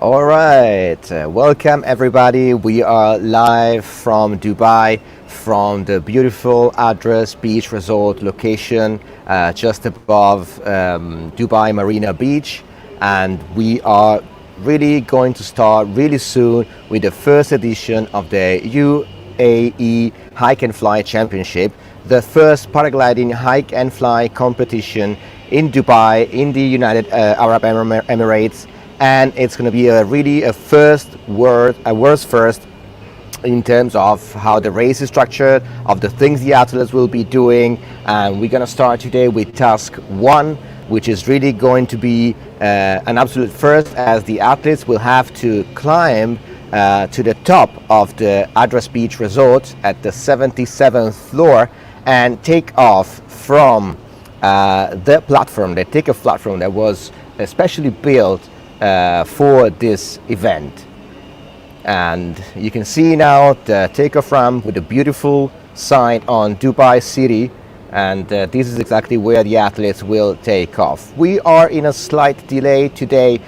All right, welcome everybody. We are live from Dubai, from the beautiful Address Beach Resort location just above Dubai Marina Beach, and we are really going to start really soon with the first edition of the UAE Hike&Fly Championship, the first paragliding hike and fly competition in Dubai, in the United Arab Emirates. And it's going to be a world's first in terms of how the race is structured, of the things the athletes will be doing. And we're going to start today with task 1, which is really going to be an absolute first, as the athletes will have to climb to the top of the Address Beach Resort at the 77th floor and take off from the platform, the takeoff platform that was especially built for this event. And you can see now the takeoff ramp with a beautiful sign on Dubai City, and this is exactly where the athletes will take off. We are in a slight delay today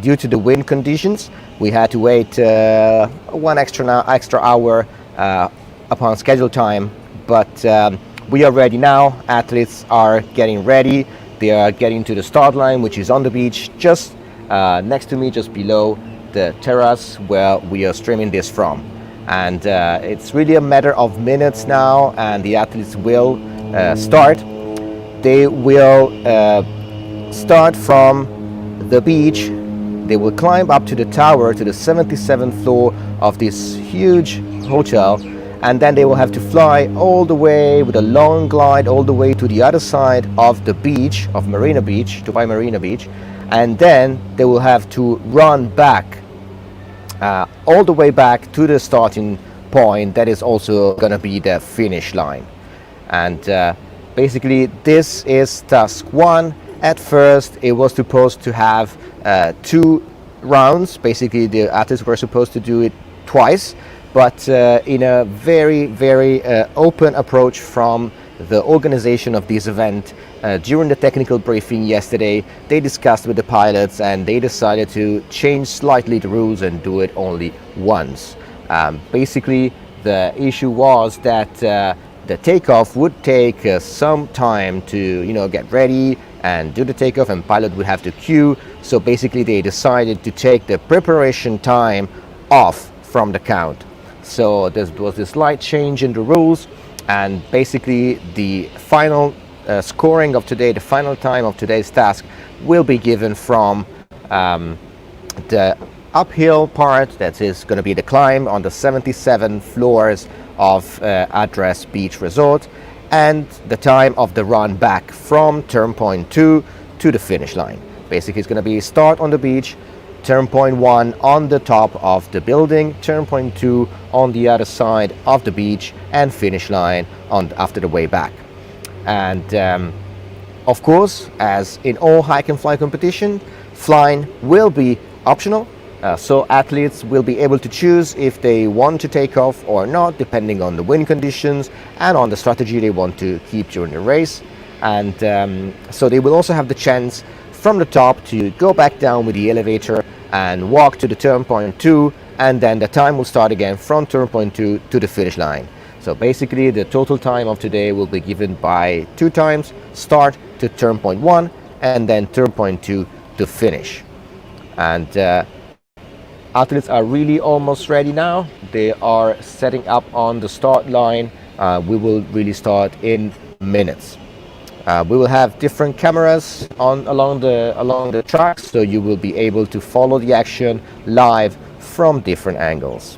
due to the wind conditions. We had to wait one extra hour upon schedule time, but we are ready now. Athletes are getting ready. They are getting to the start line, which is on the beach just next to me, just below the terrace where we are streaming this from. And it's really a matter of minutes now, and the athletes will start. They will start from the beach. They will climb up to the tower, to the 77th floor of this huge hotel, and then they will have to fly all the way with a long glide all the way to the other side of the beach, of Marina Beach, Dubai Marina Beach. And then they will have to run back all the way back to the starting point. That is also going to be the finish line. And basically this is task 1. At first it was supposed to have 2 rounds. Basically the athletes were supposed to do it twice, but in a very open approach from the organization of this event. During the technical briefing yesterday, they discussed with the pilots and they decided to change slightly the rules and do it only once. Basically, the issue was that the takeoff would take some time to get ready and do the takeoff, and pilot would have to queue. So basically they decided to take the preparation time off from the count. So there was a slight change in the rules, and basically the final scoring of today, the final time of today's task, will be given from the uphill part, that is going to be the climb on the 77 floors of Address Beach Resort, and the time of the run back from turn point 2 to the finish line. Basically it's going to be start on the beach, turn point 1 on the top of the building, turn point 2 on the other side of the beach, and finish line on after the way back. And of course, as in all hike and fly competition, flying will be optional. So athletes will be able to choose if they want to take off or not, depending on the wind conditions and on the strategy they want to keep during the race. And so they will also have the chance from the top to go back down with the elevator and walk to the turn point 2, and then the time will start again from turn point 2 to the finish line. So basically the total time of today will be given by 2 times: start to turn point 1 and then turn point 2 to finish. And athletes are really almost ready now. They are setting up on the start line. We will really start in minutes. We will have different cameras along the tracks, so you will be able to follow the action live from different angles.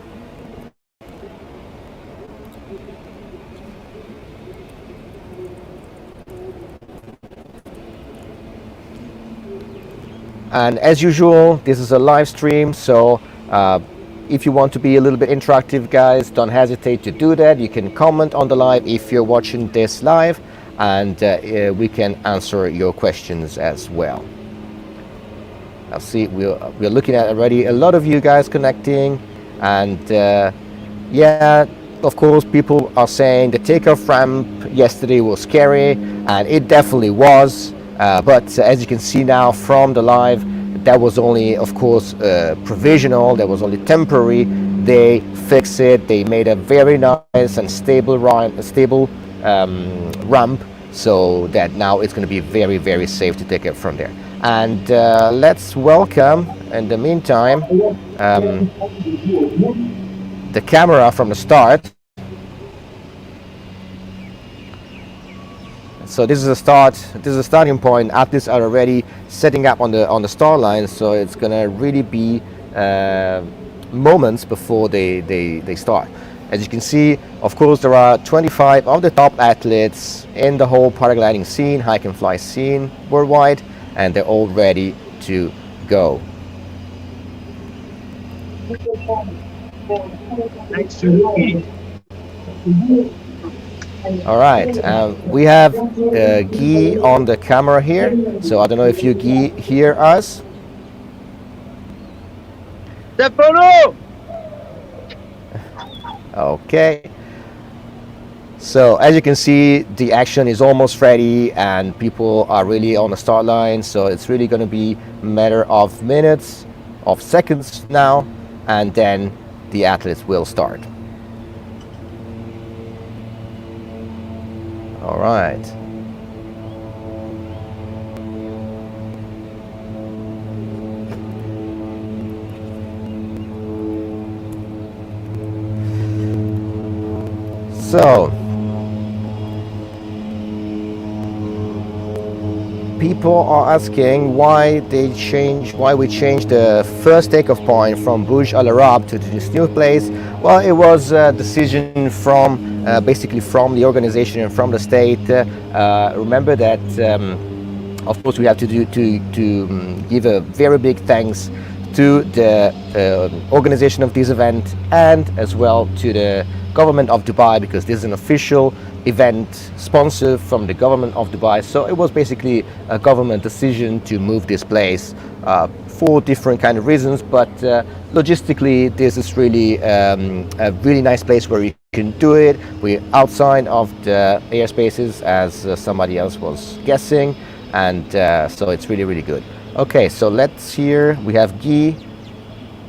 And as usual, this is a live stream, so if you want to be a little bit interactive, guys, don't hesitate to do that. You can comment on the live if you're watching this live, and we can answer your questions as well. I see we're looking at already a lot of you guys connecting, and yeah, of course, people are saying the takeoff ramp yesterday was scary, and it definitely was. But as you can see now from the live, that was only, of course, provisional. That was only temporary. They fixed it. They made a very nice and stable ramp, so that now it's going to be very, very safe to take it from there. And let's welcome, in the meantime, the camera from the start. So this is a start. This is a starting point. Athletes are already setting up on the start line. So it's gonna really be moments before they start. As you can see, of course, there are 25 of the top athletes in the whole paragliding scene, hike and fly scene worldwide, and they're all ready to go. All right, we have Guy on the camera here, so I don't know if you, Guy, hear us. Stefano! Okay, so as you can see, the action is almost ready and people are really on the start line, so it's really going to be a matter of minutes, of seconds now, and then the athletes will start. All right. So, people are asking why we changed the first takeoff point from Burj Al Arab to this new place. Well, it was a decision from basically from the organization and from the state. Remember that, of course, we have to give a very big thanks to the organization of this event and as well to the government of Dubai, because this is an official event sponsored from the government of Dubai. So it was basically a government decision to move this place for different kind of reasons, but logistically this is really a really nice place where you can do it. We're outside of the airspaces, as somebody else was guessing, and so it's really, really good. Okay, so let's hear, we have Guy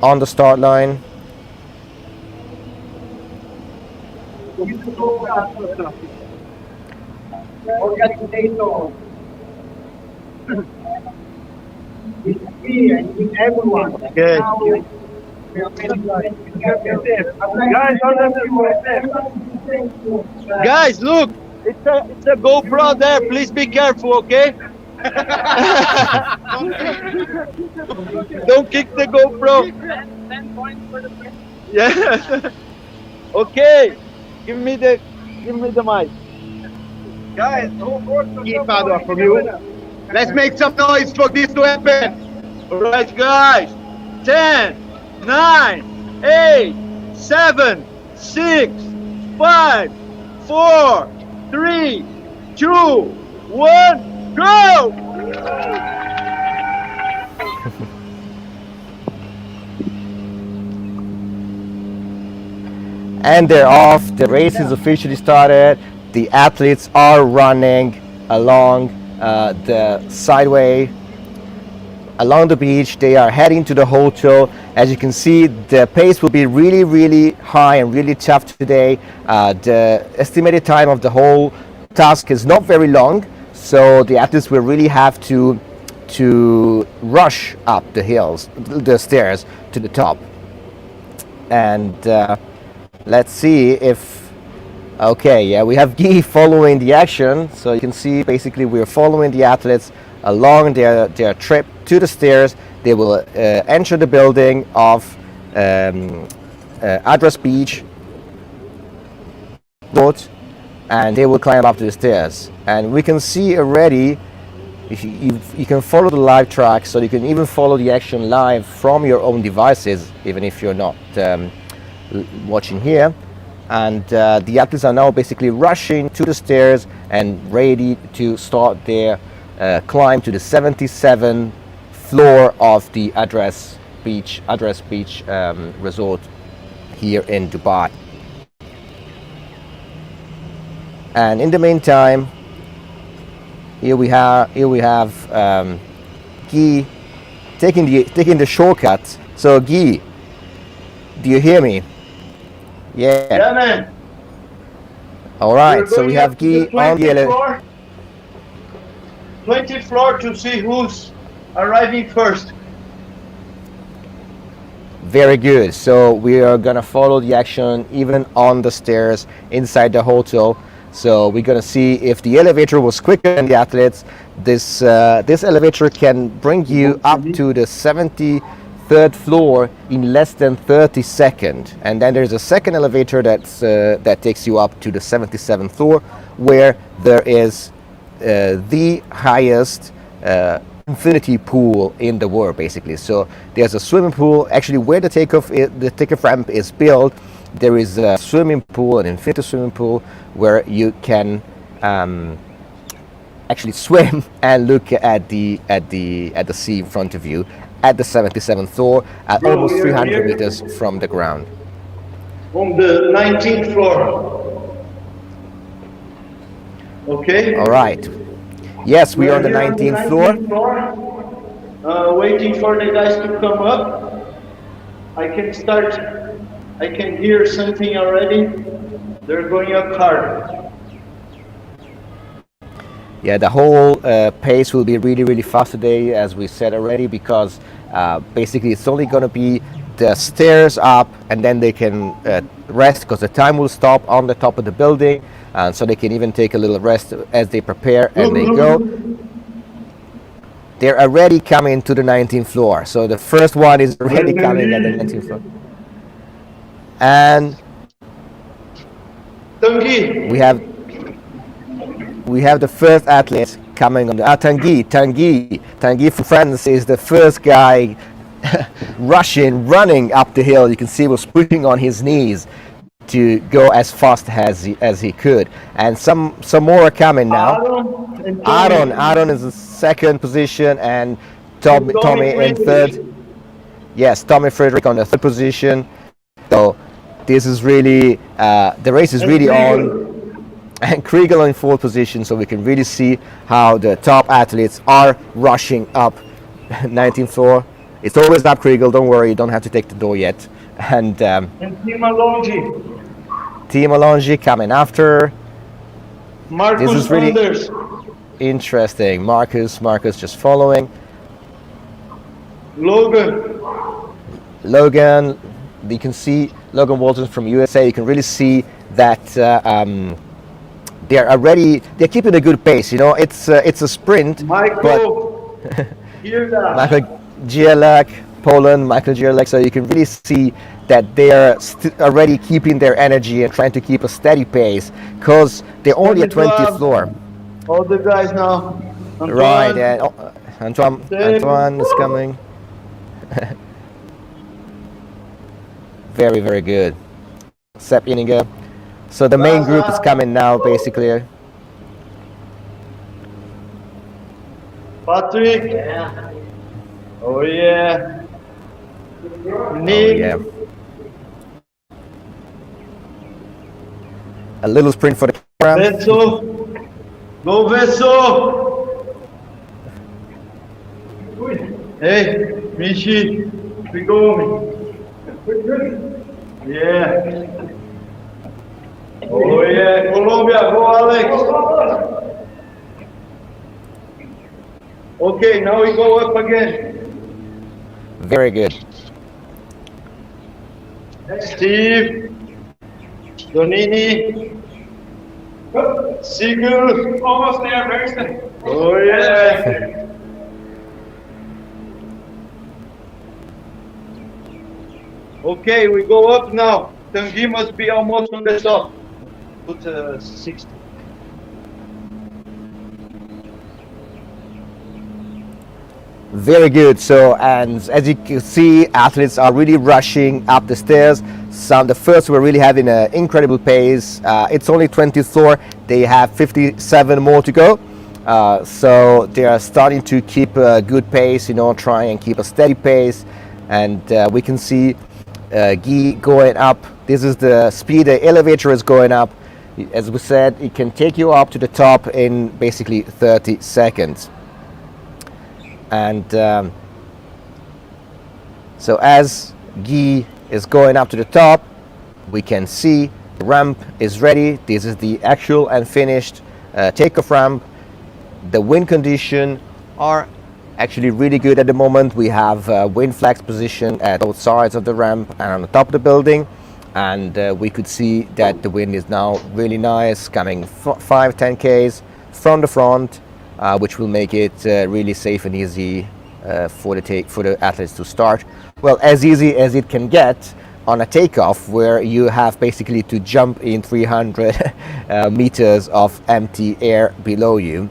on the start line. Everyone. Good. Guys, look, it's a GoPro there. Please be careful, okay? Don't kick the GoPro. 10 points for the press. Yeah. Okay. Give me the mic. Guys, keep Padua from you. Let's make some noise for this to happen. All right, guys. 10, 9, 8, 7, 6, 5, 4, 3, 2, 1, go! And they're off. The race is officially started. The athletes are running along the sideway, along the beach. They are heading to the hotel. As you can see, the pace will be really, really high and really tough today. The estimated time of the whole task is not very long, so the athletes will really have to rush up the stairs to the top. And let's see if, okay, yeah, we have Guy following the action. So you can see basically we're following the athletes along their trip to the stairs. They will enter the building of Address Beach Resort, and they will climb up to the stairs. And we can see already, if you can follow the live track, so you can even follow the action live from your own devices, even if you're not watching here. And the athletes are now basically rushing to the stairs and ready to start their climb to the 77th floor of the Address Beach Resort here in Dubai. And in the meantime, here we have Guy taking the shortcut. So Guy, do you hear me? Yeah. Yeah, man. All right. So we have Guy on the elevator. 20th floor to see who's arriving first. Very good. So we are gonna follow the action even on the stairs inside the hotel. So we're gonna see if the elevator was quicker than the athletes. This elevator can bring you up to the 73rd floor in less than 30 seconds. And then there's a second elevator that takes you up to the 77th floor, where there is the highest infinity pool in the world, basically. So there's a swimming pool. Actually, where the takeoff ramp is built, there is a swimming pool, an infinity swimming pool, where you can actually swim and look at the sea in front of you at the 77th floor, at almost 300 meters from the ground. On the 19th floor. Okay. All right. Yes, we are on the 19th floor. Waiting for the guys to come up. I can hear something already. They're going up hard. Yeah, the whole pace will be really, really fast today, as we said already, because basically it's only going to be the stairs up, and then they can rest, because the time will stop on the top of the building, and so they can even take a little rest as they prepare and they go. They're already coming to the 19th floor. So the first one is already coming at the 19th floor. And we have the first athlete coming on the Tanguy from France is the first guy running up the hill. You can see he was pushing on his knees to go as fast as he could. And some more are coming now. Aaron is in second position, and Tommy in third. Yes, Tommy Frederick on the third position. So this is really the race is really on. And Kriegel in fourth position, so we can really see how the top athletes are rushing up 19th floor. It's always up Kriegel, don't worry, you don't have to take the door yet. And Team Alongi coming after. Marcus this is really Anders. Interesting. Marcus just following. Logan, you can see Logan Walton from USA. You can really see that they're keeping a good pace. You know, it's a sprint. Michael Gielak, Poland, Michael Gielak. So you can really see that they're already keeping their energy and trying to keep a steady pace, because they're only at 20th floor. All the guys now. Antoine. Right, and Antoine is coming. Very, very good. Sepp Inninger. So the main group is coming now, basically. Patrick. Yeah. Oh yeah. Nick. Oh, yeah. A little sprint for the camera. Vesso. Go Vesso. Hey, Michi. We go. Yeah. Oh yeah, Colombia, go Alex. Okay, now we go up again. Very good. Steve, Donini, Sigurd. Almost there, very soon. Oh yeah. Okay, we go up now. Tanguy must be almost on the top. Put 60. Very good. So, and as you can see, athletes are really rushing up the stairs. The first were really having an incredible pace. It's only 20th floor. They have 57 more to go. So they are starting to keep a good pace, you know, try and keep a steady pace. And we can see Guy going up. This is the speed the elevator is going up. As we said, it can take you up to the top in basically 30 seconds. And So as Guy is going up to the top, we can see the ramp is ready. This is the actual and finished takeoff ramp. The wind conditions are actually really good at the moment. We have wind flags positioned at both sides of the ramp and on the top of the building, and we could see that the wind is now really nice, coming 5-10 k's from the front, which will make it really safe and easy for the athletes to start. Well, as easy as it can get on a takeoff, where you have basically to jump in 300 meters of empty air below you.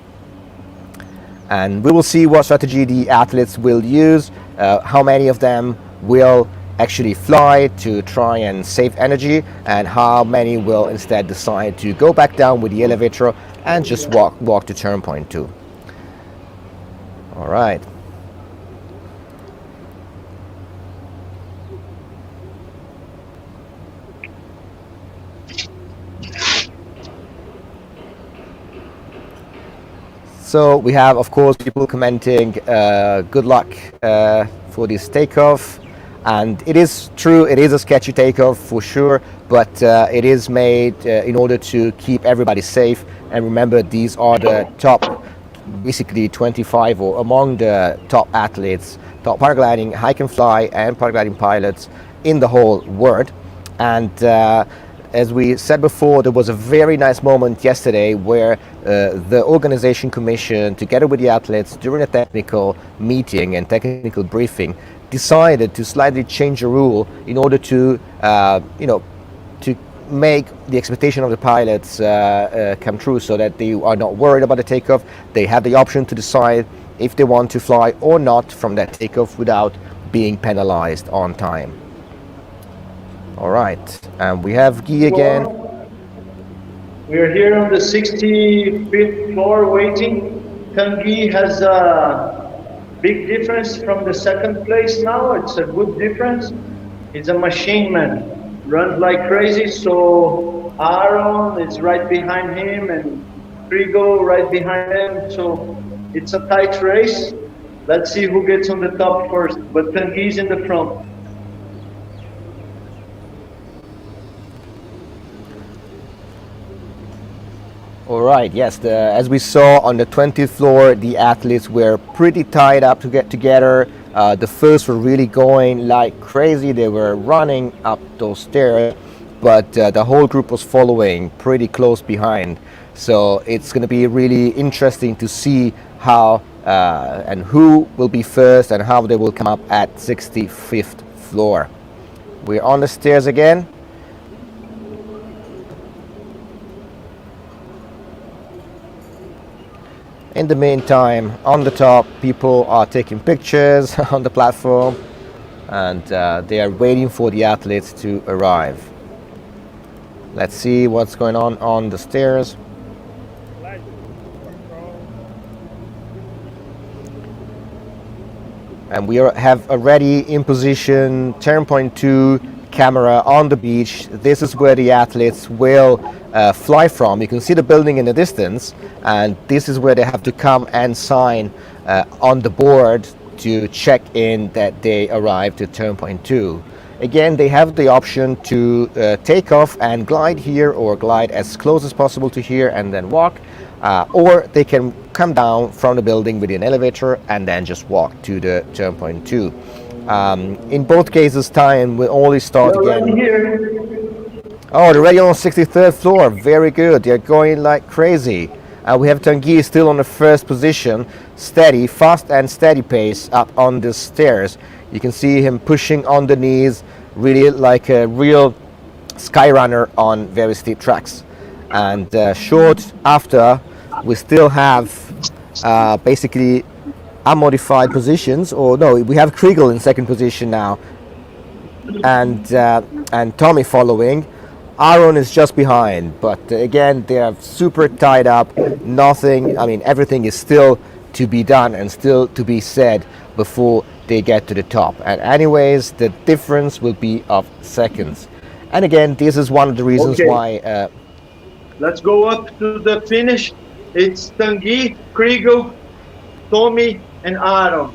And we will see what strategy the athletes will use, how many of them will actually fly to try and save energy, and how many will instead decide to go back down with the elevator and just walk to turn point 2. All right. So we have, of course, people commenting, good luck for this takeoff. And it is true, it is a sketchy takeoff for sure, but it is made in order to keep everybody safe. And remember, these are the top, basically 25 or among the top athletes, top paragliding, hike and fly and paragliding pilots in the whole world. And as we said before, there was a very nice moment yesterday where the organization commission, together with the athletes, during a technical meeting and technical briefing, decided to slightly change a rule in order to, to make the expectation of the pilots come true, so that they are not worried about the takeoff. They have the option to decide if they want to fly or not from that takeoff without being penalized on time. All right, and we have Guy again. We are here on the 65th floor waiting. Tanguy has a big difference from the second place now. It's a good difference. He's a machine man, runs like crazy. So Aaron is right behind him and Frigo right behind him. So it's a tight race. Let's see who gets on the top first, but Tanguy's in the front. All right, yes, as we saw on the 20th floor, the athletes were pretty tied up to get together. The first were really going like crazy. They were running up those stairs, but the whole group was following pretty close behind. So it's going to be really interesting to see how and who will be first and how they will come up at 65th floor. We're on the stairs again. In the meantime, on the top, people are taking pictures on the platform, and they are waiting for the athletes to arrive. Let's see what's going on the stairs. And we have already in position turn point 2 camera on the beach. This is where the athletes will fly from. You can see the building in the distance, and this is where they have to come and sign on the board to check in that they arrived at turn point 2. Again, they have the option to take off and glide here, or glide as close as possible to here and then walk, or they can come down from the building with an elevator and then just walk to the turn point 2. In both cases, time will only start again. Oh, they're already on 63rd floor. Very good. They're going like crazy. We have Tanguy still on the first position, steady, fast and steady pace up on the stairs. You can see him pushing on the knees, really like a real skyrunner on very steep tracks. And short after, we still have basically unmodified positions, or no, we have Kriegel in second position now, and Tommy following. Aaron is just behind, but again, they are super tied up. Nothing, I mean, everything is still to be done and still to be said before they get to the top. And anyways, the difference will be of seconds. And again, this is one of the reasons why. Let's go up to the finish. It's Tanguy, Kriegel, Tommy, and Aaron.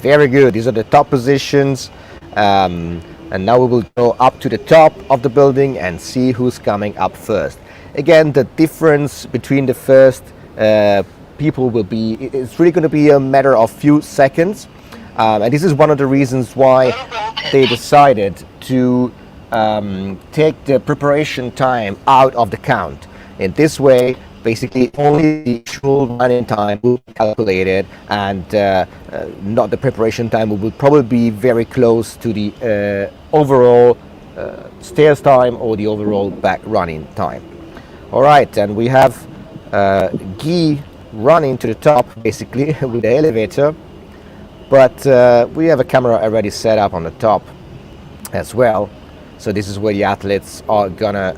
Very good. These are the top positions. And now we will go up to the top of the building and see who's coming up first. Again, the difference between the first people will be, it's really going to be a matter of few seconds. And this is one of the reasons why they decided to take the preparation time out of the count. In this way, basically only the actual running time will be calculated, and not the preparation time. Will probably be very close to the overall stairs time or the overall back running time. All right, and we have Guy running to the top basically with the elevator, but we have a camera already set up on the top as well. So this is where the athletes are gonna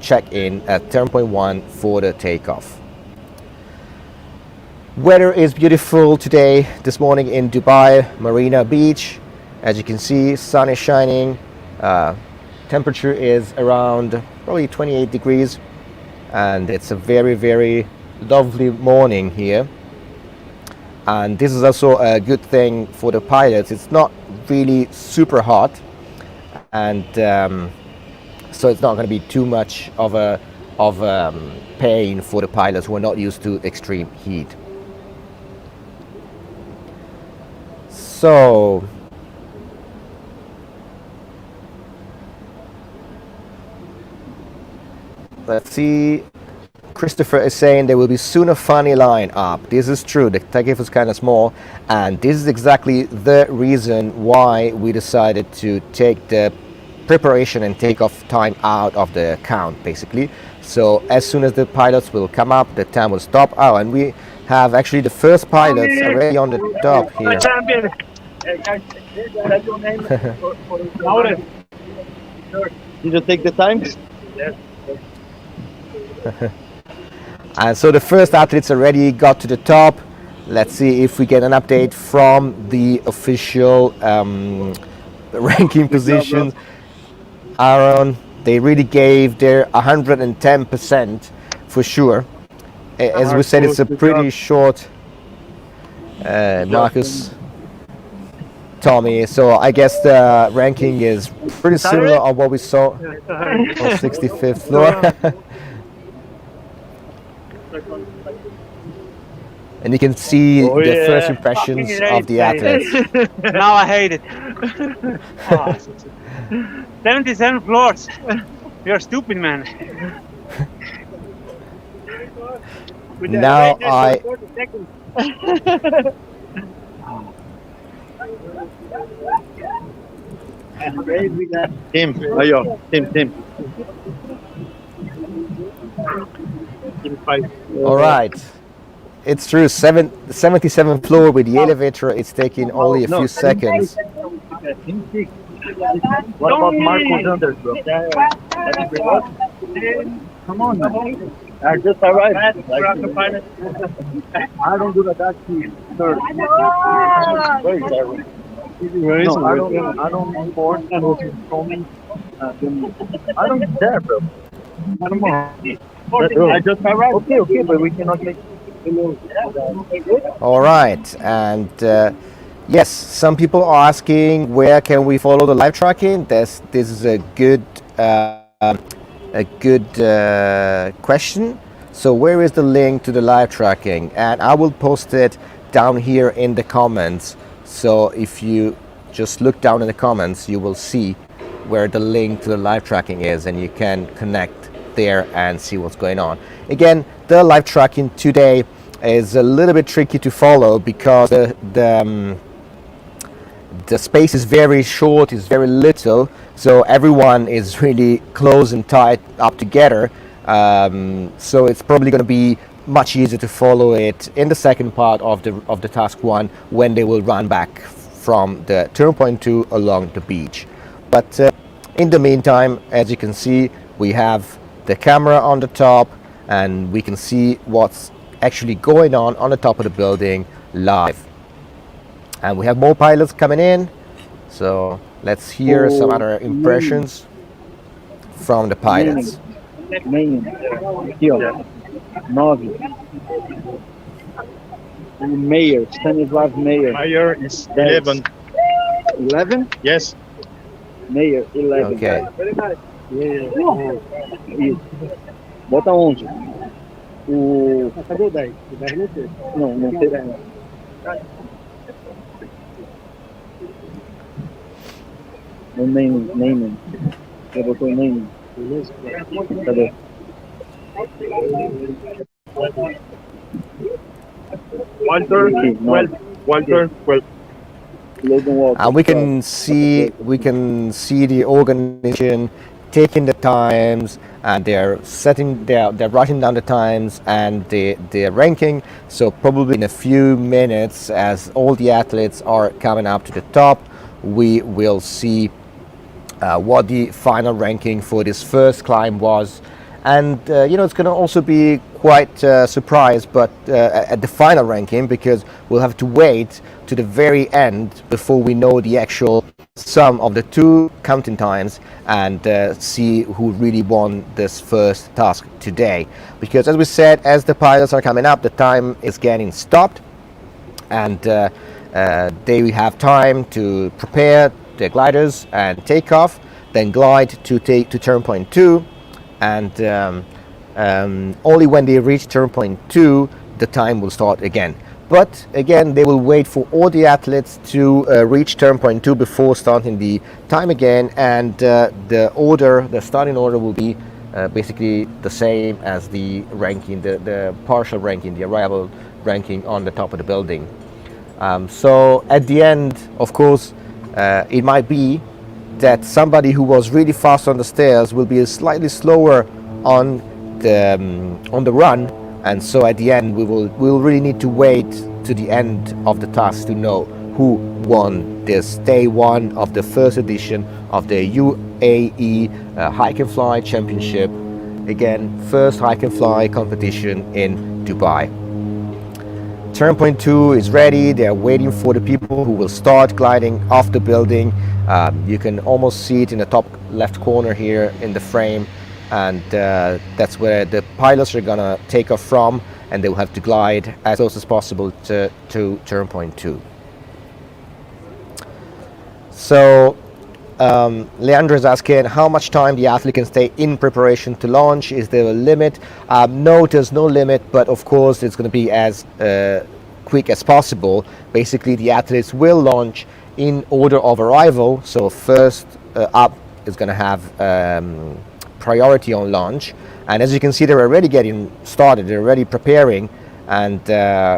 check in at turn point 1 for the takeoff. Weather is beautiful today, this morning in Dubai Marina Beach. As you can see, sun is shining. Temperature is around probably 28 degrees, and it's a very, very lovely morning here. And this is also a good thing for the pilots. It's not really super hot, and so it's not going to be too much of a pain for the pilots who are not used to extreme heat. So let's see. Christopher is saying there will be soon a funny line up. This is true. The takeoff is kind of small, and this is exactly the reason why we decided to take the preparation and takeoff time out of the count, basically. So as soon as the pilots will come up, the time will stop. Oh, and we have actually the first pilots already on the top here. Did you take the time? Yes. And so the first athletes already got to the top. Let's see if we get an update from the official ranking positions. Aaron, they really gave their 110% for sure. As we said, it's a pretty short Marcus, Tommy, so I guess the ranking is pretty similar on what we saw on 65th floor. And you can see the first impressions of the athletes. Now I hate it. 77 floors. You're stupid, man. Now Tim, ayo, Tim. All right. It's true, 77th floor with the elevator, it's taking only a few seconds. What about Marco's under, bro? Come on, man. I just arrived. I don't do that key, sir. Where is it? I don't board and what you told me. I don't care, bro. Come on. I just arrived. Okay, but we cannot make. All right, and yes, some people are asking where can we follow the live tracking. This is a good question. So where is the link to the live tracking? And I will post it down here in the comments. So if you just look down in the comments, you will see where the link to the live tracking is, and you can connect there and see what's going on. Again, the live tracking today is a little bit tricky to follow because the space is very short, is very little, so everyone is really close and tight up together. So it's probably going to be much easier to follow it in the second part of the task 1 when they will run back from the turn point 2 along the beach. But in the meantime, as you can see, we have the camera on the top, and we can see what's actually going on the top of the building live. And we have more pilots coming in, so let's hear some other impressions from the pilots. Mayer, Stanislav Mayer. Mayer is That's 11. 11? Yes. Mayer, 11. Okay. Isso. Bota 11. O... Cadê o 10? O 10 não tem. Não, não tem 10. O naming. Eu botou o naming. Cadê? Walter, 12. Walter, 12. Logan Walker. And we can see the organization taking the times, and they're writing down the times and the ranking. So probably in a few minutes, as all the athletes are coming up to the top, we will see what the final ranking for this first climb was. And it's going to also be quite surprised, but at the final ranking, because we'll have to wait to the very end before we know the actual sum of the two counting times and see who really won this first task today. Because as we said, as the pilots are coming up, the time is getting stopped, and they have time to prepare their gliders and take off, then glide to turn point 2. And only when they reach turn point 2, the time will start again. But again, they will wait for all the athletes to reach turn point 2 before starting the time again, and the starting order will be basically the same as the ranking, the partial ranking, the arrival ranking on the top of the building. So at the end, of course, it might be that somebody who was really fast on the stairs will be slightly slower on the run, and so at the end we'll really need to wait to the end of the task to know who won this day one of the first edition of the UAE Hike&Fly Championship. Again, first Hike&Fly competition in Dubai. Turn point 2 is ready. They're waiting for the people who will start gliding off the building. You can almost see it in the top left corner here in the frame, and that's where the pilots are gonna take off from, and they will have to glide as close as possible to turn point 2. So Leandro is asking how much time the athlete can stay in preparation to launch. Is there a limit? No, there's no limit, but of course it's going to be as quick as possible. Basically, the athletes will launch in order of arrival. So first up is going to have priority on launch. And as you can see, they're already getting started. They're already preparing. And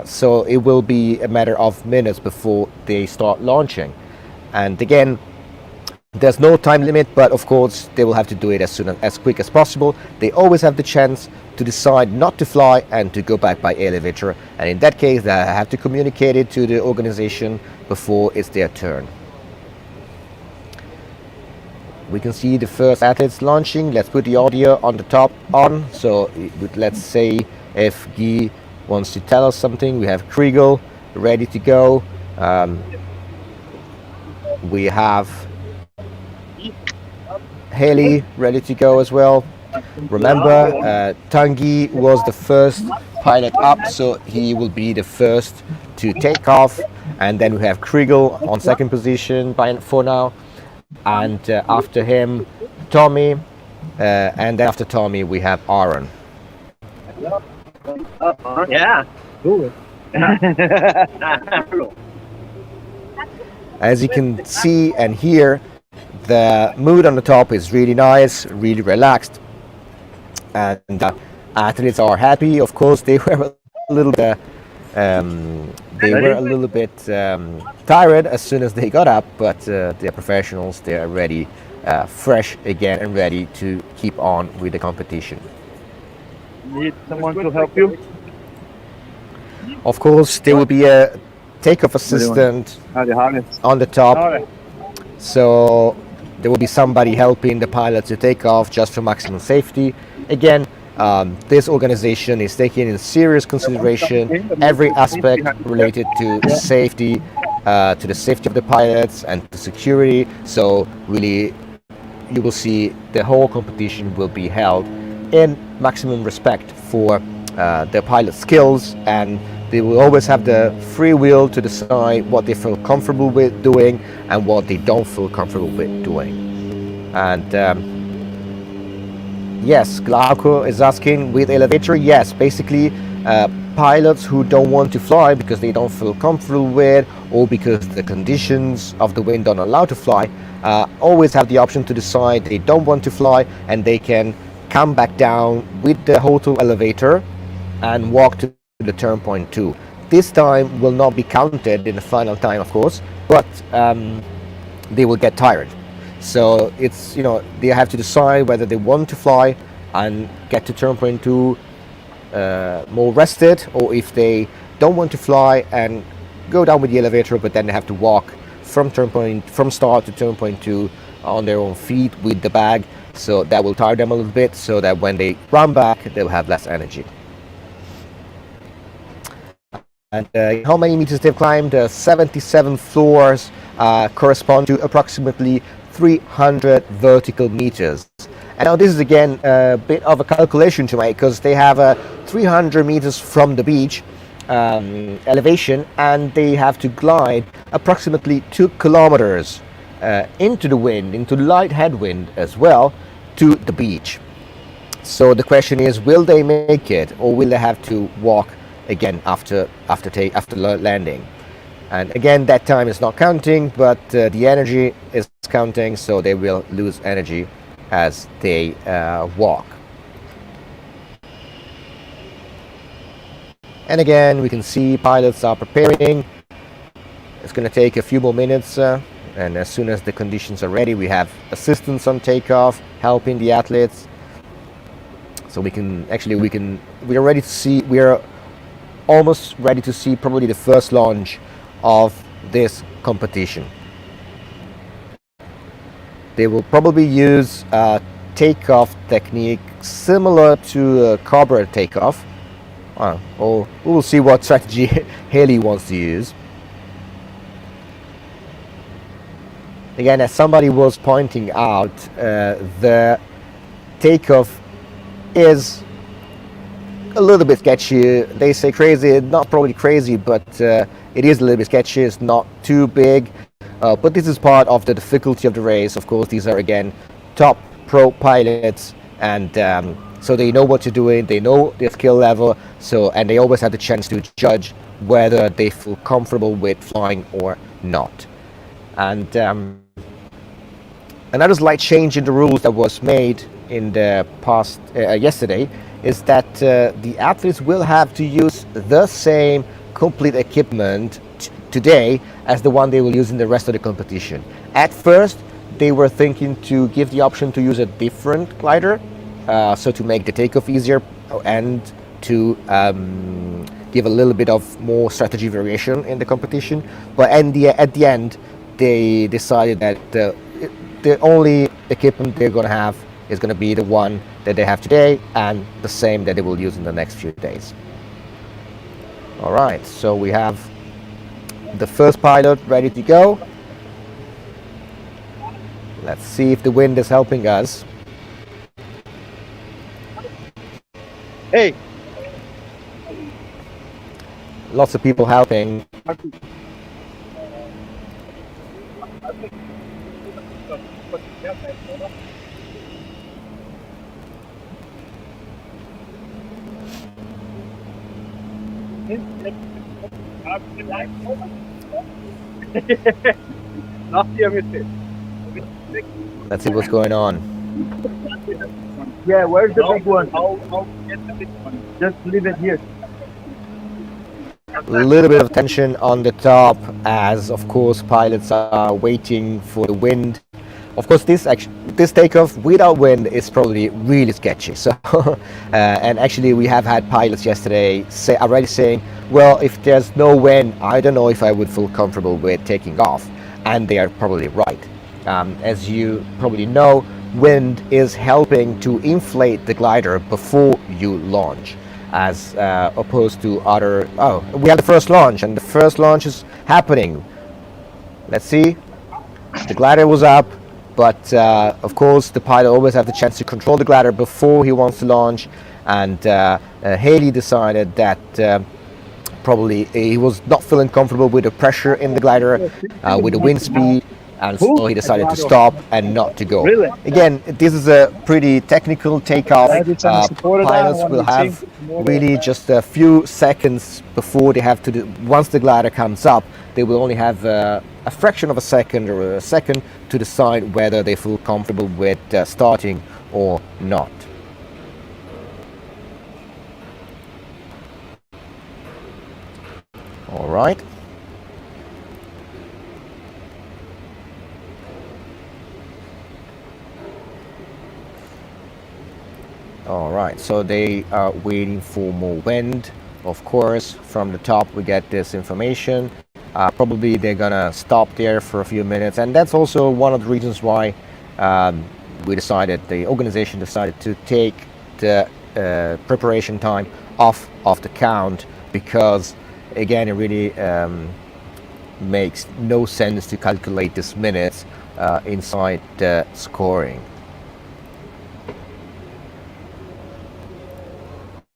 so it will be a matter of minutes before they start launching. And again, there's no time limit, but of course they will have to do it as quick as possible. They always have the chance to decide not to fly and to go back by elevator, and in that case they have to communicate it to the organization before it's their turn. We can see the first athletes launching. Let's put the audio on the top on. So let's say if Guy wants to tell us something. We have Kriegel ready to go. We have Haley ready to go as well. Remember, Tanguy was the first pilot up, so he will be the first to take off. And then we have Kriegel on second position for now. And after him, Tommy. And then after Tommy, we have Aaron. Yeah. As you can see and hear, the mood on the top is really nice, really relaxed, and athletes are happy. Of course, they were a little bit, tired as soon as they got up, but they're professionals. They are ready, fresh again, and ready to keep on with the competition. Need someone to help you? Of course, there will be a takeoff assistant on the top, so there will be somebody helping the pilot to take off just for maximum safety. Again, this organization is taking in serious consideration every aspect related to safety, to the safety of the pilots and to security. So really, you will see the whole competition will be held in maximum respect for the pilot skills and They will always have the free will to decide what they feel comfortable with doing and what they don't feel comfortable with doing. And yes, Glauco is asking, with elevator, yes, basically pilots who don't want to fly because they don't feel comfortable with, or because the conditions of the wind don't allow to fly, always have the option to decide they don't want to fly, and they can come back down with the hotel elevator and walk to the turn point 2. This time will not be counted in the final time, of course, but they will get tired. So it's, they have to decide whether they want to fly and get to turn point 2 more rested, or if they don't want to fly and go down with the elevator, but then they have to walk from start to turn point 2 on their own feet with the bag. So that will tire them a little bit, so that when they run back, they'll have less energy. And how many meters they've climbed? 77 floors, correspond to approximately 300 vertical meters. And now this is again a bit of a calculation to make, because they have 300 meters from the beach elevation, and they have to glide approximately 2 kilometers into the wind, into light headwind as well, to the beach. So the question is, will they make it, or will they have to walk again after landing? And again, that time is not counting, but the energy is counting, so they will lose energy as they walk. And again, we can see pilots are preparing. It's going to take a few more minutes, and as soon as the conditions are ready, we have assistants on takeoff helping the athletes. So we are ready to see, we are almost ready to see probably the first launch of this competition. They will probably use a takeoff technique similar to a cobra takeoff. Or we will see what strategy Haley wants to use. Again, as somebody was pointing out, the takeoff is a little bit sketchy. They say crazy, not probably crazy, but it is a little bit sketchy. It's not too big, but this is part of the difficulty of the race. Of course, these are again top pro pilots, and so they know what they're doing, they know their skill level, and they always have the chance to judge whether they feel comfortable with flying or not. And another slight change in the rules that was made in the past yesterday is that the athletes will have to use the same complete equipment today as the one they will use in the rest of the competition. At first, they were thinking to give the option to use a different glider, so to make the takeoff easier and to give a little bit of more strategy variation in the competition. But at the end, they decided that the only equipment they're going to have is going to be the one that they have today, and the same that they will use in the next few days. All right, so we have the first pilot ready to go. Let's see if the wind is helping us. Hey, Lots of people helping. Let's see what's going on. yeah, where's the big one? I'll get the big one. Just leave it here. A little bit of tension on the top, as of course pilots are waiting for the wind. Of course, this takeoff without wind is probably really sketchy. So, and actually, we have had pilots yesterday already saying, "Well, if there's no wind, I don't know if I would feel comfortable with taking off," and they are probably right. As you probably know, wind is helping to inflate the glider before you launch, as opposed to other. Oh, we have the first launch, and the first launch is happening. Let's see. The glider was up. But of course, the pilot always has the chance to control the glider before he wants to launch. And Haley decided that probably he was not feeling comfortable with the pressure in the glider, with the wind speed, and so he decided to stop and not to go. Really? Again, this is a pretty technical takeoff. Pilots will have really just a few seconds before they have to once the glider comes up, they will only have a fraction of a second or a second to decide whether they feel comfortable with starting or not. All right. All right, so they are waiting for more wind. Of course, from the top we get this information. Probably they're gonna stop there for a few minutes, and that's also one of the reasons why the organization decided to take the preparation time off of the count, because again, it really makes no sense to calculate this minutes inside the scoring.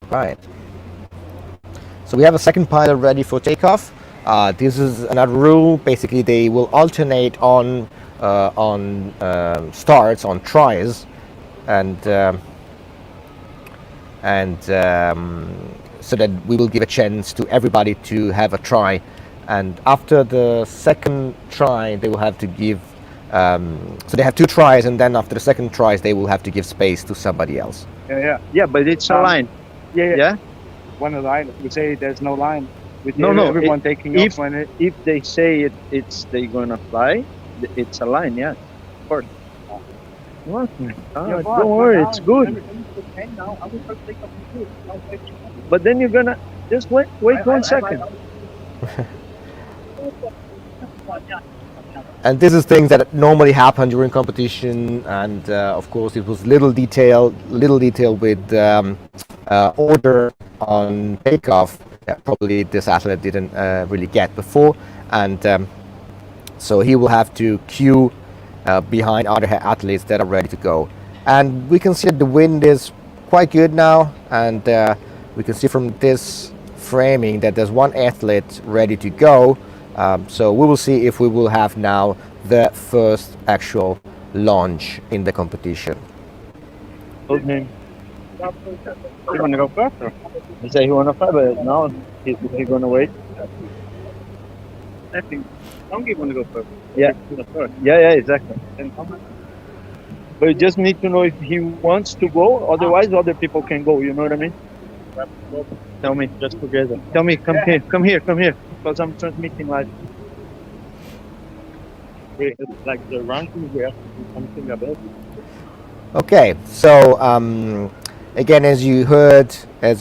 Right. So we have a second pilot ready for takeoff. This is another rule. Basically, they will alternate on starts, on tries, and so that we will give a chance to everybody to have a try. And after the second try, they will have to give. So they have two tries, and then after the second tries, they will have to give space to somebody else. Yeah, but it's a line. Yeah. One of the islands. We say there's no line. With No. everyone taking off when it. If they say it's they gonna fly, it's a line. Yeah, of course. What? Don't worry, it's good. But then you're gonna just wait 1 second. And this is things that normally happen during competition, and of course it was little detail with order on takeoff that probably this athlete didn't really get before, and so he will have to queue behind other athletes that are ready to go. And we can see that the wind is quite good now, and we can see from this framing that there's one athlete ready to go. So we will see if we will have now the first actual launch in the competition. Okay. You want to go first? Or? He said he wanna fly, but now he's gonna wait. I think Donkey want to go first. Yeah. To the first. Yeah, exactly. Then come on. But you just need to know if he wants to go. Otherwise, other people can go. You know what I mean? Tell me, just together. Tell me, come here, because I'm transmitting live. Like the ranking, we have to do something about it. Okay, so again, as you heard Guy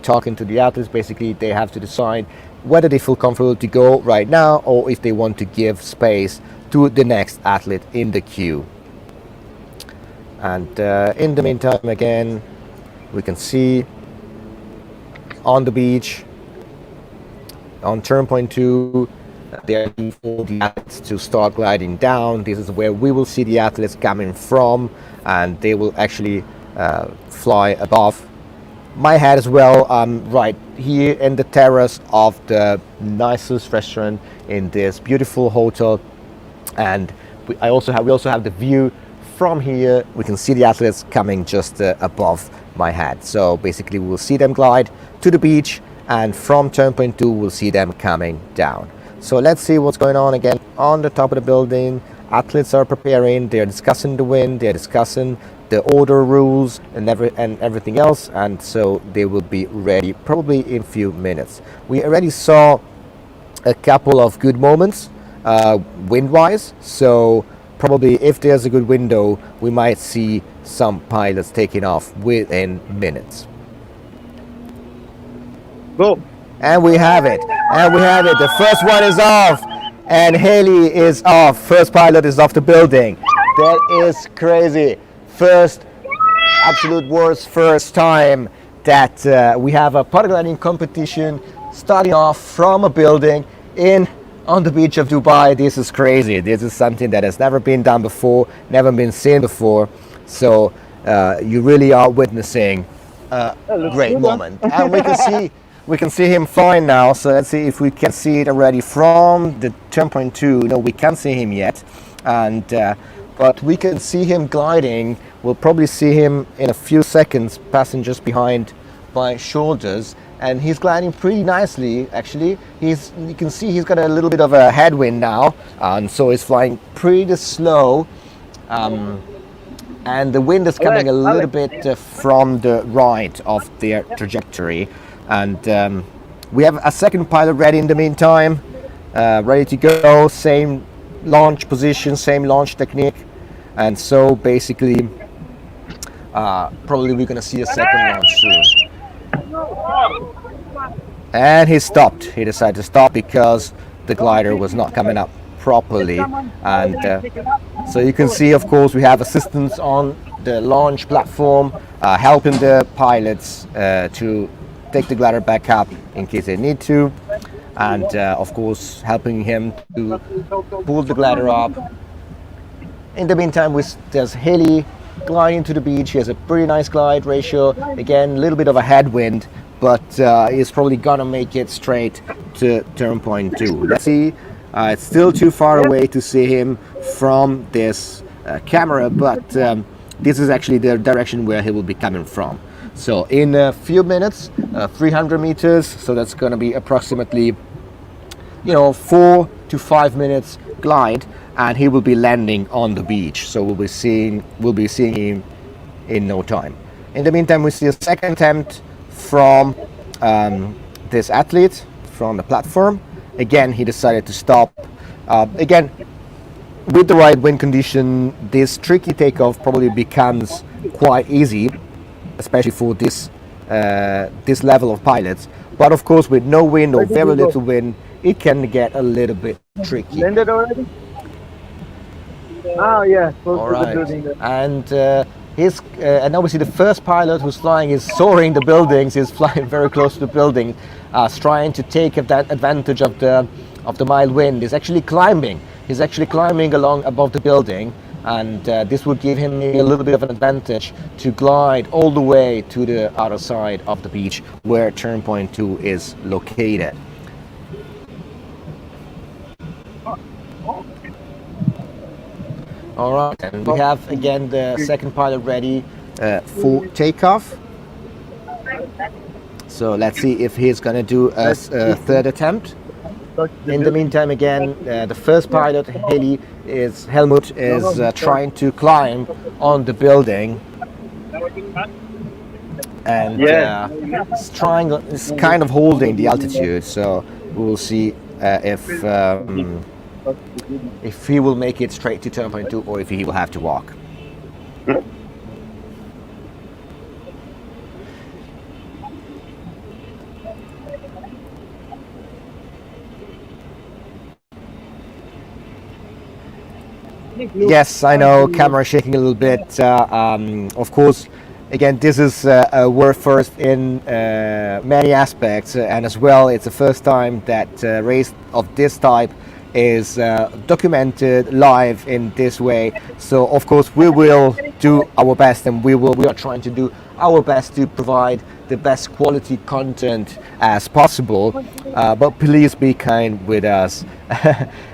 talking to the athletes, basically they have to decide whether they feel comfortable to go right now or if they want to give space to the next athlete in the queue. And in the meantime, again, we can see on the beach, on turn point 2, they are looking for the athletes to start gliding down. This is where we will see the athletes coming from, and they will actually fly above my head as well. I'm right here in the terrace of the nicest restaurant in this beautiful hotel, and we also have the view from here. We can see the athletes coming just above my head. So basically we'll see them glide to the beach, and from turn point 2 we'll see them coming down. So let's see what's going on again on the top of the building. Athletes are preparing, they're discussing the wind, they're discussing the order rules and everything else, and so they will be ready probably in a few minutes. We already saw a couple of good moments wind-wise, so probably if there's a good window we might see some pilots taking off within minutes. Go. And we have it. The first one is off, and Haley is off. First pilot is off the building. That is crazy. Absolute worst first time that we have a paragliding competition starting off from a building on the beach of Dubai. This is crazy. This is something that has never been done before, never been seen before. So you really are witnessing a great moment. And we can see we can see him flying now. So let's see if we can see it already from the turn point 2. No, we can't see him yet, and but we can see him gliding. We'll probably see him in a few seconds, passing just behind my shoulders, and he's gliding pretty nicely. Actually, you can see he's got a little bit of a headwind now, and so he's flying pretty slow. And the wind is coming a little bit from the right of their trajectory, and we have a second pilot ready in the meantime, ready to go. Same launch position, same launch technique, and so basically probably we're gonna see a second launch soon. And he stopped. He decided to stop because the glider was not coming up properly, and so you can see, of course, we have assistants on the launch platform helping the pilots to take the glider back up in case they need to, and of course helping him to pull the glider up. In the meantime, there's Haley gliding to the beach. He has a pretty nice glide ratio. Again, a little bit of a headwind, but he's probably gonna make it straight to turn point 2. Let's see. It's still too far away to see him from this camera, but this is actually the direction where he will be coming from. So in a few minutes, 300 meters, so that's going to be approximately 4 to 5 minutes glide, and he will be landing on the beach. So we'll be seeing him in no time. In the meantime, we see a second attempt from this athlete from the platform. Again, he decided to stop. Again, with the right wind condition, this tricky takeoff probably becomes quite easy, especially for this level of pilots. But of course, with no wind or very little wind, it can get a little bit tricky. Landed already? Oh yeah. All right. And and obviously the first pilot who's flying is soaring the buildings. He's flying very close to the building, trying to take that advantage of the mild wind. He's actually climbing. He's actually climbing along above the building, and this would give him a little bit of an advantage to glide all the way to the other side of the beach where turn point 2 is located. All right, and we have again the second pilot ready for takeoff. So let's see if he's gonna do a third attempt. In the meantime, again, the first pilot, Helmut, is trying to climb on the building, and is kind of holding the altitude. So we'll see if he will make it straight to turn point 2 or if he will have to walk. Yes, I know, camera shaking a little bit. Of course, again, this is a world first in many aspects, and as well, it's the first time that a race of this type is documented live in this way. So of course we will do our best, and we are trying to do our best to provide the best quality content as possible, but please be kind with us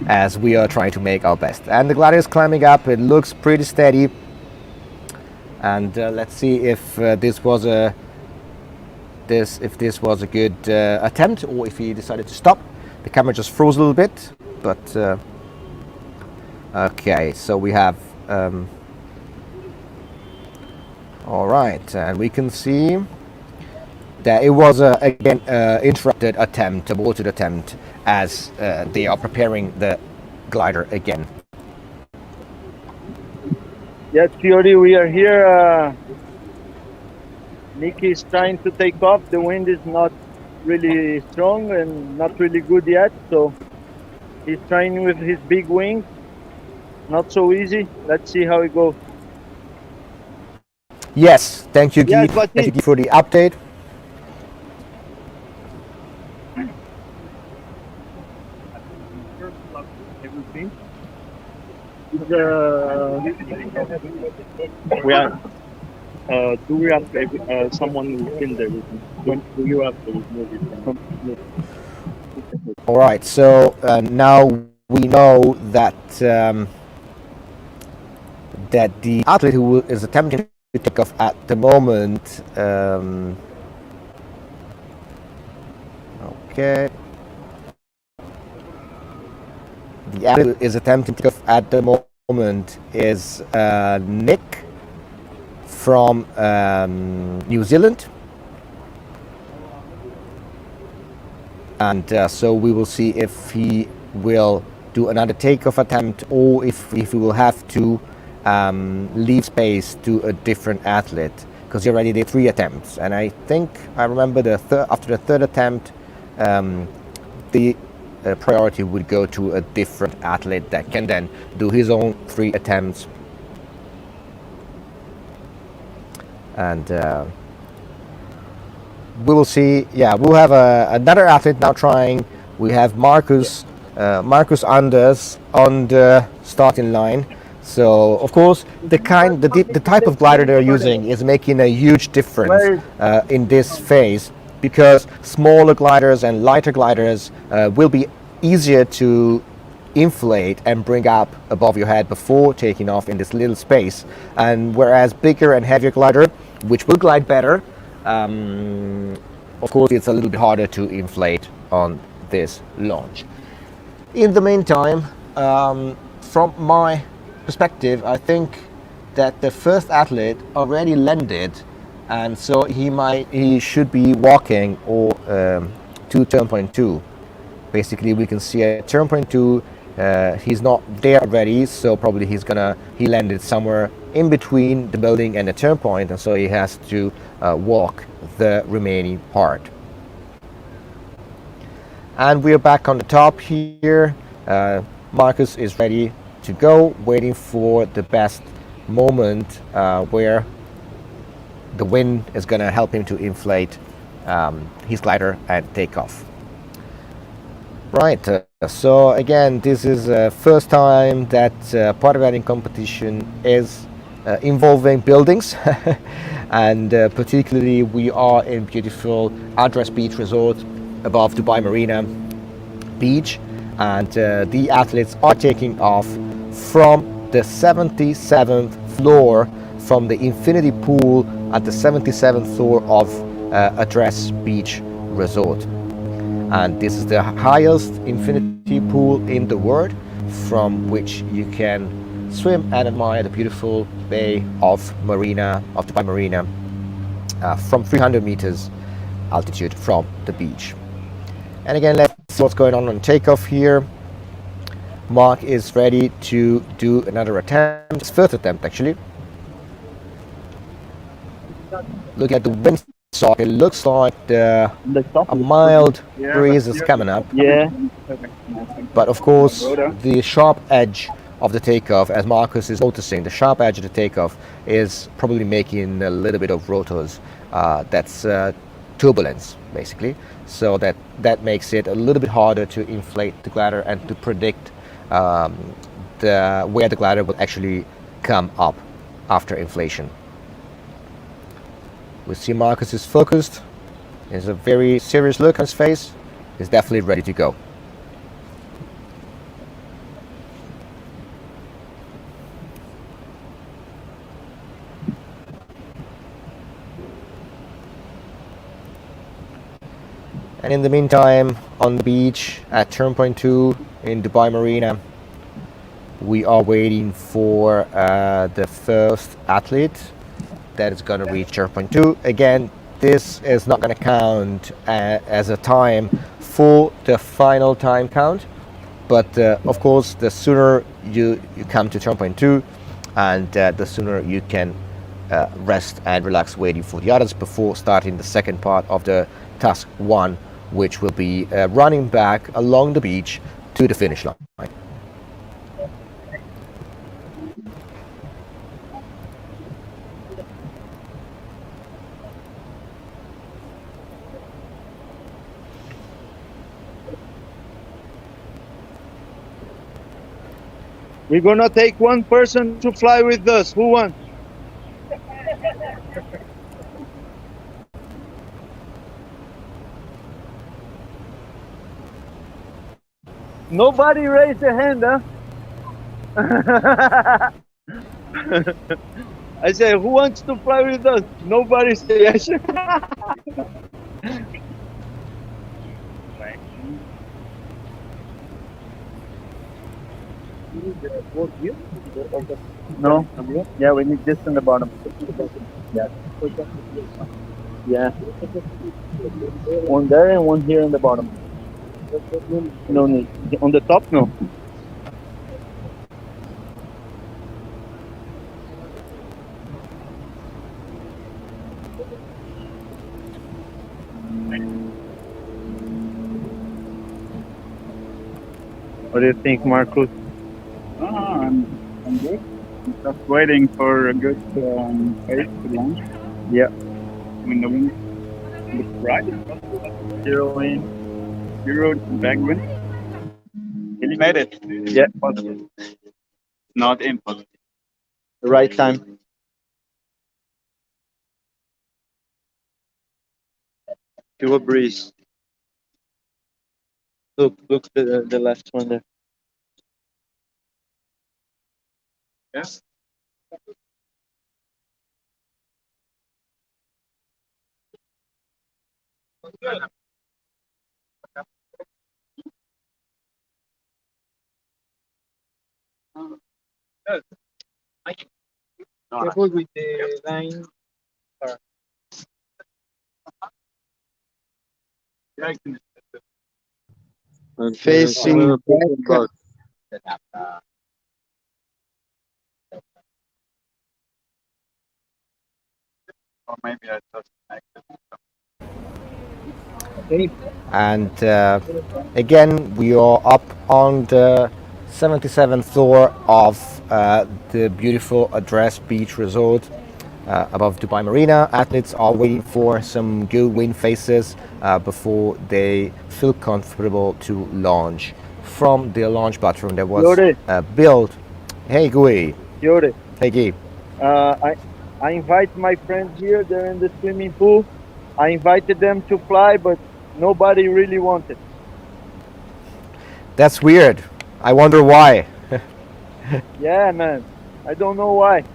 as we are trying to make our best. And the glider is climbing up. It looks pretty steady, and let's see if this was a good attempt, or if he decided to stop. The camera just froze a little bit, but okay, so we have all right, and we can see that it was again interrupted attempt, aborted attempt, as they are preparing the glider again. Yes, Fiori, we are here. Nicky is trying to take off. The wind is not really strong and not really good yet, so he's trying with his big wings. Not so easy. Let's see how it goes. Yes, thank you, Guy. Yes, thank you, Guy, for the update. Do we have someone who's in there with me? Do you have to move it? All right, so now we know that that the athlete who is attempting to take off at the moment. Okay. The athlete who is attempting to take off at the moment is Nick from New Zealand. And so we will see if he will do another takeoff attempt or if we will have to leave space to a different athlete, because he already did 3 attempts. And I think I remember after the third attempt, the priority would go to a different athlete that can then do his own 3 attempts. And we will see. Yeah, we'll have another athlete now trying. We have Marcus Anders on the starting line. So of course the type of glider they're using is making a huge difference in this phase, because smaller gliders and lighter gliders will be easier to inflate and bring up above your head before taking off in this little space, and whereas bigger and heavier glider, which will glide better, of course it's a little bit harder to inflate on this launch. In the meantime, from my perspective, I think that the first athlete already landed, and so he should be walking or to turn point 2. Basically we can see at turn point 2 he's not there already, so probably he landed somewhere in between the building and the turn point, and so he has to walk the remaining part. And we are back on the top here. Marcus is ready to go, waiting for the best moment where the wind is going to help him to inflate his glider and take off. Right, so again, this is the first time that paragliding competition is involving buildings and particularly we are in beautiful Address Beach Resort above Dubai Marina Beach, and the athletes are taking off from the 77th floor, from the infinity pool at the 77th floor of Address Beach Resort. And this is the highest infinity pool in the world, from which you can swim and admire the beautiful bay of Dubai Marina from 300 meters altitude from the beach. And again, let's see what's going on takeoff here. Mark is ready to do another attempt, his first attempt actually. Looking at the windsock, it looks like a mild breeze is coming up. Yeah. But of course, the sharp edge of the takeoff, as Marcus is noticing, the sharp edge of the takeoff is probably making a little bit of rotors. That's turbulence, basically. So that makes it a little bit harder to inflate the glider and to predict where the glider will actually come up after inflation. We see Marcus is focused. There's a very serious look on his face. He's definitely ready to go. And in the meantime, on the beach at turn point 2 in Dubai Marina, we are waiting for the first athlete that is going to reach turn point 2. Again, this is not going to count as a time for the final time count, but of course the sooner you come to turn point 2, and the sooner you can rest and relax waiting for the others before starting the second part of the task 1, which will be running back along the beach to the finish line. We're gonna take one person to fly with us. Who wants? Nobody raised their hand, huh? I say, who wants to fly with us? Nobody say yes. No. Yeah, we need this in the bottom. Yeah. Yeah. One there and one here in the bottom. No need. On the top, no. What do you think, Marcus? I'm good. I'm just waiting for a good pace to launch. Yeah. When the wind looks right, Zero in. zero backwind. Really made it. Yeah. Not impossible. The right time. Feel a breeze. Look the left one there. Yes. Careful with the line. And facing back. Or maybe I just And again, we are up on the 77th floor of the beautiful Address Beach Resort above Dubai Marina. Athletes are waiting for some good wind faces before they feel comfortable to launch from the launch platform that was built. Hey, Gui. Yuri. Hey, Guy. I invite my friends here. They're in the swimming pool. I invited them to fly, but nobody really wanted. That's weird. I wonder why. Yeah, man. I don't know why.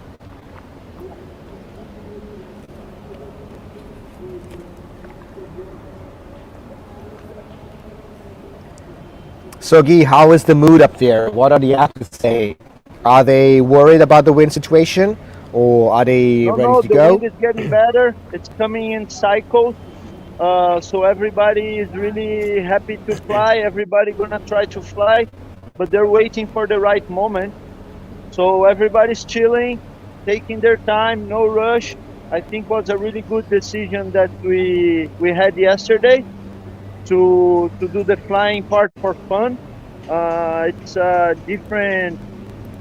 So, Guy, how is the mood up there? What are the athletes saying? Are they worried about the wind situation, or are they ready to the go? wind is getting better. It's coming in cycles. So everybody is really happy to fly. Everybody gonna try to fly, but they're waiting for the right moment. So everybody's chilling, taking their time, no rush. I think was a really good decision that we had yesterday to do the flying part for fun. It's a different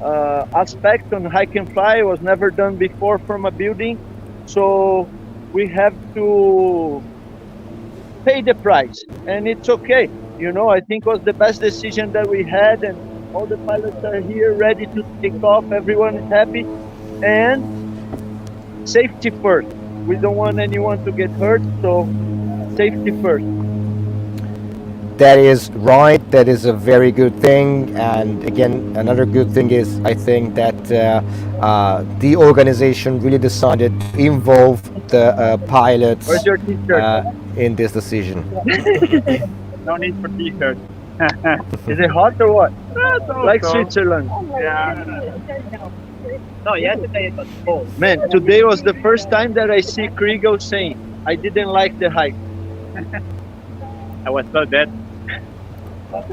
aspect on hike and fly. It was never done before from a building, so we have to pay the price, and it's okay. I think it was the best decision that we had, and all the pilots are here ready to take off. Everyone is happy, and safety first. We don't want anyone to get hurt, so safety first. That is right. That is a very good thing. And again, another good thing is I think that the organization really decided to involve the pilots Where's your t-shirt? in this decision. no need for t-shirt. Is it hot or what? Like so. Switzerland. Yeah. No, yesterday it was cold. Man, today was the first time that I see Krigo saying, I didn't like the hike. I was so dead.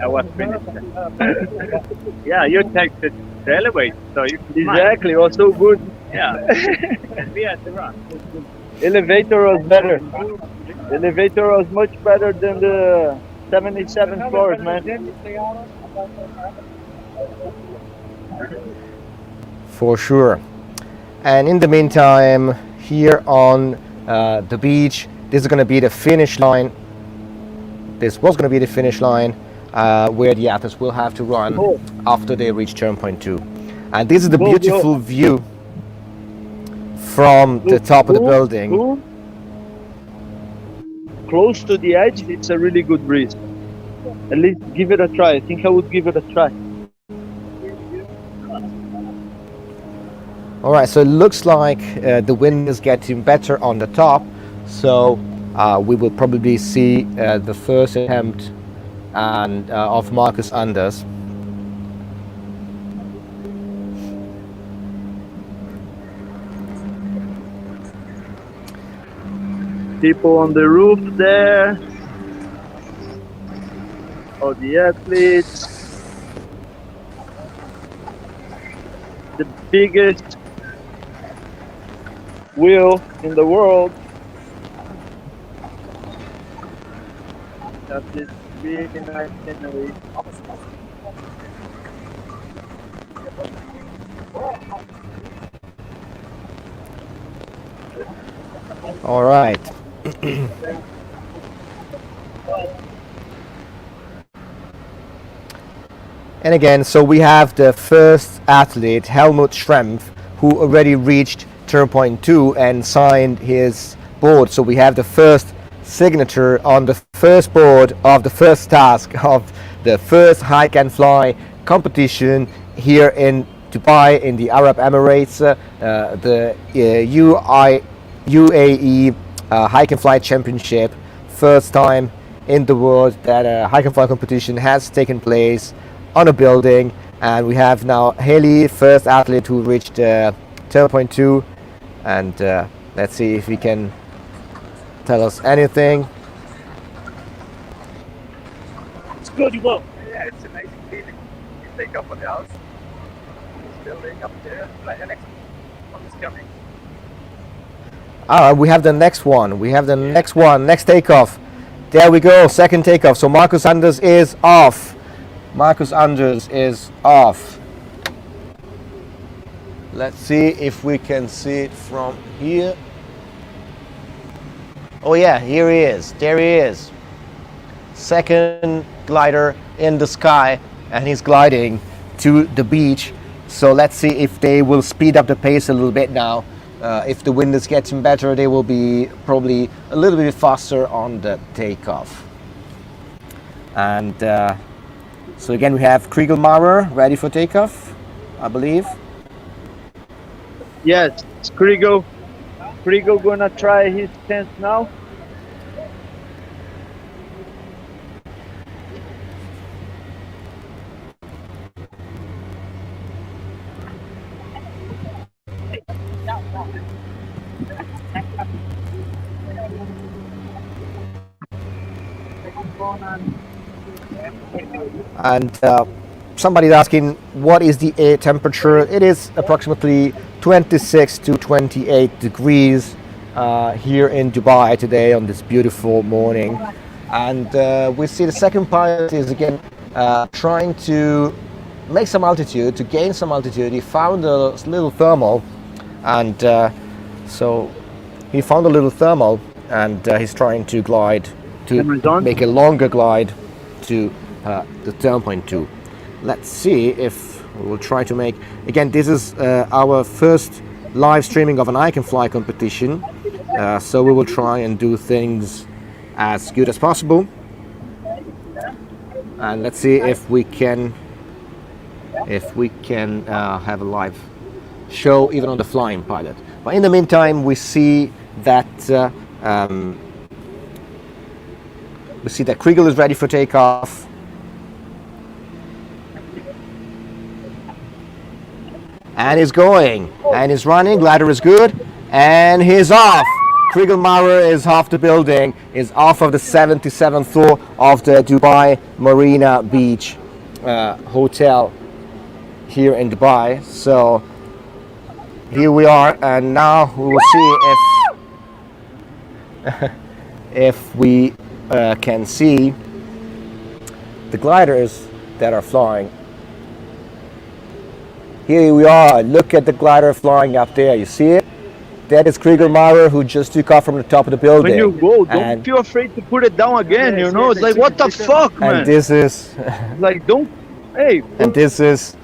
I was finished. Yeah, you texted the elevator, so you can Exactly, it was so good. Yeah. And we had to run. Elevator was better. Elevator was much better than the 77 floors, man. For sure. And in the meantime, here on the beach, this is going to be the finish line. This was going to be the finish line where the athletes will have to run after they reach turn point 2. And this is the beautiful view from the top of the building. Close to the edge, it's a really good breeze. At least give it a try. I think I would give it a try. All right, so it looks like the wind is getting better on the top, so we will probably see the first attempt and of Marcus Anders. People on the roof there. All the athletes. The biggest wheel in the world. Got this really nice scenery. All right. And again, so we have the first athlete, Helmut Schrempf, who already reached turn point 2 and signed his board. So we have the first signature on the first board of the first task of the first hike and fly competition here in Dubai in the Arab Emirates, the UAE Hike and Fly Championship. First time in the world that a hike and fly competition has taken place on a building, and we have now Haley, first athlete who reached turn point 2, and let's see if he can tell us anything. It's good, you will. Yeah, it's amazing feeling. You take off on the house. It's building up there. Like the next one is coming. We have the next one. We have the next one. Next takeoff. There we go. Second takeoff. So Marcus Anders is off. Marcus Anders is off. Let's see if we can see it from here. Oh yeah, here he is. There he is. Second glider in the sky, and he's gliding to the beach. So let's see if they will speed up the pace a little bit now. If the wind is getting better, they will be probably a little bit faster on the takeoff. And so again, we have Kriegelmaurer ready for takeoff, I believe. Yes, it's Krigo. Krigo gonna try his chance now. And somebody's asking what is the air temperature. It is approximately 26 to 28 degrees here in Dubai today on this beautiful morning. And we see the second pilot is again trying to make some altitude, to gain some altitude. He found a little thermal, and so he found a little thermal, and he's trying to glide, to make a longer glide to the turn point 2. Let's see if we will try to make, again, this is our first live streaming of an hike and fly competition, so we will try and do things as good as possible, and let's see if we can have a live show even on the flying pilot. But in the meantime, we see that Kriegel is ready for takeoff. And he's going, and he's running, glider is good, and he's off. Kriegelmaurer is off the building, is off of the 77th floor of the Dubai Marina Beach hotel here in Dubai. So here we are, and now we will see if we can see the gliders that are flying. Here we are. Look at the glider flying up there. You see it? That is Kriegelmaurer, who just took off from the top of the building. When you go, don't feel afraid to put it down again. You know, it's like, what the fuck, man? And this is like, don't. Hey. And this is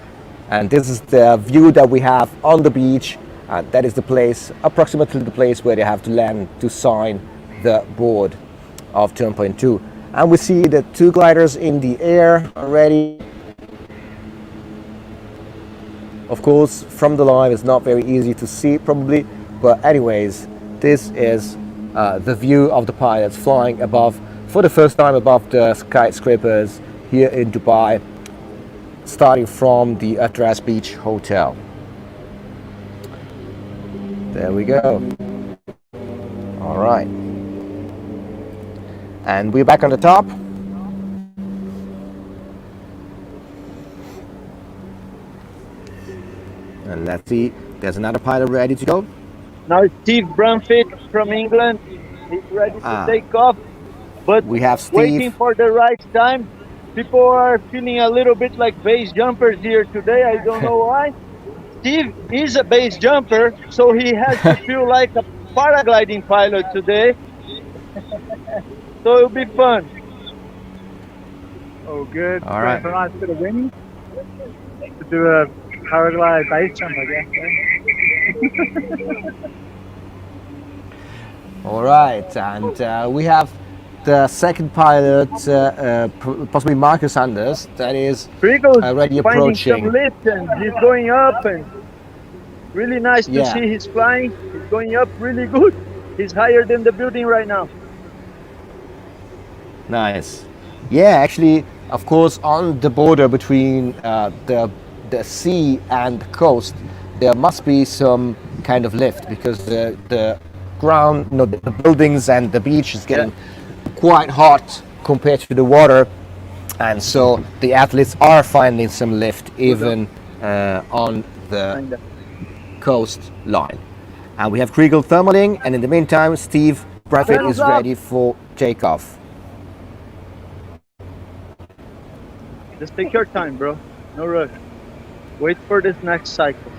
the view that we have on the beach. That is the place, approximately the place where they have to land to sign the board of turn point 2. And we see the two gliders in the air already. Of course, from the live it's not very easy to see probably, but anyways, this is the view of the pilots flying above, for the first time above the skyscrapers here in Dubai, starting from the Atras Beach Hotel. There we go. All right. And we're back on the top. And let's see, there's another pilot ready to go. Now Steve Brumfitt from England. He's ready to take off. But we have Steve waiting for the right time. People are feeling a little bit like base jumpers here today. I don't know why. Steve is a base jumper, so he has to feel like a paragliding pilot today. So it'll be fun. Oh, good. All right. For us to the wind to do a paraglide base jump, I guess. All right, and we have the second pilot, possibly Marcus Anders, that is already approaching. Some lift and he's going up, and really nice to see he's flying. He's going up really good. He's higher than the building right now. Nice. Yeah, actually, of course, on the border between the sea and the coast, there must be some kind of lift because the ground, the buildings and the beach is getting quite hot compared to the water, and so the athletes are finding some lift even on the coastline. And we have Kriegel thermaling, and in the meantime, Steve Brumfitt is ready for takeoff. Just take your time, bro. No rush. Wait for this next cycle.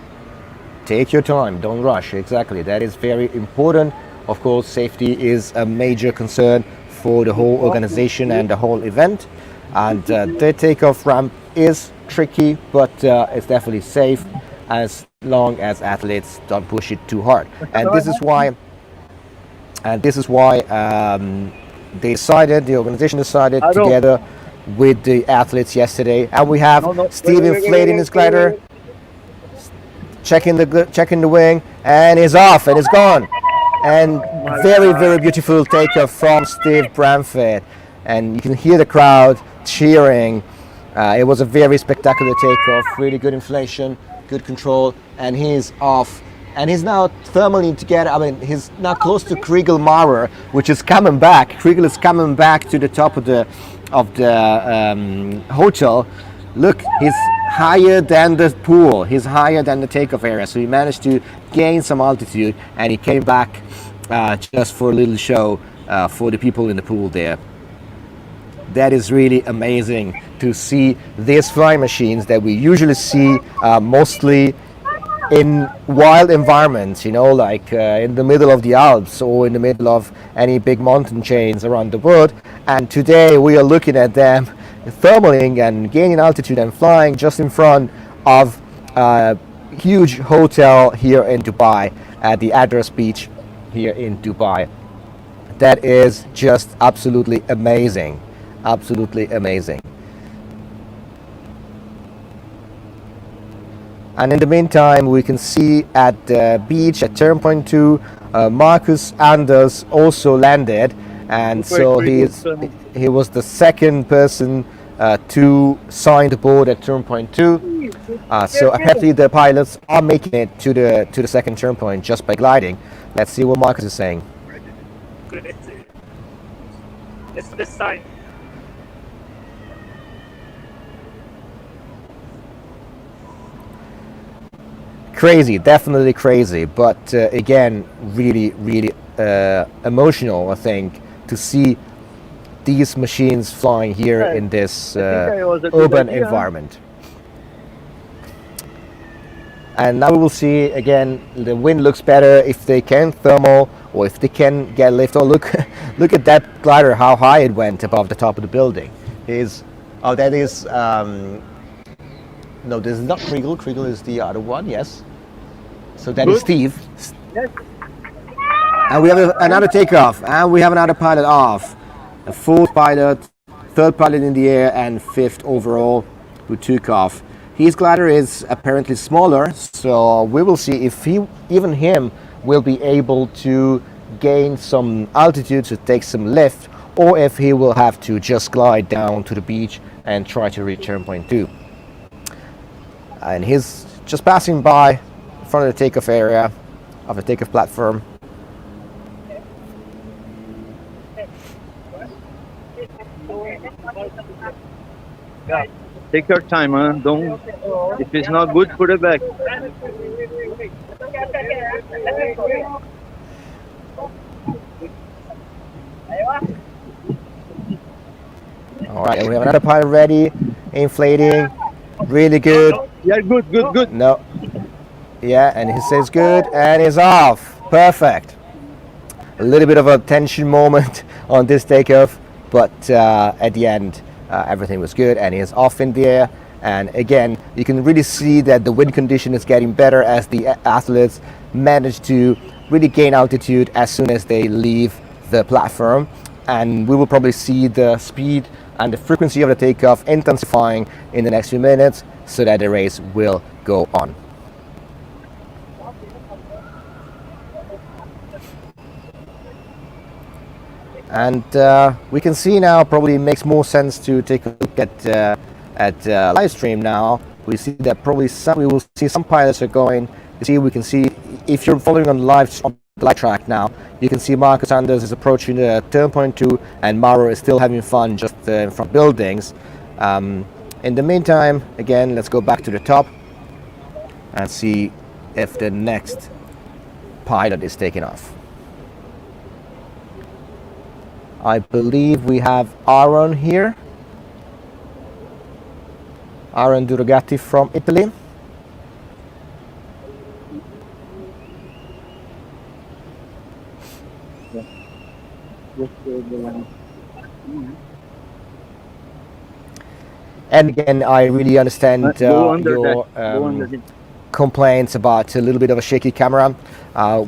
Take your time, don't rush. Exactly, that is very important. Of course, safety is a major concern for the whole organization and the whole event. And the takeoff ramp is tricky, but it's definitely safe as long as athletes don't push it too hard. And this is why. The organization decided together with the athletes yesterday, and we have Steve inflating his glider, checking the wing, and he's off and it's gone. And very beautiful takeoff from Steve Brumfitt, and you can hear the crowd cheering. It was a very spectacular takeoff, really good inflation, good control, and he's off. And he's now thermally together. I mean, he's now close to Kriegel Maurer, which is coming back. Kriegel is coming back to the top of the hotel. Look, he's higher than the pool. He's higher than the takeoff area. So he managed to gain some altitude, and he came back just for a little show for the people in the pool there. That is really amazing to see these flying machines that we usually see mostly in wild environments, like in the middle of the Alps or in the middle of any big mountain chains around the world. And today we are looking at them thermaling and gaining altitude and flying just in front of a huge hotel here in Dubai, at the Atras Beach here in Dubai. That is just absolutely amazing. Absolutely amazing. And in the meantime, we can see at the beach at turn point 2, Marcus Anders also landed, and so he was the second person to sign the board at turn point 2. So apparently the pilots are making it to the second turn point just by gliding. Let's see what Marcus is saying. It's this side. Crazy, definitely crazy, but again, really emotional, I think, to see these machines flying here in this urban environment. And now we will see again, the wind looks better if they can thermal or if they can get lift. Oh, look at that glider, how high it went above the top of the building. That is no, this is not Kriegel. Kriegel is the other one, yes. So that is Steve. Yes. And we have another takeoff, and we have another pilot off. a fourth pilot, third pilot in the air, and fifth overall who took off. His glider is apparently smaller, so we will see if even him will be able to gain some altitude to take some lift, or if he will have to just glide down to the beach and try to reach turn point 2. And he's just passing by in front of the takeoff area of the takeoff platform. Take your time, huh? Don't. If it's not good, put it back. All right, and we have another pilot ready, inflating, really good. Yeah, good. No, yeah, and he says good, and he's off. Perfect. A little bit of a tension moment on this takeoff, but at the end, everything was good, and he's off in the air. And again, you can really see that the wind condition is getting better as the athletes manage to really gain altitude as soon as they leave the platform. And we will probably see the speed and the frequency of the takeoff intensifying in the next few minutes so that the race will go on. And we can see now, probably makes more sense to take a look at live stream now. We see that probably we will see some pilots are going. We can see if you're following on the live track now, you can see Marcus Anders is approaching the turn point 2, and Mauro is still having fun just in front buildings. In the meantime, again, let's go back to the top and see if the next pilot is taking off. I believe we have Aaron here. Aaron Durgatti from Italy. And again, I really understand your complaints about a little bit of a shaky camera.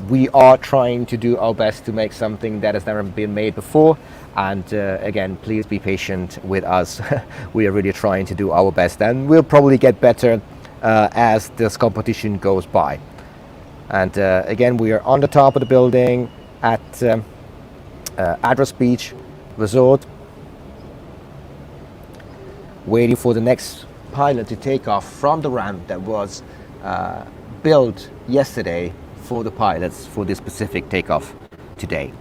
We are trying to do our best to make something that has never been made before, and again, please be patient with us. We are really trying to do our best, and we'll probably get better as this competition goes by. And again, we are on the top of the building at Address Beach Resort, waiting for the next pilot to take off from the ramp that was built yesterday for the pilots for this specific takeoff today.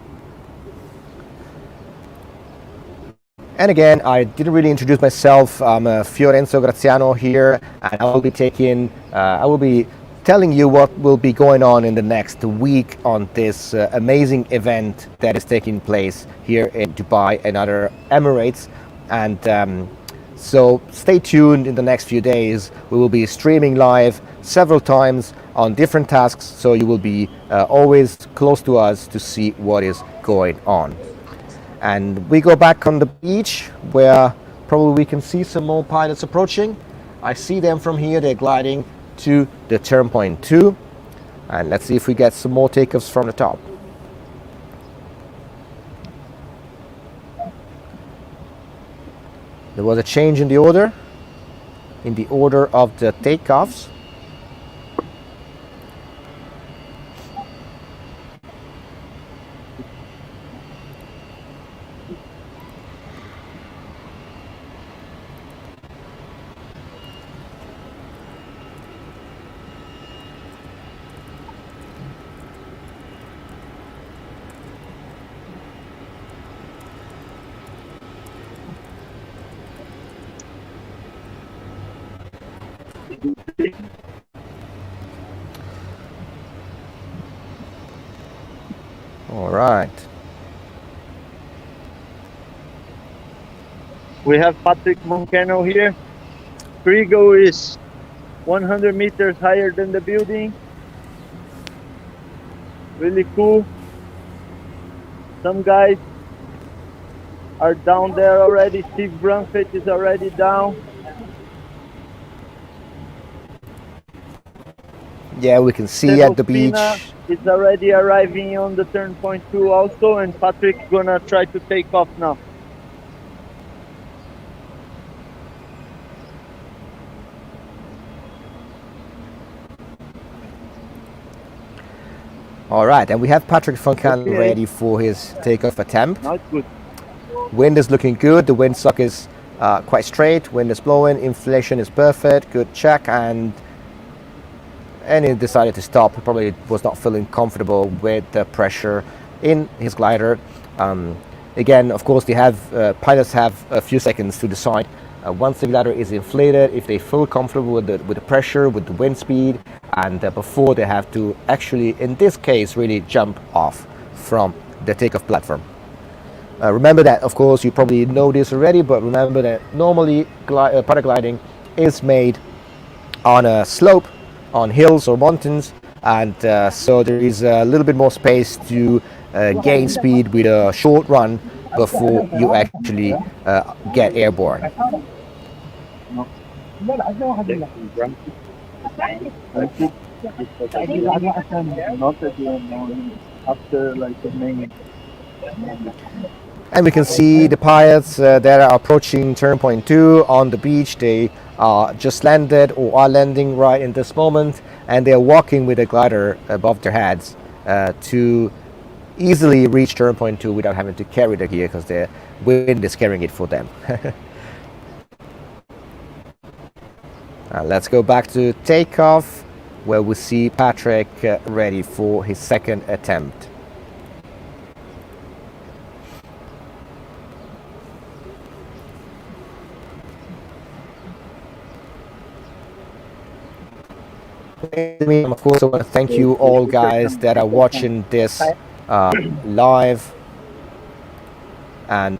And again, I didn't really introduce myself. I'm Fiorenzo Graziano here, and I will be telling you what will be going on in the next week on this amazing event that is taking place here in Dubai and other Emirates. And so stay tuned in the next few days. We will be streaming live several times on different tasks, so you will be always close to us to see what is going on. And we go back on the beach where probably we can see some more pilots approaching. I see them from here. They're gliding to the turn point 2. And let's see if we get some more takeoffs from the top. There was a change in the order of the takeoffs. All right. We have Patrick Moncano here. Frigo is 100 meters higher than the building. Really cool. Some guys are down there already. Steve Brunfett is already down. Yeah, we can see at the beach. It's already arriving on the turn point 2 also, and Patrick's gonna try to take off now. All right, and we have Patrick Foncane Okay. ready for his takeoff attempt. Now it's good. Wind is looking good. The windsock is quite straight. Wind is blowing. Inflation is perfect. Good check. And he decided to stop. He probably was not feeling comfortable with the pressure in his glider. Again, of course, they have pilots have a few seconds to decide once the glider is inflated, if they feel comfortable with the pressure, with the wind speed, and before they have to actually, in this case, really jump off from the takeoff platform. Remember that, of course, you probably know this already, but remember that normally paragliding is made on a slope, on hills or mountains, and so there is a little bit more space to gain speed with a short run before you actually get airborne. After like the main. And we can see the pilots that are approaching turn point 2 on the beach. They just landed or are landing right in this moment, and they are walking with a glider above their heads to easily reach turn point 2 without having to carry the gear because the wind is carrying it for them. Let's go back to takeoff, where we see Patrick ready for his second attempt. Of course, I want to thank you all guys that are watching this live, and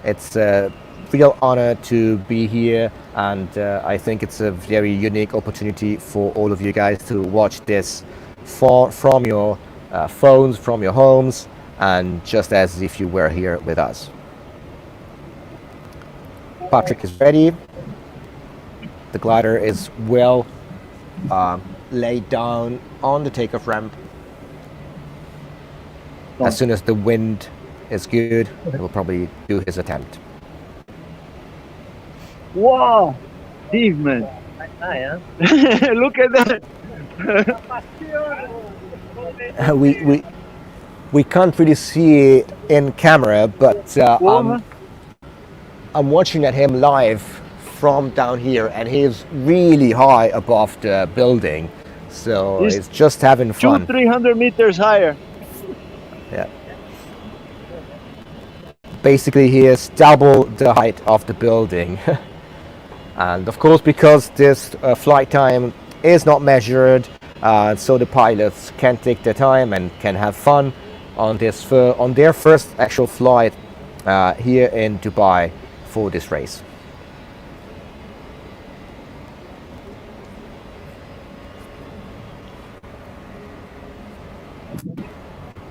it's a real honor to be here, and I think it's a very unique opportunity for all of you guys to watch this from your phones, from your homes, and just as if you were here with us. Patrick is ready. The glider is well laid down on the takeoff ramp. As soon as the wind is good, he will probably do his attempt. Wow, Steve, man. Look at that. We can't really see it in camera, but I'm watching at him live from down here, and he's really high above the building, so he's just having fun. 200-300 meters higher. Yeah. Basically, he is double the height of the building. And of course, because this flight time is not measured, so the pilots can take their time and can have fun on this on their first actual flight here in Dubai for this race.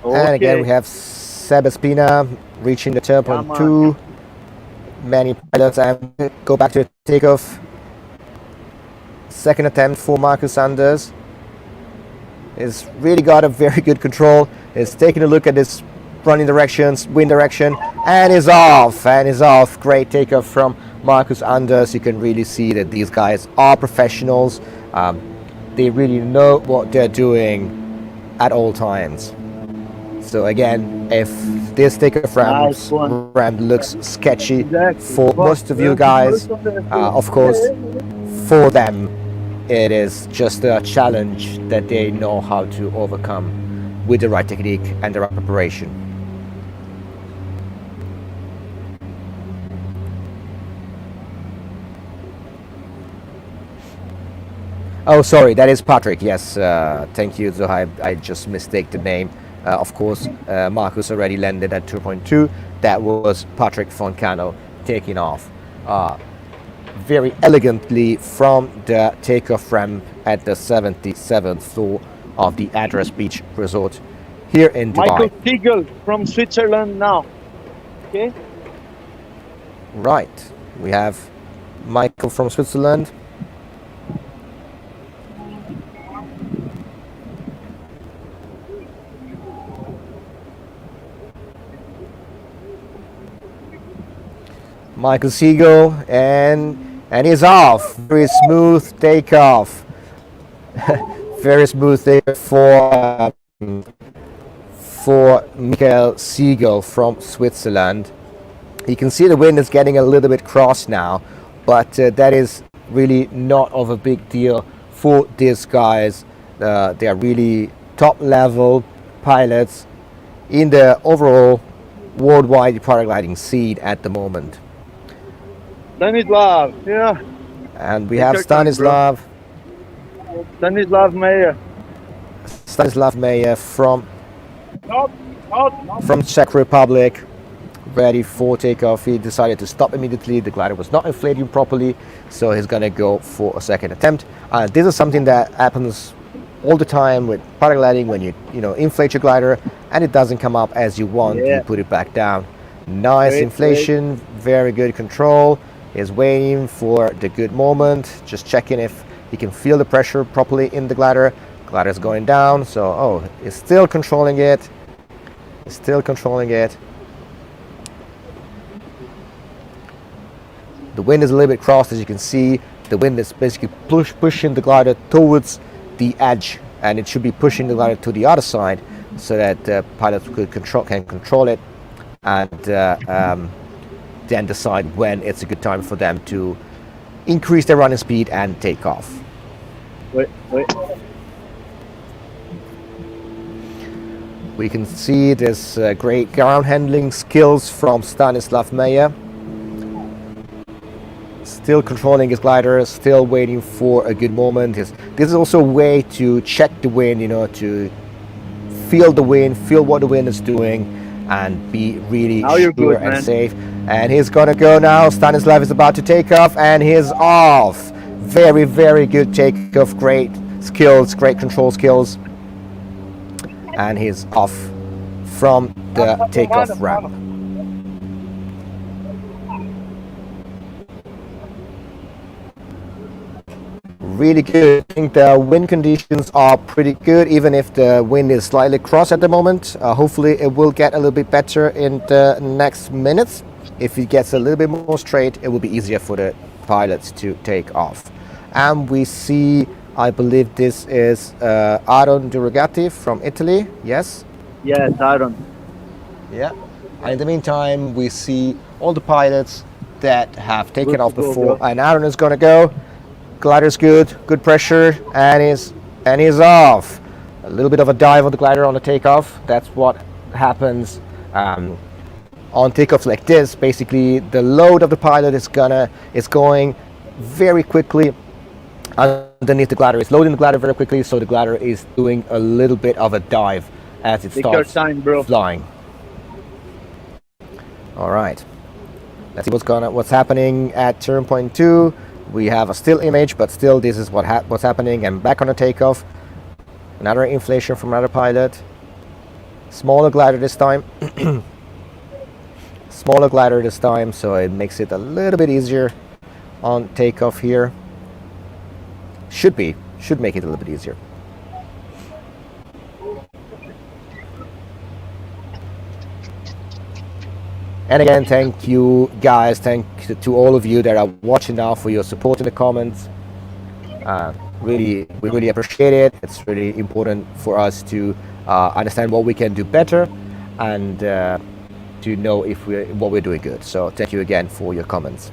And again, we have Seb Espina reaching the turn point 2. Many pilots, and go back to takeoff. Second attempt for Marcus Anders. He's really got a very good control. He's taking a look at his running directions, wind direction, and is off. And is off. Great takeoff from Marcus Anders. You can really see that these guys are professionals. They really know what they're doing at all times. So again, if this takeoff ramp looks sketchy for most of you guys, of course, for them, it is just a challenge that they know how to overcome with the right technique and the right preparation. Oh, sorry, that is Patrick. Yes, thank you, Zohaib. I just mistake the name. Of course, Marcus already landed at 2.2. That was Patrick Foncane taking off very elegantly from the takeoff ramp at the 77th floor of the Address Beach Resort here in Dubai. Michael Siegel from Switzerland now. Okay. Right. We have Michael from Switzerland. Michael Siegel, and he's off. Very smooth takeoff. Very smooth takeoff for for Michael Siegel from Switzerland. You can see the wind is getting a little bit cross now, but that is really not of a big deal for these guys. They are really top level pilots in the overall worldwide paragliding scene at the moment. Stanislav, yeah. And we Take have your time, bro. Stanislav Meyer. Stanislav Meyer from Stop, stop. Czech Republic, ready for takeoff. He decided to stop immediately. The glider was not inflating properly, so he's gonna go for a second attempt. This is something that happens all the time with paragliding when you inflate your glider and it doesn't come up as you want. Yeah. You put it back down. Nice Great, inflation, very good control. He's waiting for the good moment, just checking if he can feel the pressure properly in the glider. Glider's going down, so he's still controlling it. He's still controlling it. The wind is a little bit crossed, as you can see. The wind is basically pushing the glider towards the edge, and it should be pushing the glider to the other side so that the pilots can control it and then decide when it's a good time for them to increase their running speed and take off. Wait. We can see this great ground handling skills from Stanislav Meyer. Still controlling his glider, still waiting for a good moment. This is also a way to check the wind, to feel the wind, feel what the wind is doing, and be really Now you're sure good, and man. safe. And he's gonna go now. Stanislav is about to take off, and he's off. Very, very good takeoff. Great skills, great control skills. And he's off from the takeoff ramp. Really good. I think the wind conditions are pretty good, even if the wind is slightly cross at the moment. Hopefully it will get a little bit better in the next minutes. If it gets a little bit more straight, it will be easier for the pilots to take off. And we see, I believe this is Aaron Duragati from Italy. Yes? Yes, Aaron. Yeah. And in the meantime, we see all the pilots that have taken Good off to go, before, bro. and Aaron is gonna go. Glider's good pressure, and he's off. A little bit of a dive on the glider on the takeoff. That's what happens on takeoff like this. Basically, the load of the pilot is going very quickly underneath the glider. It's loading the glider very quickly, so the glider is doing a little bit of a dive as it Take your starts time, bro. flying. All right. Let's see what's happening at turn point 2. We have a still image, but still this is what's happening. And back on the takeoff, another inflation from another pilot. Smaller glider this time. Smaller glider this time, so it makes it a little bit easier on takeoff here. Should make it a little bit easier. And again, thank you guys, thank you to all of you that are watching now for your support in the comments. We really appreciate it. It's really important for us to understand what we can do better and to know what we're doing good. So thank you again for your comments.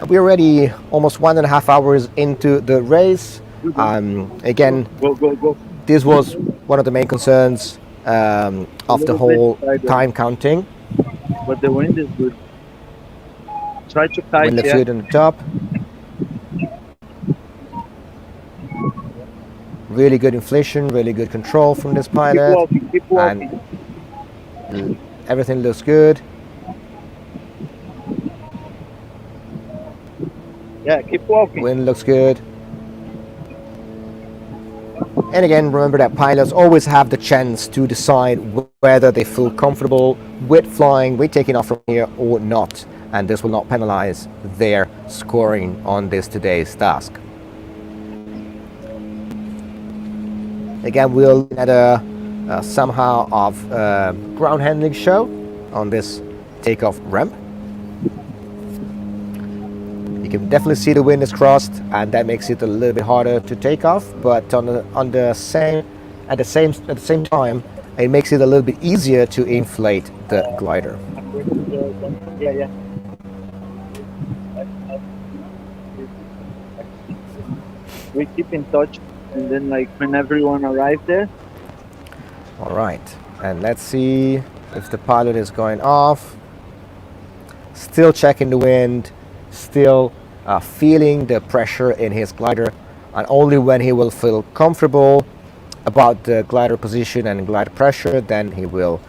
We're already almost 1.5 hours into the race. Again, Go. this was one of the main concerns of the whole time counting. But the wind is good. Try to kite, Wind looks yeah. good on the top. Really good inflation, really good control from this pilot. Keep walking. And everything looks good. Yeah, keep walking. Wind looks good. And again, remember that pilots always have the chance to decide whether they feel comfortable with flying, with taking off from here or not. And this will not penalize their scoring on today's task. Again, we're at a somehow of ground handling show on this takeoff ramp. You can definitely see the wind is crossed, and that makes it a little bit harder to take off. But at the same time, it makes it a little bit easier to inflate the glider. Yeah. We keep in touch, and then like when everyone arrives there. All right, and let's see if the pilot is going off. Still checking the wind, still feeling the pressure in his glider, and only when he will feel comfortable about the glider position and glider pressure, then he will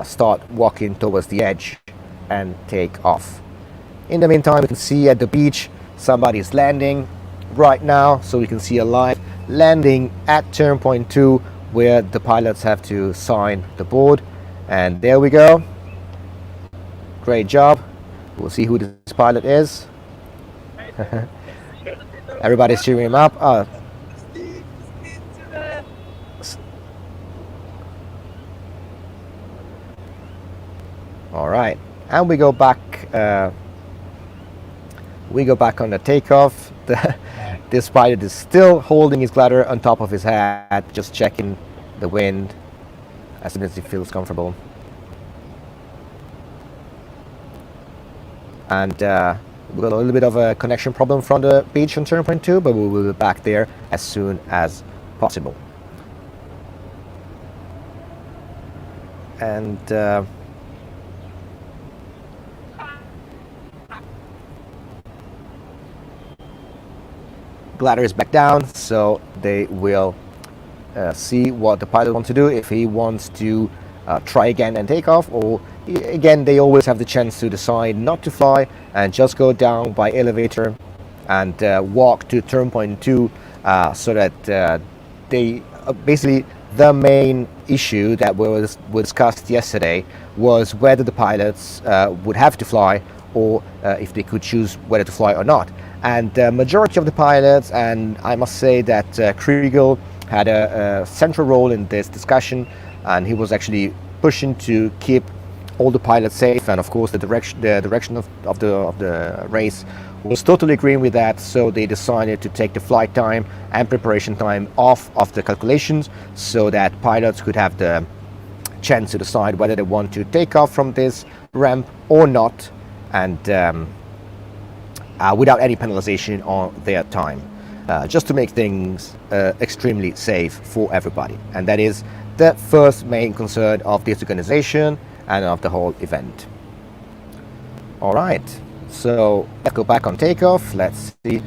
start walking towards the edge and take off. In the meantime, we can see at the beach somebody is landing right now, so we can see a live landing at turn point 2 where the pilots have to sign the board. And there we go. Great job. We'll see who this pilot is. Everybody's cheering him up. All right, and we go back on the takeoff. This pilot is still holding his glider on top of his head, just checking the wind as soon as he feels comfortable. And we got a little bit of a connection problem from the beach on turn point 2, but we will be back there as soon as possible. And glider is back down, so they will see what the pilot wants to do, if he wants to try again and take off, or again they always have the chance to decide not to fly and just go down by elevator and walk to turn point 2, so that they basically the main issue that was discussed yesterday was whether the pilots would have to fly, or if they could choose whether to fly or not. And the majority of the pilots, and I must say that Kriegel had a central role in this discussion, and he was actually pushing to keep all the pilots safe, and of course the direction of the race was totally agreeing with that. So they decided to take the flight time and preparation time off of the calculations, so that pilots could have the chance to decide whether they want to take off from this ramp or not, and without any penalization on their time, just to make things extremely safe for everybody. And that is the first main concern of this organization and of the whole event. All right, so let's go back on takeoff. Let's see.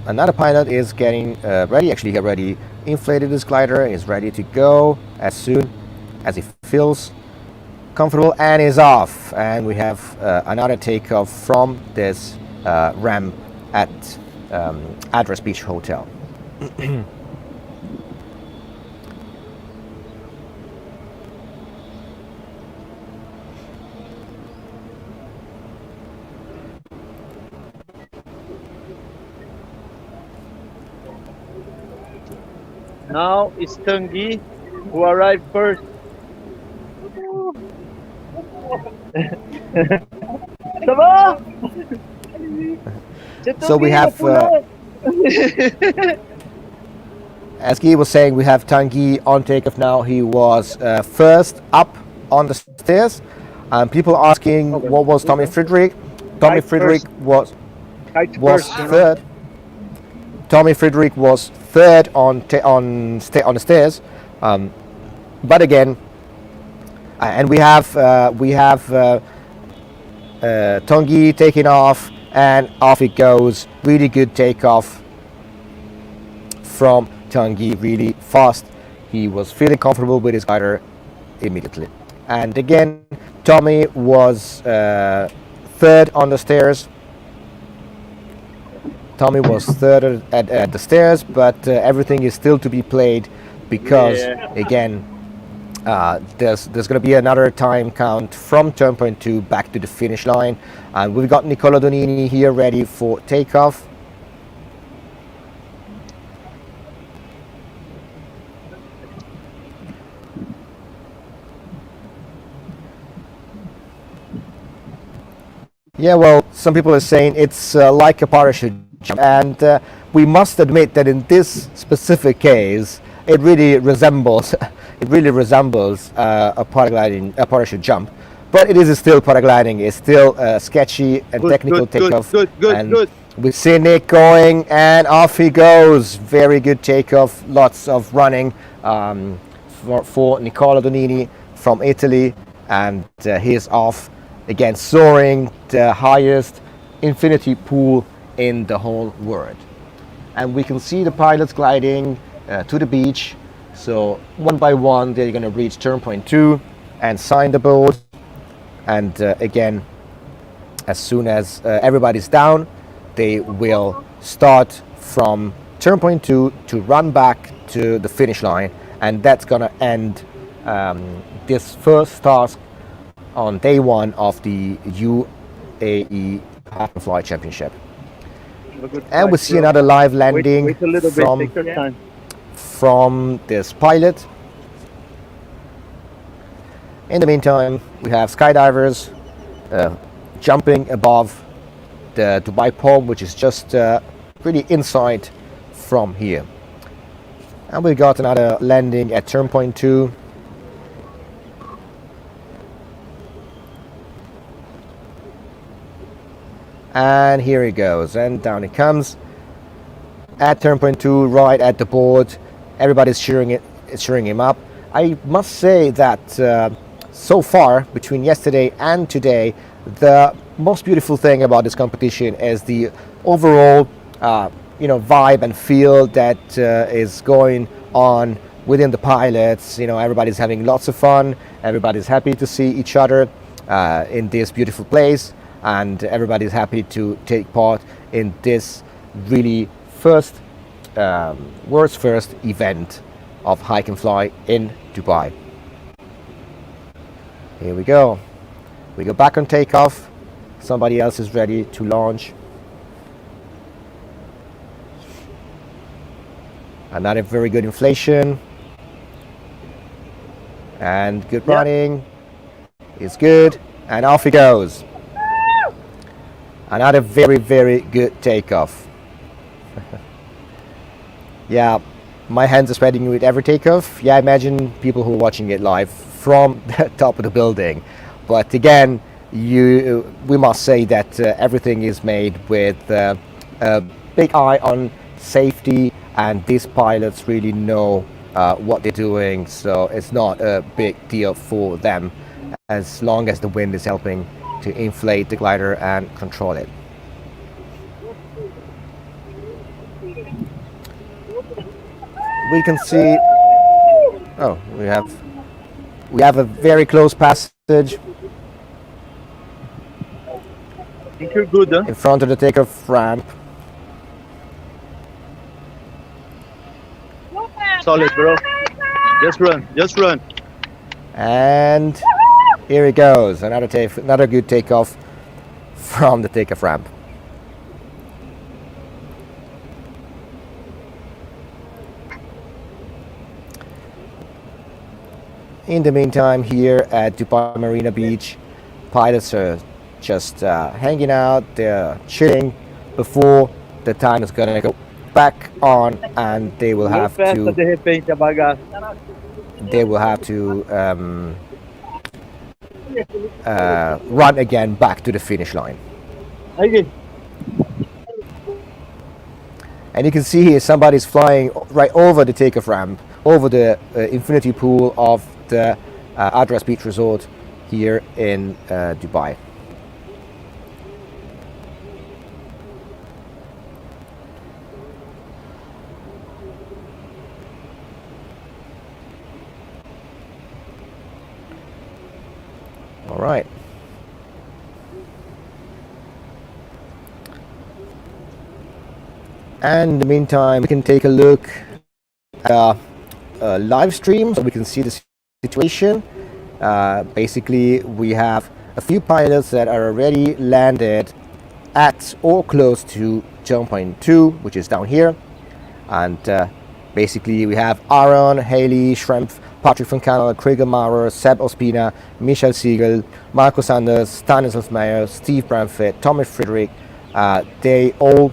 Another pilot is getting ready. Actually, he already inflated his glider, is ready to go as soon as he feels comfortable, and is off. And we have another takeoff from this ramp at Address Beach Hotel. Now it's Tanguy who arrived first. Ça va? So we have, as Guy was saying, we have Tanguy on takeoff now. He was first up on the stairs, and people are asking what was Tommy Friedrich. Tommy Friedrich was third. Tommy Friedrich was third on the stairs, but again, and we have Tanguy taking off, and off it goes. Really good takeoff from Tanguy, really fast. He was feeling comfortable with his glider immediately. And again, Tommy was third on the stairs. Tommy was third at the stairs, but everything is still to be played, because again, there's going to be another time count from turn point 2 back to the finish line, and we've got Nicola Donini here ready for takeoff. Yeah, well, some people are saying it's like a parachute jump, and we must admit that in this specific case, it really resembles a paragliding, a parachute jump. But it is still paragliding. It's still sketchy and Good, technical good, good, takeoff. good, good, And good. we see Nick going, and off he goes. Very good takeoff. Lots of running for Nicola Donini from Italy, and he is off again, soaring the highest infinity pool in the whole world. And we can see the pilots gliding to the beach. So one by one, they're going to reach turn point 2 and sign the boat. And again, as soon as everybody's down, they will start from turn point 2 to run back to the finish line. And that's going to end this first task on day 1 of the UAE Hike&Fly Championship. And we see another live landing Wait a little bit, take your time. from this pilot. In the meantime, we have skydivers jumping above the Dubai Palm, which is just pretty inside from here. And we got another landing at turn point 2. And here he goes, and down he comes at turn point 2, right at the board. Everybody's cheering him up. I must say that so far, between yesterday and today, the most beautiful thing about this competition is the overall vibe and feel that is going on within the pilots. Everybody's having lots of fun. Everybody's happy to see each other in this beautiful place. And everybody's happy to take part in this really world's first event of Hike&Fly in Dubai. Here we go. We go back on takeoff. Somebody else is ready to launch. Another very good inflation. And good running. Is good. And off he goes. Another very, very good takeoff. Yeah, my hands are sweating with every takeoff. Yeah, imagine people who are watching it live from the top of the building. But again, we must say that everything is made with a big eye on safety, and these pilots really know what they're doing. So it's not a big deal for them as long as the wind is helping to inflate the glider and control it. We can see, we have a very close passage I think you're good, huh? in front of the takeoff ramp. Solid, bro. Just run, just run. And here he goes, another good takeoff from the takeoff ramp. In the meantime, here at Dubai Marina Beach, pilots are just hanging out, they're chilling before the time is gonna go back on, and they will have to run again back to the finish line. And you can see here somebody's flying right over the takeoff ramp, over the infinity pool of the Address Beach Resort here in Dubai. All right. And in the meantime, we can take a look at live stream so we can see the situation. Basically, we have a few pilots that are already landed at or close to turn point 2, which is down here. And basically, we have Aaron, Haley, Shrimp Patrick von Canel, Krieger Maurer, Seb Ospina, Michel Siegel, Marco Sanders, Stanislav Meyer, Steve Bramford, Thomas Friedrich. They all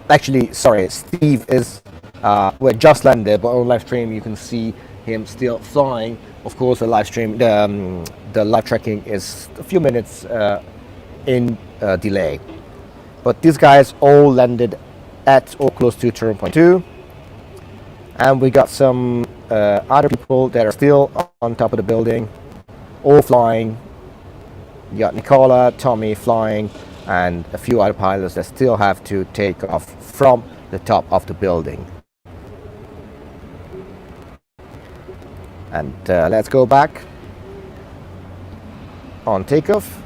actually, sorry, Steve is just landed, but on live stream you can see him still flying. Of course, the live stream, the live tracking is a few minutes in delay. But these guys all landed at or close to turn point 2. And we got some other people that are still on top of the building, all flying. You got Nicola, Tommy flying, and a few other pilots that still have to take off from the top of the building. And let's go back on takeoff.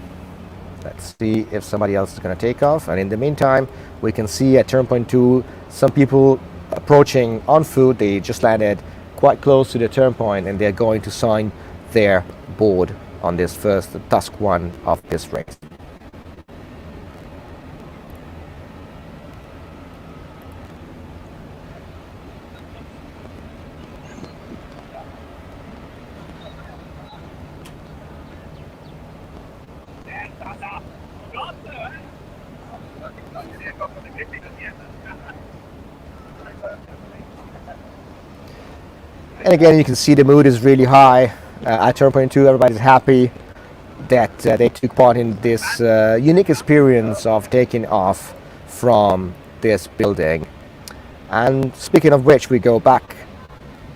Let's see if somebody else is going to take off. And in the meantime, we can see at turn point 2 some people approaching on foot. They just landed quite close to the turn point, and they're going to sign their board on this first task 1 of this race. And again, you can see the mood is really high. At turn point 2, everybody's happy that they took part in this unique experience of taking off from this building. And speaking of which, we go back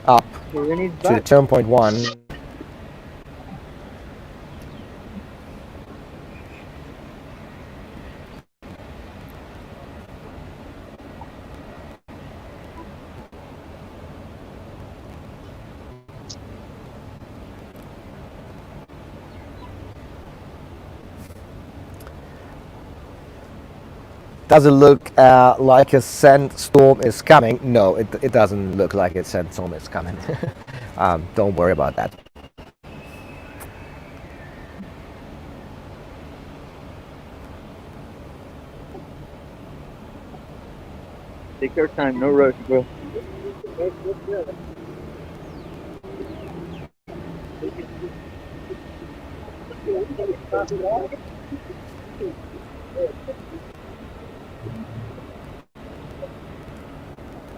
up to the turn point 1. Does it look like a sandstorm is coming? No, it doesn't look like a sandstorm is coming. Don't worry about that. Take your time, no rush, bro.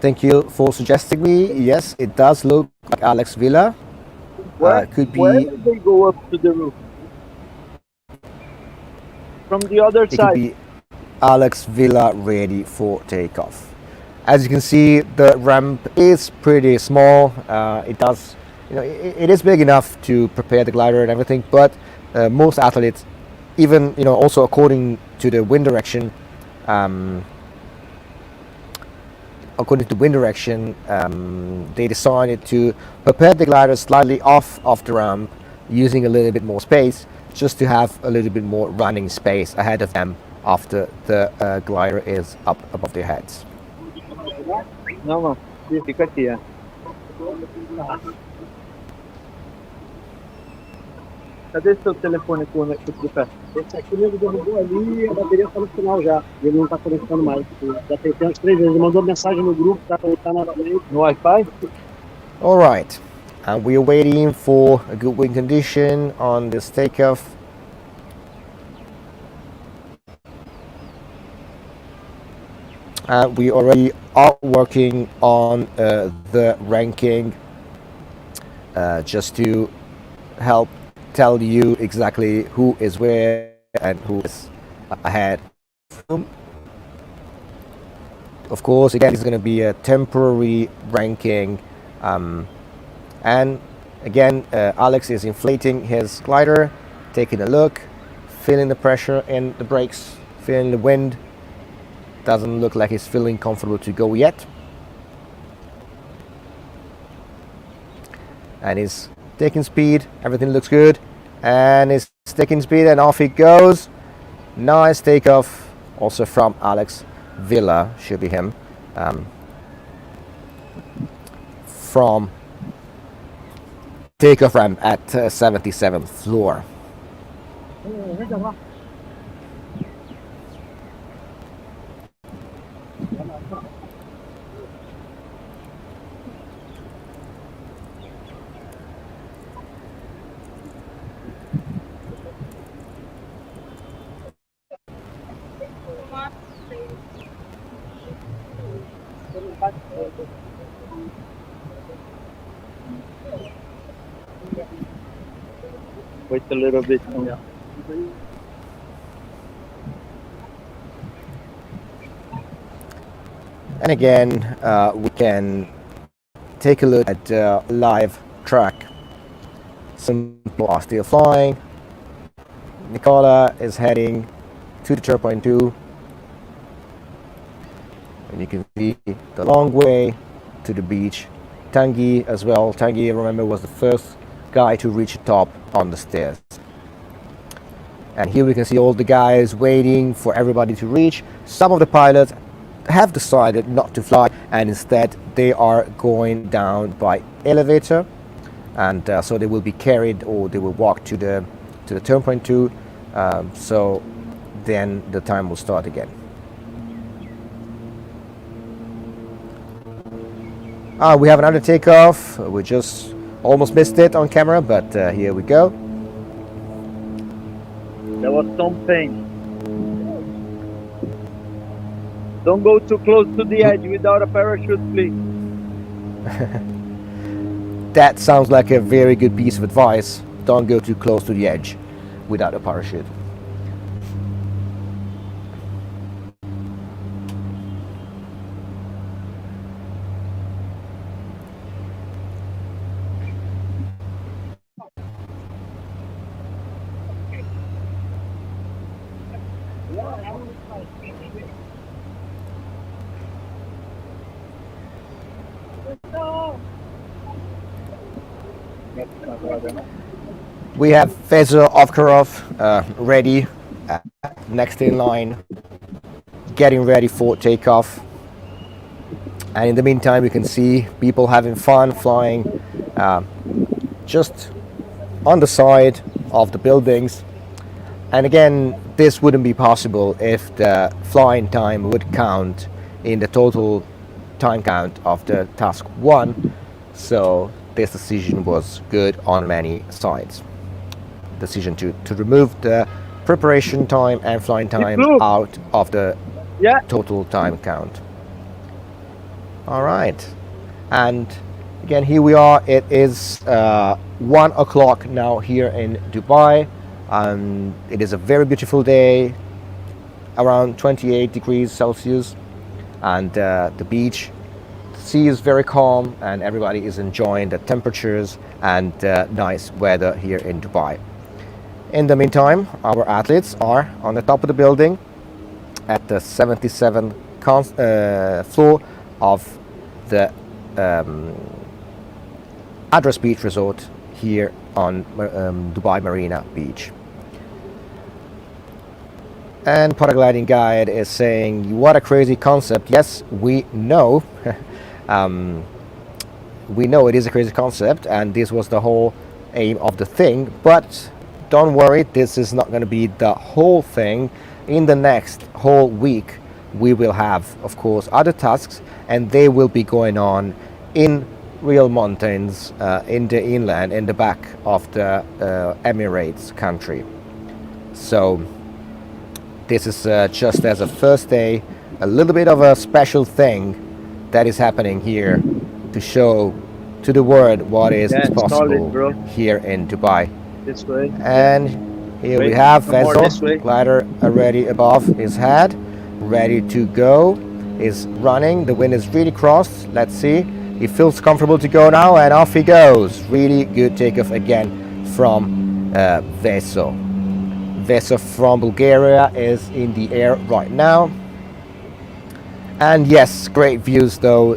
Thank you for suggesting me. Yes, it does look like Alex Villa. Could be. Where did they go up to the roof? From the other It could side. be Alex Villa ready for takeoff. As you can see, the ramp is pretty small. It does, it is big enough to prepare the glider and everything, but most athletes, even also according to the wind direction, they decided to prepare the glider slightly off of the ramp, using a little bit more space, just to have a little bit more running space ahead of them after the glider is up above their heads. Não, fica aqui, é. Cadê seu telefone com o tripé? Esse aqui ele derrubou ali e a bateria está no final já. Ele não está conectando mais. Já tentei umas 3 vezes. Ele mandou mensagem no grupo para conectar novamente. No Wi-Fi? All right, and we are waiting for a good wind condition on this takeoff. We already are working on the ranking, just to help tell you exactly who is where and who is ahead. Of course, again, it's going to be a temporary ranking, and again, Alex is inflating his glider, taking a look, feeling the pressure in the brakes, feeling the wind. Doesn't look like he's feeling comfortable to go yet, and he's taking speed. Everything looks good, and he's taking speed, and off he goes. Nice takeoff, also from Alex Villa, should be him, from takeoff ramp at 77th floor. Wait a little bit. And again, we can take a look at live track. Some people are still flying. Nicola is heading to the turn point 2. And you can see the long way to the beach. Tanguy as well. Tanguy, remember, was the first guy to reach the top on the stairs. And here we can see all the guys waiting for everybody to reach. Some of the pilots have decided not to fly, and instead they are going down by elevator, and so they will be carried, or they will walk to the turn point 2. So then the time will start again. We have another takeoff. We just almost missed it on camera, but here we go. There was something. Don't go too close to the edge without a parachute, please. That sounds like a very good piece of advice. Don't go too close to the edge without a parachute. We have Feza Ovkarov ready, next in line, getting ready for takeoff. And in the meantime, you can see people having fun flying just on the side of the buildings. And again, this wouldn't be possible if the flying time would count in the total time count of the task 1. So this decision was good on many sides. Decision to remove the preparation time and flying time out of the total time count. All right, and again, here we are. It is 1 o'clock now here in Dubai. It is a very beautiful day, around 28 degrees Celsius, and the beach, the sea is very calm, and everybody is enjoying the temperatures and nice weather here in Dubai. In the meantime, our athletes are on the top of the building at the 77th floor of the Address Beach Resort here on Dubai Marina Beach. And paragliding guide is saying, what a crazy concept. Yes, we know. We know it is a crazy concept, and this was the whole aim of the thing, but don't worry, this is not going to be the whole thing. In the next whole week, we will have, of course, other tasks, and they will be going on in real mountains, in the inland, in the back of the Emirates country. So this is just as a first day, a little bit of a special thing that is happening here to show to the world what is possible here in Dubai. This way. And here we have Vessel, glider already above his head, ready to go, is running. The wind is really crossed. Let's see. He feels comfortable to go now, and off he goes. Really good takeoff again from Vessel. Vessel from Bulgaria is in the air right now. And yes, great views though.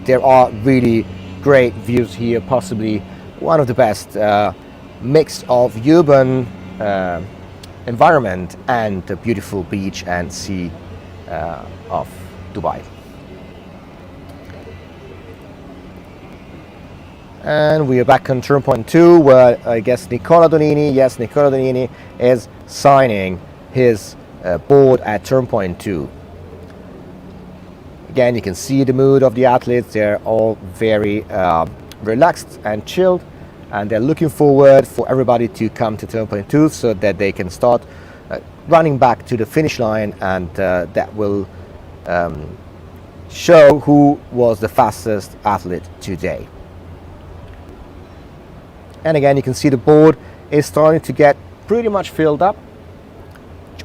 There are really great views here, possibly one of the best mix of urban environment and the beautiful beach and sea of Dubai. And we are back on turn point 2, where I guess Nicola Donini is signing his board at turn point 2. Again, you can see the mood of the athletes. They're all very relaxed and chilled, and they're looking forward for everybody to come to turn point 2 so that they can start running back to the finish line, and that will show who was the fastest athlete today. And again, you can see the board is starting to get pretty much filled up.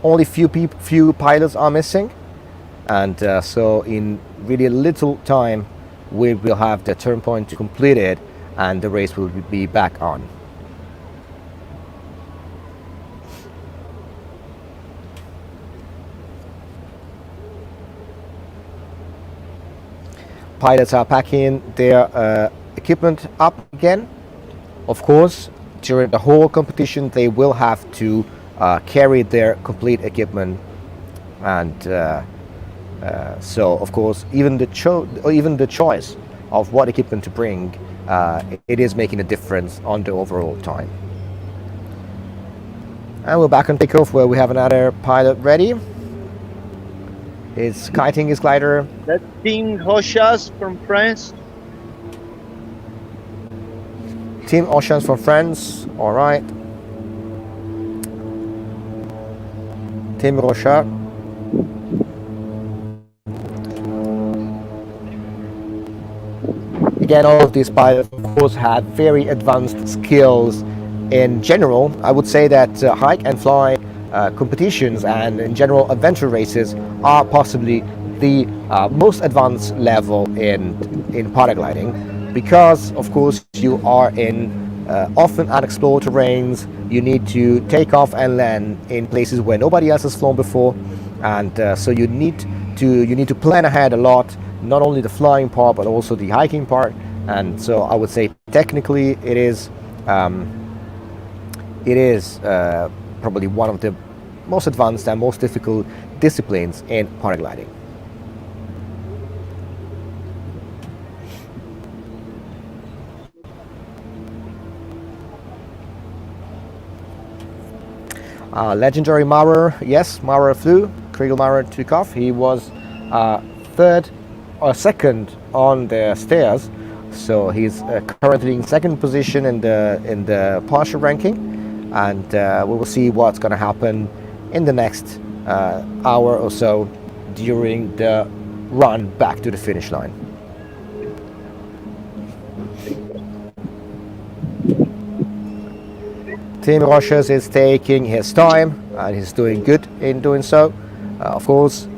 Only few pilots are missing, and so in really little time we will have the turn point completed and the race will be back on. Pilots are packing their equipment up again. Of course, during the whole competition they will have to carry their complete equipment, and so of course even the choice of what equipment to bring, it is making a difference on the overall time. And we're back on takeoff where we have another pilot ready. He's kiting his glider. That's Team Rochas from France. Team Oceans from France, all right. Team Rocha. Again, all of these pilots, of course, have very advanced skills. In general, I would say that hike and fly competitions and in general adventure races are possibly the most advanced level in paragliding, because of course you are in often unexplored terrains. You need to take off and land in places where nobody else has flown before, and so you need to plan ahead a lot, not only the flying part but also the hiking part. And so I would say technically it is probably one of the most advanced and most difficult disciplines in paragliding. Legendary Maurer, yes, Maurer flew. Kriegel Maurer took off. He was third or second on the stairs, so he's currently in second position in the partial ranking, and we will see what's going to happen in the next hour or so during the run back to the finish line. Team Rochers is taking his time and he's doing good in doing so. Of course,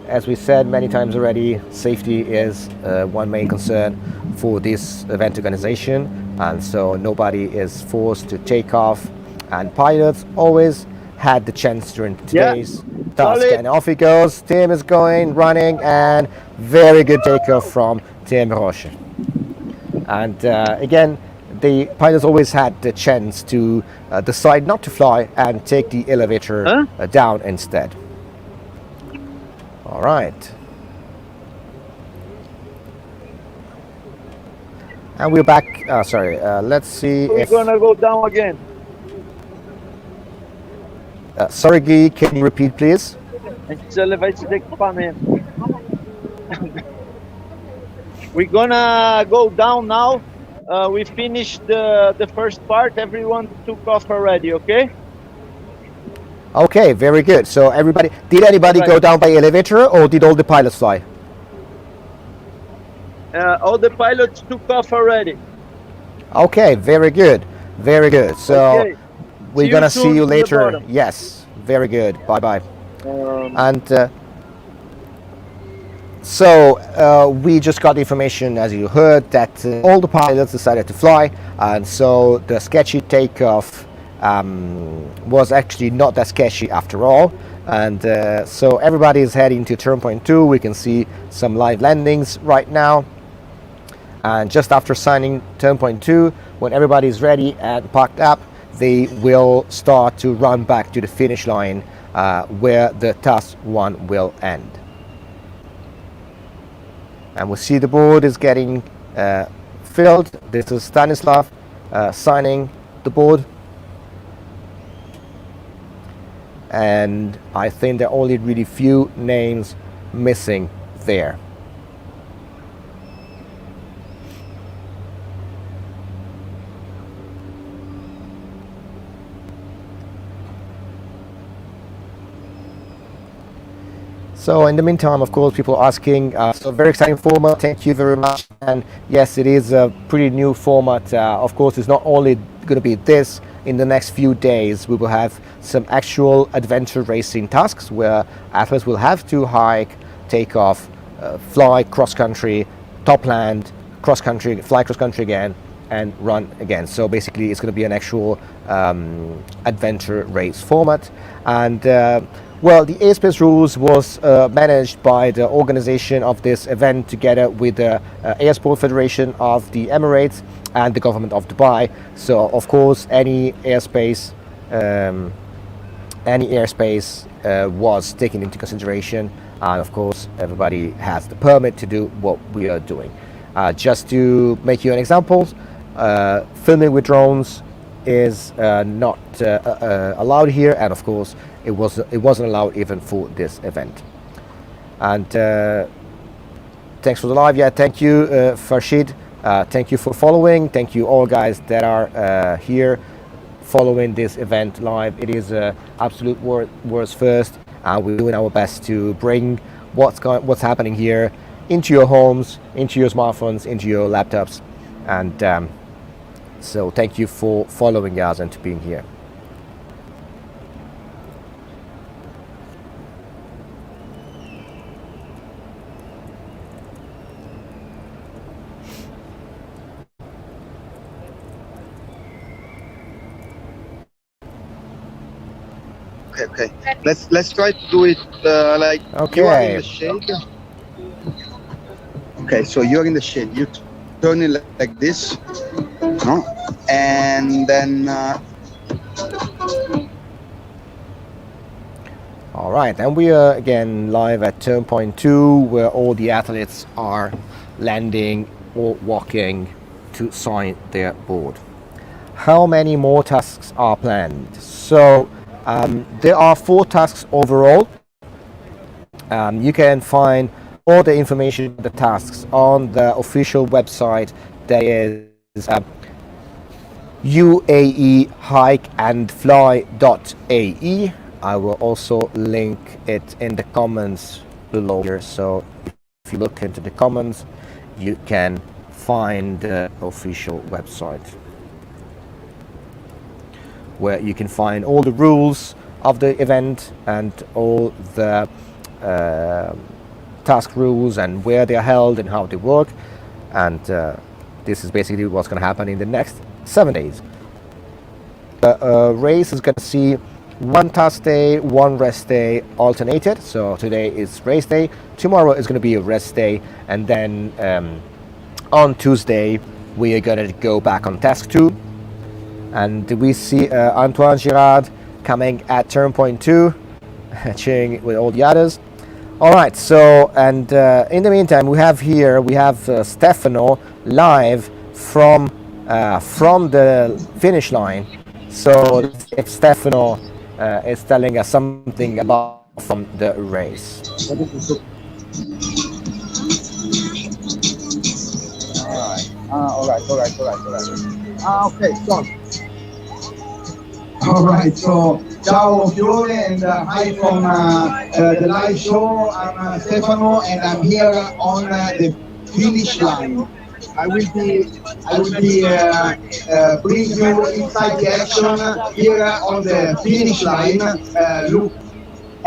as we said many times already, safety is one main concern for this event organization, and so nobody is forced to take off, and pilots always had the chance during today's task. And off he goes. Tim is going, running, and very good takeoff from Tim Roche. And again, the pilots always had the chance to decide not to fly and take the elevator down instead. All right. And we're back. Let's see We're gonna go down again. Sorry, Guy, can you repeat, please? A gente precisa levar esse equipamento. We're gonna go down now. We finished the first part. Everyone took off already, okay? Okay, very good. So did anybody go down by elevator, or did all the pilots fly? All the pilots took off already. Okay, very good. Very good. So Okay. we're going to see you to the later. bottom. Yes, very good. Bye-bye. And so we just got the information, as you heard, that all the pilots decided to fly, and so the sketchy takeoff was actually not that sketchy after all. And so everybody is heading to turn point 2. We can see some live landings right now. And just after signing turn point 2, when everybody is ready and parked up, they will start to run back to the finish line where the task 1 will end. And we see the board is getting filled. This is Stanislav signing the board. And I think there are only really few names missing there. So in the meantime, of course, people are asking, so very exciting format, thank you very much. And yes, it is a pretty new format. Of course, it's not only going to be this. In the next few days, we will have some actual adventure racing tasks where athletes will have to hike, take off, fly cross country, top land, cross country, fly cross country again, and run again. So basically, it's going to be an actual adventure race format. And well, the airspace rules was managed by the organization of this event together with the Airsport Federation of the Emirates and the government of Dubai. So of course, any airspace was taken into consideration, and of course, everybody has the permit to do what we are doing. Just to make you an example, filming with drones is not allowed here, and of course it wasn't allowed even for this event. And thanks for the live. Yeah, thank you, Farshid. Thank you for following. Thank you all guys that are here following this event live. It is absolute world's first, and we're doing our best to bring what's happening here into your homes, into your smartphones, into your laptops. And so thank you for following us and to being here. Okay. Let's try to do it like you are in the shade. Okay, so you're in the shade. You turn it like this, no? And then. All right, and we are again live at turn point 2, where all the athletes are landing or walking to sign their board. How many more tasks are planned? So there are 4 tasks overall. You can find all the information, the tasks, on the official website. That is UAE Hike&Fly.ae. I will also link it in the comments below here. So if you look into the comments, you can find the official website, where you can find all the rules of the event and all the task rules and where they are held and how they work. And this is basically what's going to happen in the next 7 days. The race is going to see 1 task day, 1 rest day alternated. So today is race day, tomorrow is going to be a rest day, and then on Tuesday we are going to go back on task 2. And we see Antoine Girard coming at turn point 2, cheering with all the others. All right, so, and in the meantime, we have Stefano live from the finish line. So if Stefano is telling us something about from the race. All right. Okay, so. All right, so ciao Fiore and hi from the live show. I'm Stefano and I'm here on the finish line. I will be bring you inside the action here on the finish line. Look,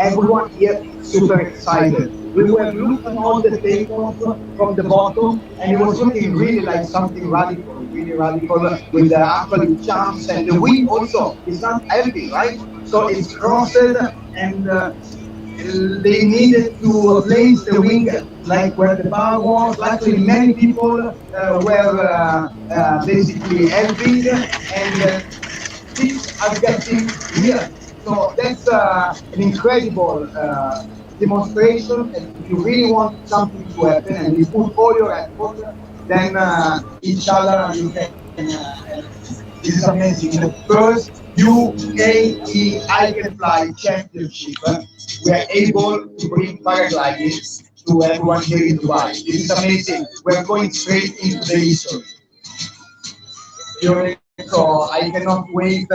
everyone here is super excited. We were looking on the takeoff from the bottom, and it was looking really like something radical, really radical, with the absolute jumps, and the wing also is not heavy, right? So it's crossed, and they needed to place the wing like where the bar was. Actually, many people were basically helping, and things are getting here. So that's an incredible demonstration. And if you really want something to happen and you put all your effort, then inshallah you can. This is amazing. The first UAE Hike&Fly Championship, we are able to bring paragliding to everyone here in Dubai. This is amazing. We're going straight into the history. So I cannot wait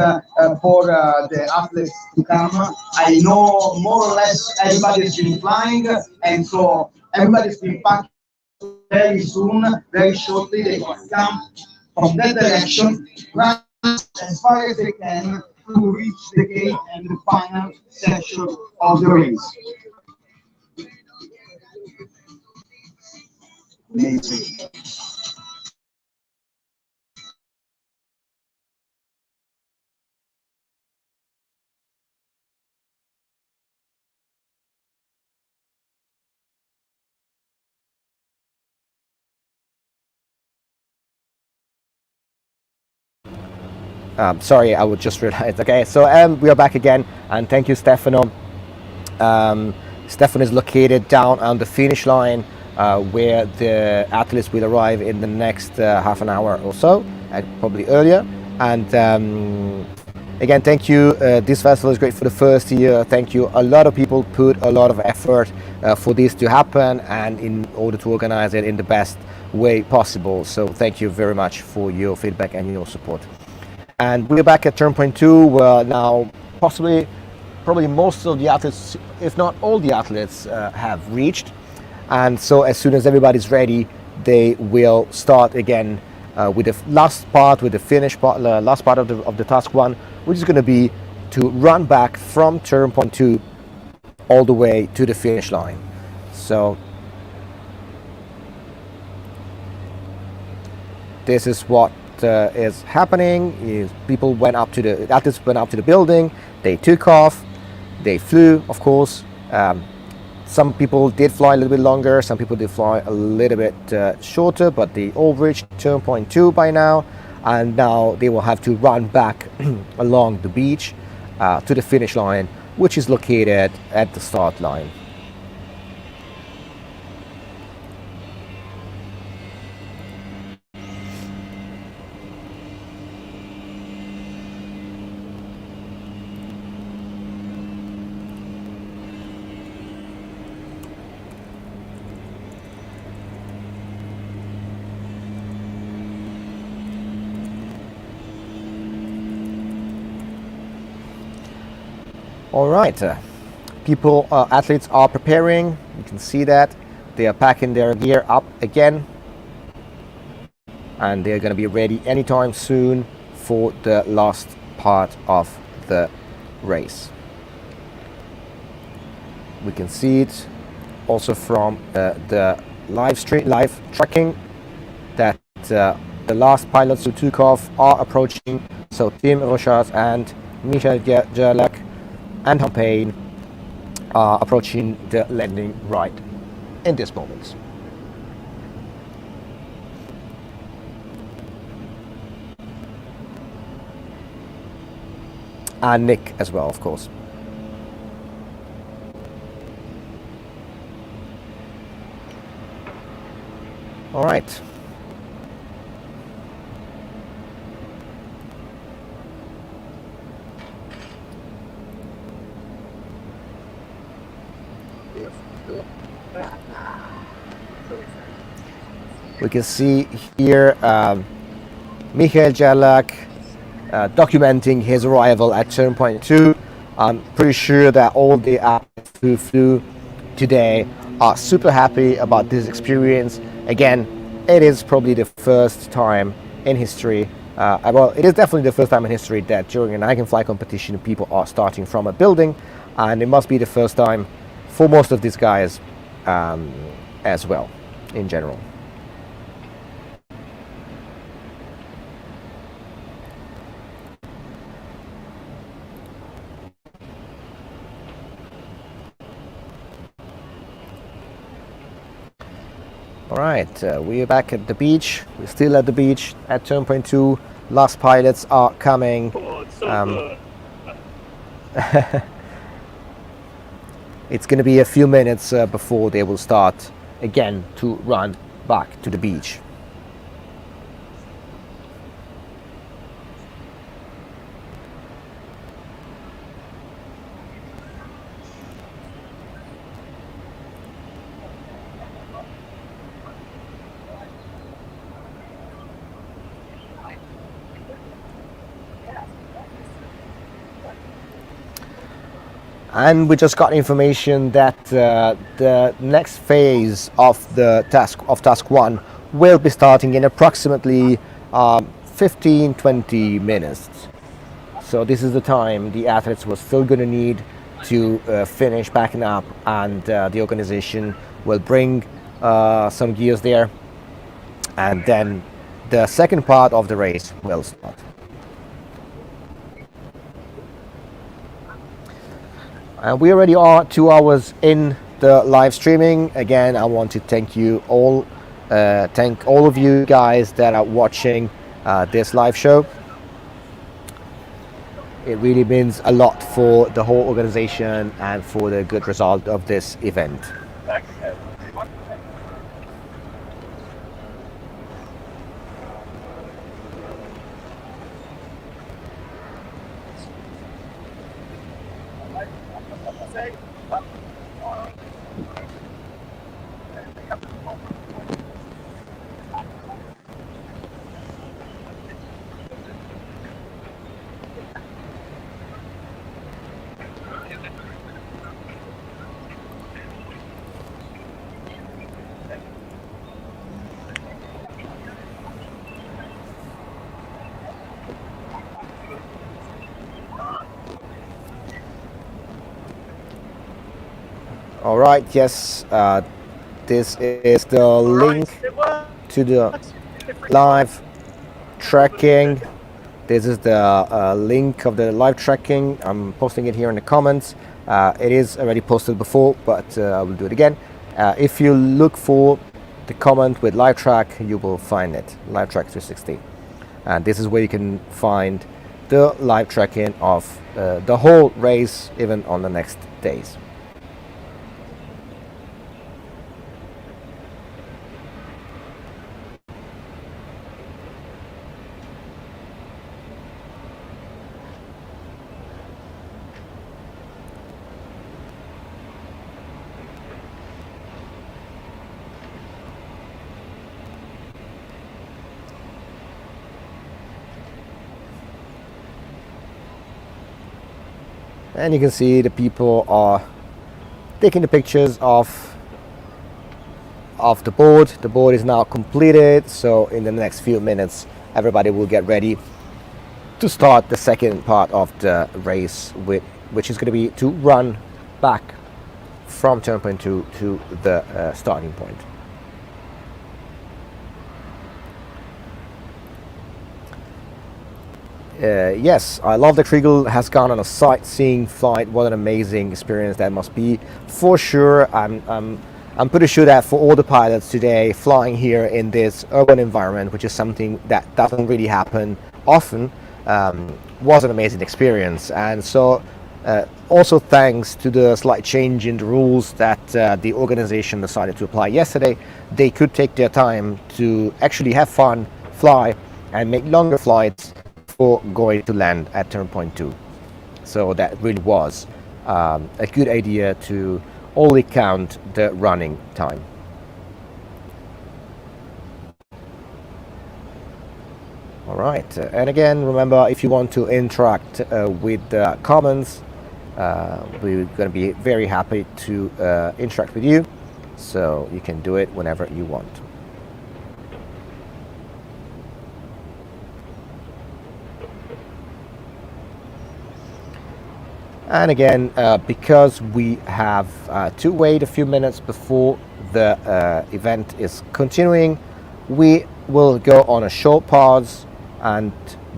for the athletes to come. I know more or less everybody's been flying, and so everybody's been packed very soon, very shortly. They will come from that direction. as far as they can to reach the gate and the final section of the race. Amazing. Sorry, I would just realize. Okay, so we are back again, and thank you, Stefano. Stefano is located down on the finish line, where the athletes will arrive in the next half an hour or so, probably earlier. And again, thank you. This festival is great for the first year. Thank you. A lot of people put a lot of effort for this to happen, and in order to organize it in the best way possible. So thank you very much for your feedback and your support. And we're back at turn point 2, where now probably most of the athletes, if not all the athletes, have reached. And so as soon as everybody's ready, they will start again with the last part, with the finish part, last part of the task 1, which is going to be to run back from turn point 2 all the way to the finish line. So this is what is happening. Is people went up to the athletes went up to the building, they took off, they flew, of course. Some people did fly a little bit longer, some people did fly a little bit shorter, but they all reached turn point 2 by now, and now they will have to run back along the beach to the finish line, which is located at the start line. All right, athletes are preparing. You can see that they are packing their gear up again, and they're going to be ready anytime soon for the last part of the race. We can see it also from the live tracking that the last pilots who took off are approaching. So Tim Rochas and Michael Gerlach and Champagne are approaching the landing right in this moment. And Nick as well, of course. All right. We can see here Michael Gerlach documenting his arrival at turn point 2. I'm pretty sure that all the athletes who flew today are super happy about this experience. Again, it is probably the first time in history, well, it is definitely the first time in history that during an Hike&Fly competition people are starting from a building, and it must be the first time for most of these guys as well, in general. All right, we are back at the beach. We're still at the beach at turn point 2. Last pilots are coming. Oh, it's so good. It's going to be a few minutes before they will start again to run back to the beach. And we just got information that the next phase of the task 1 will be starting in approximately 15-20 minutes. So this is the time the athletes were still going to need to finish packing up, and the organization will bring some gears there, and then the second part of the race will start. And we already are 2 hours in the live streaming. Again, I want to thank you all, thank all of you guys that are watching this live show. It really means a lot for the whole organization and for the good result of this event. All right, yes, this is the link to the live tracking. This is the link of the live tracking. I'm posting it here in the comments. It is already posted before, but I will do it again. If you look for the comment with live track, you will find it, live track 360. And this is where you can find the live tracking of the whole race, even on the next days. And you can see the people are taking the pictures of the board. The board is now completed, so in the next few minutes everybody will get ready to start the second part of the race, which is going to be to run back from turn point 2 to the starting point. Yes, I love that Kriegel has gone on a sightseeing flight. What an amazing experience that must be, for sure. I'm pretty sure that for all the pilots today flying here in this urban environment, which is something that doesn't really happen often, was an amazing experience. And so also thanks to the slight change in the rules that the organization decided to apply yesterday, they could take their time to actually have fun, fly, and make longer flights for going to land at turn point 2. So that really was a good idea to only count the running time. All right, and again, remember, if you want to interact with the comments, we're going to be very happy to interact with you, so you can do it whenever you want. And again, because we have to wait a few minutes before the event is continuing, we will go on a short pause, and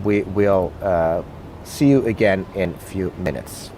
we will see you again in a few minutes.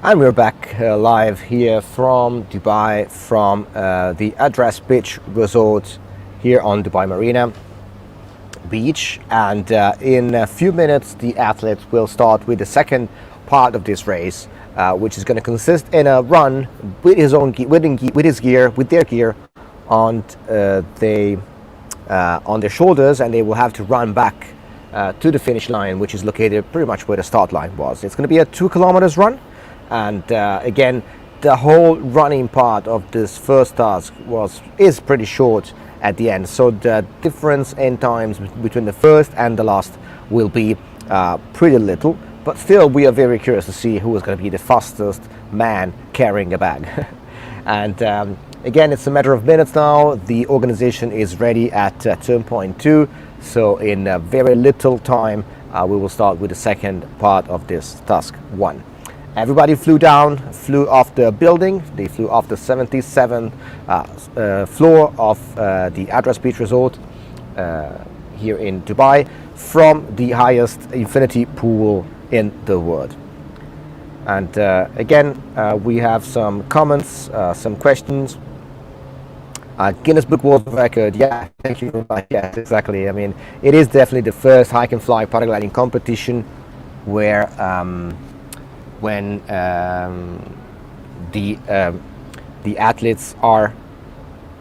And we're back live here from Dubai, from the Address Beach Resort here on Dubai Marina Beach. And in a few minutes, the athletes will start with the second part of this race, which is going to consist in a run with his own with their gear on on their shoulders, and they will have to run back to the finish line, which is located pretty much where the start line was. It's going to be a 2 kilometers run. And again, the whole running part of this first task is pretty short at the end, so the difference in times between the first and the last will be pretty little, but still we are very curious to see who is going to be the fastest man carrying a bag. And again, it's a matter of minutes now. The organization is ready at turn point 2, so in very little time we will start with the second part of this task 1. Everybody flew off the building. They flew off the 77th floor of the Address Beach Resort here in Dubai, from the highest infinity pool in the world. And again, we have some comments, some questions. Guinness Book World Record, yeah, thank you very much. Yes, exactly. I mean, it is definitely the first hike and fly paragliding competition where when the athletes are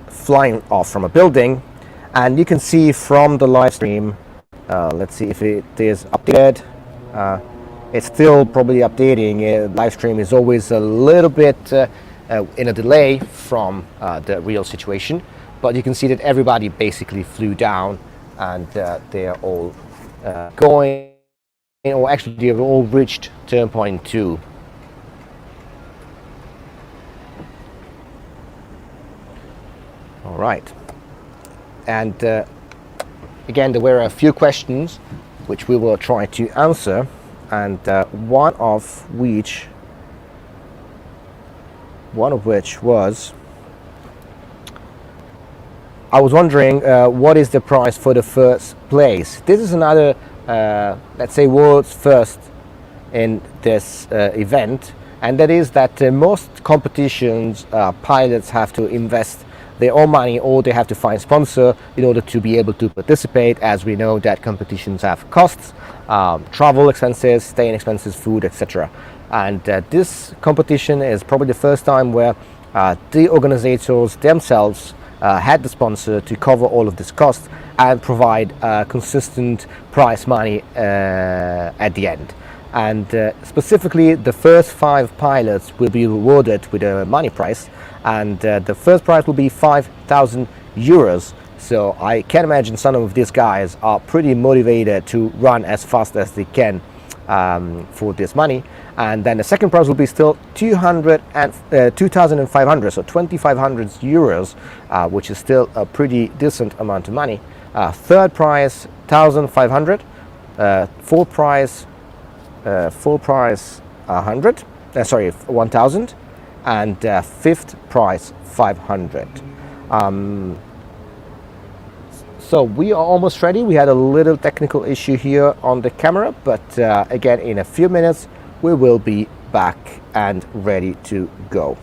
flying off from a building. And you can see from the live stream, let's see if it is updated. It's still probably updating. Live stream is always a little bit in a delay from the real situation, but you can see that everybody basically flew down, and they're all going, or actually they've all reached turn point 2. All right. And again, there were a few questions which we will try to answer, and one of which was, I was wondering what is the prize for the first place. This is another let's say world's first in this event, and that is that most competitions pilots have to invest their own money, or they have to find sponsor in order to be able to participate, as we know that competitions have costs, travel expenses, staying expenses, food, etc. And this competition is probably the first time where the organizers themselves had the sponsor to cover all of this cost and provide consistent prize money at the end. And specifically, the first 5 pilots will be rewarded with a money prize, and the first prize will be 5,000 euros. So I can imagine some of these guys are pretty motivated to run as fast as they can for this money. And then the second prize will be still 2,500, so 2,500 euros, which is still a pretty decent amount of money. Third prize 1,500, fourth prize 1,000, and fifth prize 500. So we are almost ready. We had a little technical issue here on the camera, but again, in a few minutes we will be back and ready to go.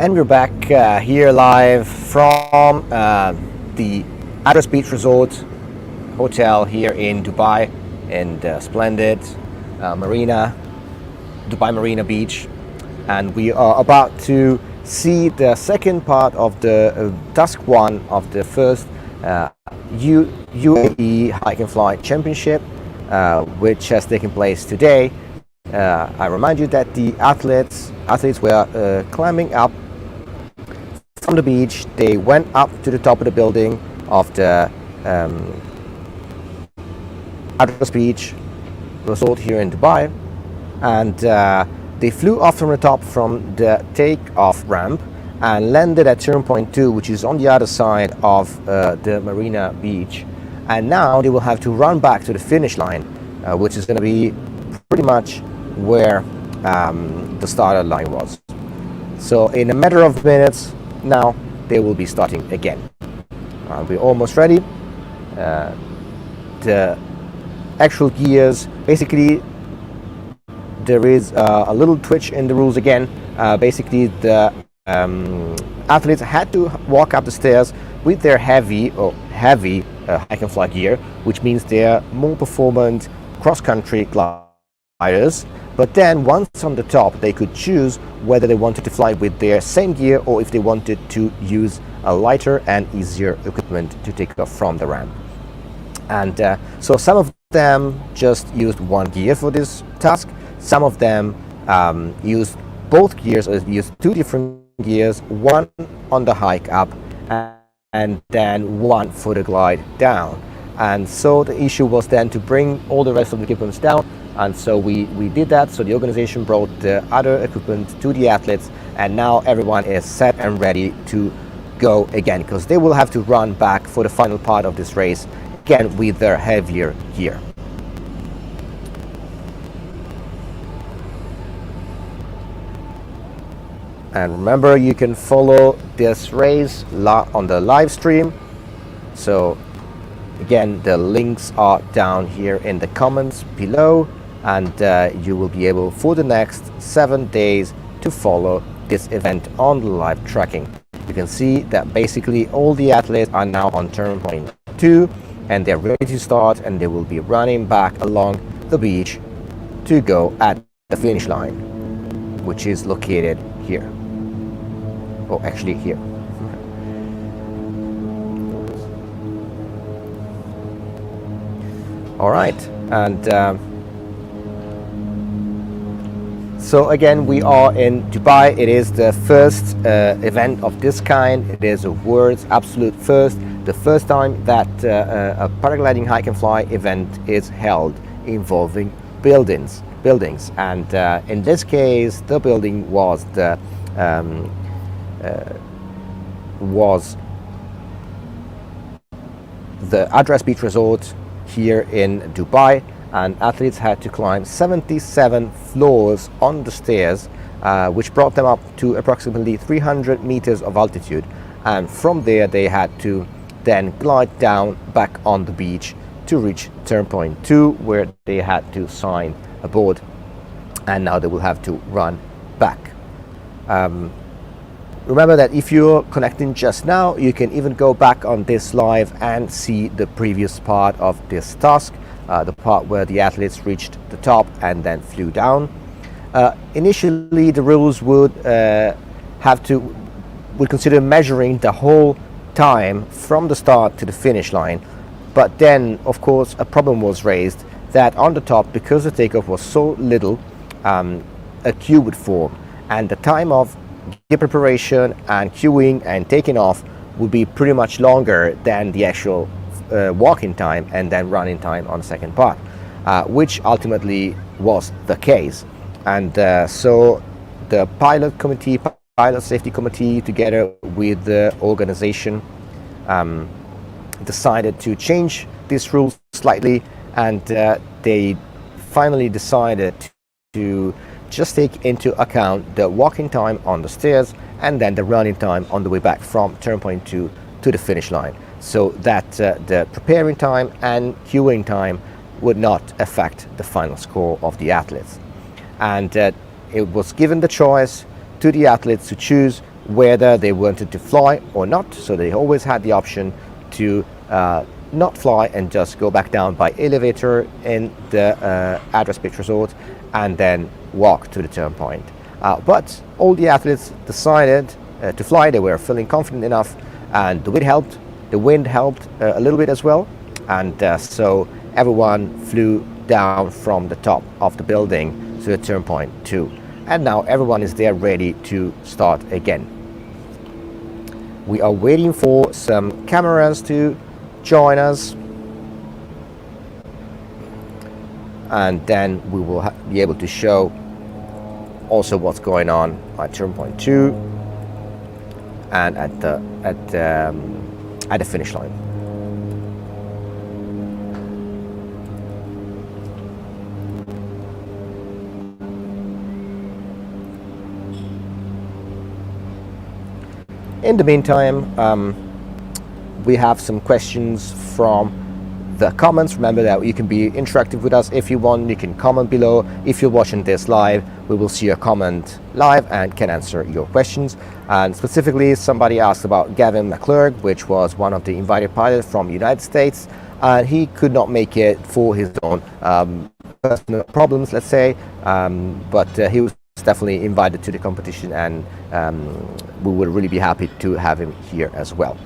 And we're back here live from the Address Beach Resort Hotel here in Dubai, in the splendid marina, Dubai Marina Beach. And we are about to see the second part of the task one of the first UAE Hike&Fly Championship, which has taken place today. I remind you that the athletes were climbing up from the beach. They went up to the top of the building of the Address Beach Resort here in Dubai, and they flew off from the top from the takeoff ramp and landed at turn point 2, which is on the other side of the Marina Beach. And now they will have to run back to the finish line, which is going to be pretty much where the starter line was. So in a matter of minutes now they will be starting again. We're almost ready. The actual gears, basically there is a little twitch in the rules again. Basically the athletes had to walk up the stairs with their heavy Hike&Fly gear, which means they're more performant cross-country gliders. But then once on the top, they could choose whether they wanted to fly with their same gear or if they wanted to use a lighter and easier equipment to take off from the ramp. And so some of them just used one gear for this task. Some of them used both gears, or used two different gears, one on the hike up and then one for the glide down. And so the issue was then to bring all the rest of the equipment down, and so we did that. So the organization brought the other equipment to the athletes, and now everyone is set and ready to go again, because they will have to run back for the final part of this race again with their heavier gear. And remember, you can follow this race on the live stream. So again, the links are down here in the comments below, and you will be able for the next 7 days to follow this event on the live tracking. You can see that basically all the athletes are now on turn point 2, and they're ready to start, and they will be running back along the beach to go at the finish line, which is located here. Oh, actually here. All right, and so again, we are in Dubai. It is the first event of this kind. It is a world's absolute first, the first time that a paragliding Hike&Fly event is held involving buildings. And in this case, the building was the Address Beach Resort here in Dubai, and athletes had to climb 77 floors on the stairs, which brought them up to approximately 300 meters of altitude, and from there they had to then glide down back on the beach to reach turn point 2, where they had to sign a board, and now they will have to run back. Remember that if you're connecting just now, you can even go back on this live and see the previous part of this task, the part where the athletes reached the top and then flew down. Initially, the rules would consider measuring the whole time from the start to the finish line, but then of course a problem was raised that on the top, because the takeoff was so little, a queue would form, and the time of gear preparation and queuing and taking off would be pretty much longer than the actual walking time and then running time on the second part, which ultimately was the case. And so the pilot safety committee, together with the organization, decided to change these rules slightly, and they finally decided to just take into account the walking time on the stairs and then the running time on the way back from turn point 2 to the finish line, so that the preparing time and queuing time would not affect the final score of the athletes. And it was given the choice to the athletes to choose whether they wanted to fly or not. So they always had the option to not fly and just go back down by elevator in the Address Beach Resort and then walk to the turn point. But all the athletes decided to fly. They were feeling confident enough, and the wind helped. The wind helped a little bit as well, and so everyone flew down from the top of the building to the turn point 2. And now everyone is there ready to start again. We are waiting for some cameras to join us, and then we will be able to show also what's going on at turn point 2 and at the finish line. In the meantime, we have some questions from the comments. Remember that you can be interactive with us if you want. You can comment below. If you're watching this live, we will see your comment live and can answer your questions. And specifically, somebody asked about Gavin McClurg, which was one of the invited pilots from the United States, and he could not make it for his own personal problems, let's say, but he was definitely invited to the competition, and we would really be happy to have him here as well.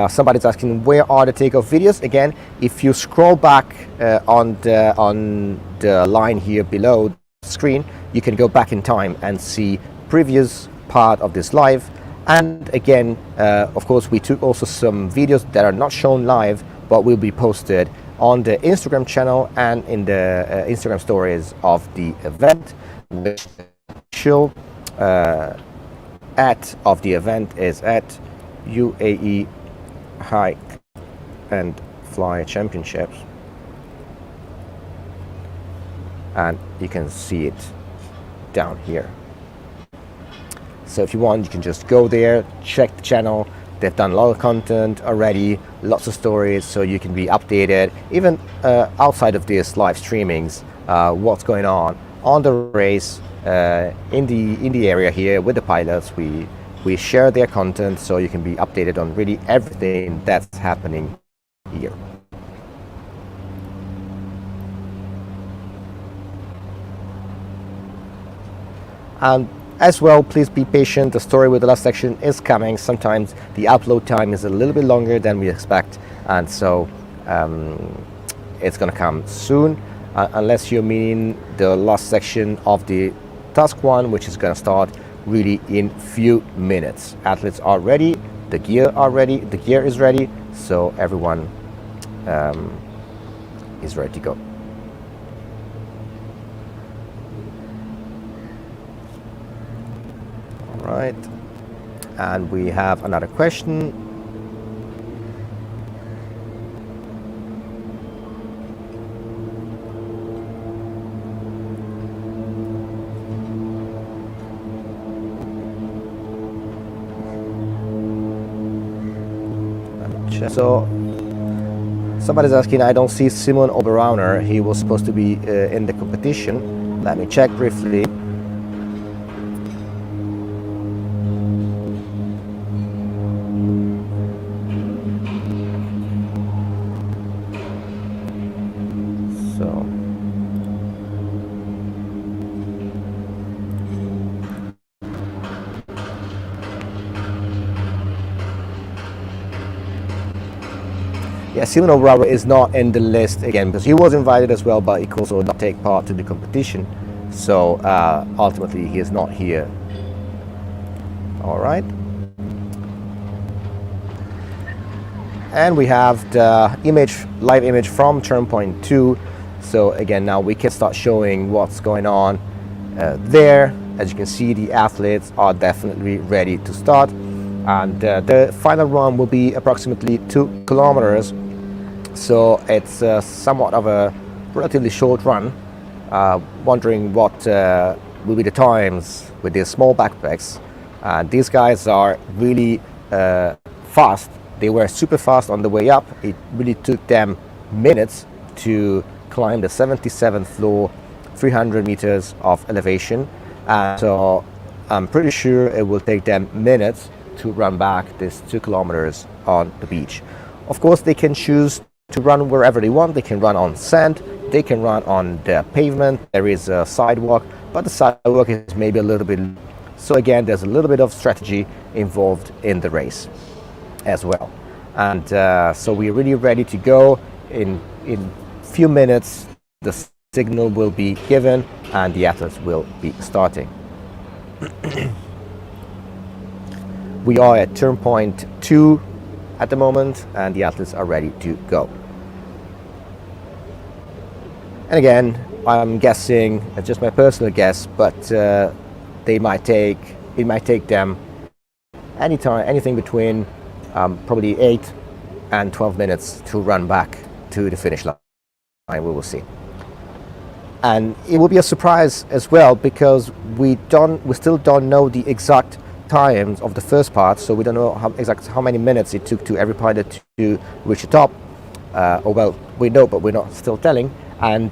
Somebody's asking, where are the takeoff videos? Again, if you scroll back on the line here below the screen, you can go back in time and see previous part of this live. And again, of course, we took also some videos that are not shown live, but will be posted on the Instagram channel and in the Instagram stories of the event. The official @ of the event is at UAE Hike&Fly Championships, and you can see it down here. So if you want, you can just go there, check the channel. They've done a lot of content already, lots of stories, so you can be updated even outside of these live streamings, what's going on the race in the area here with the pilots. We share their content, so you can be updated on really everything that's happening here. And as well, please be patient. The story with the last section is coming. Sometimes the upload time is a little bit longer than we expect, and so it's gonna come soon, unless you're meaning the last section of the task 1, which is gonna start really in few minutes. Athletes are ready, the gear is ready, so everyone is ready to go. All right, and we have another question. So somebody's asking, I don't see Simon Oberauner. He was supposed to be in the competition. Let me check briefly. So yeah, Simon O'Brien is not in the list again because he was invited as well, but he could also not take part to the competition. So ultimately, he is not here. All right. And we have the live image from turn point 2. So again, now we can start showing what's going on there. As you can see, the athletes are definitely ready to start. And the final run will be approximately 2 kilometers. So it's somewhat of a relatively short run. Wondering what will be the times with these small backpacks. These guys are really fast. They were super fast on the way up. It really took them minutes to climb the 77th floor, 300 meters of elevation. So I'm pretty sure it will take them minutes to run back this 2 kilometers on the beach. Of course, they can choose to run wherever they want. They can run on sand, they can run on the pavement. There is a sidewalk, but the sidewalk is maybe a little bit. So again, there's a little bit of strategy involved in the race as well. And so we're really ready to go. In few minutes, the signal will be given and the athletes will be starting. We are at turn point 2 at the moment, and the athletes are ready to go. And again, I'm guessing, it's just my personal guess, but it might take them anything between probably 8 and 12 minutes to run back to the finish line. We will see. And it will be a surprise as well, because we still don't know the exact times of the first part, so we don't know how many minutes it took to every pilot to reach the top. Well, we know, but we're not still telling. And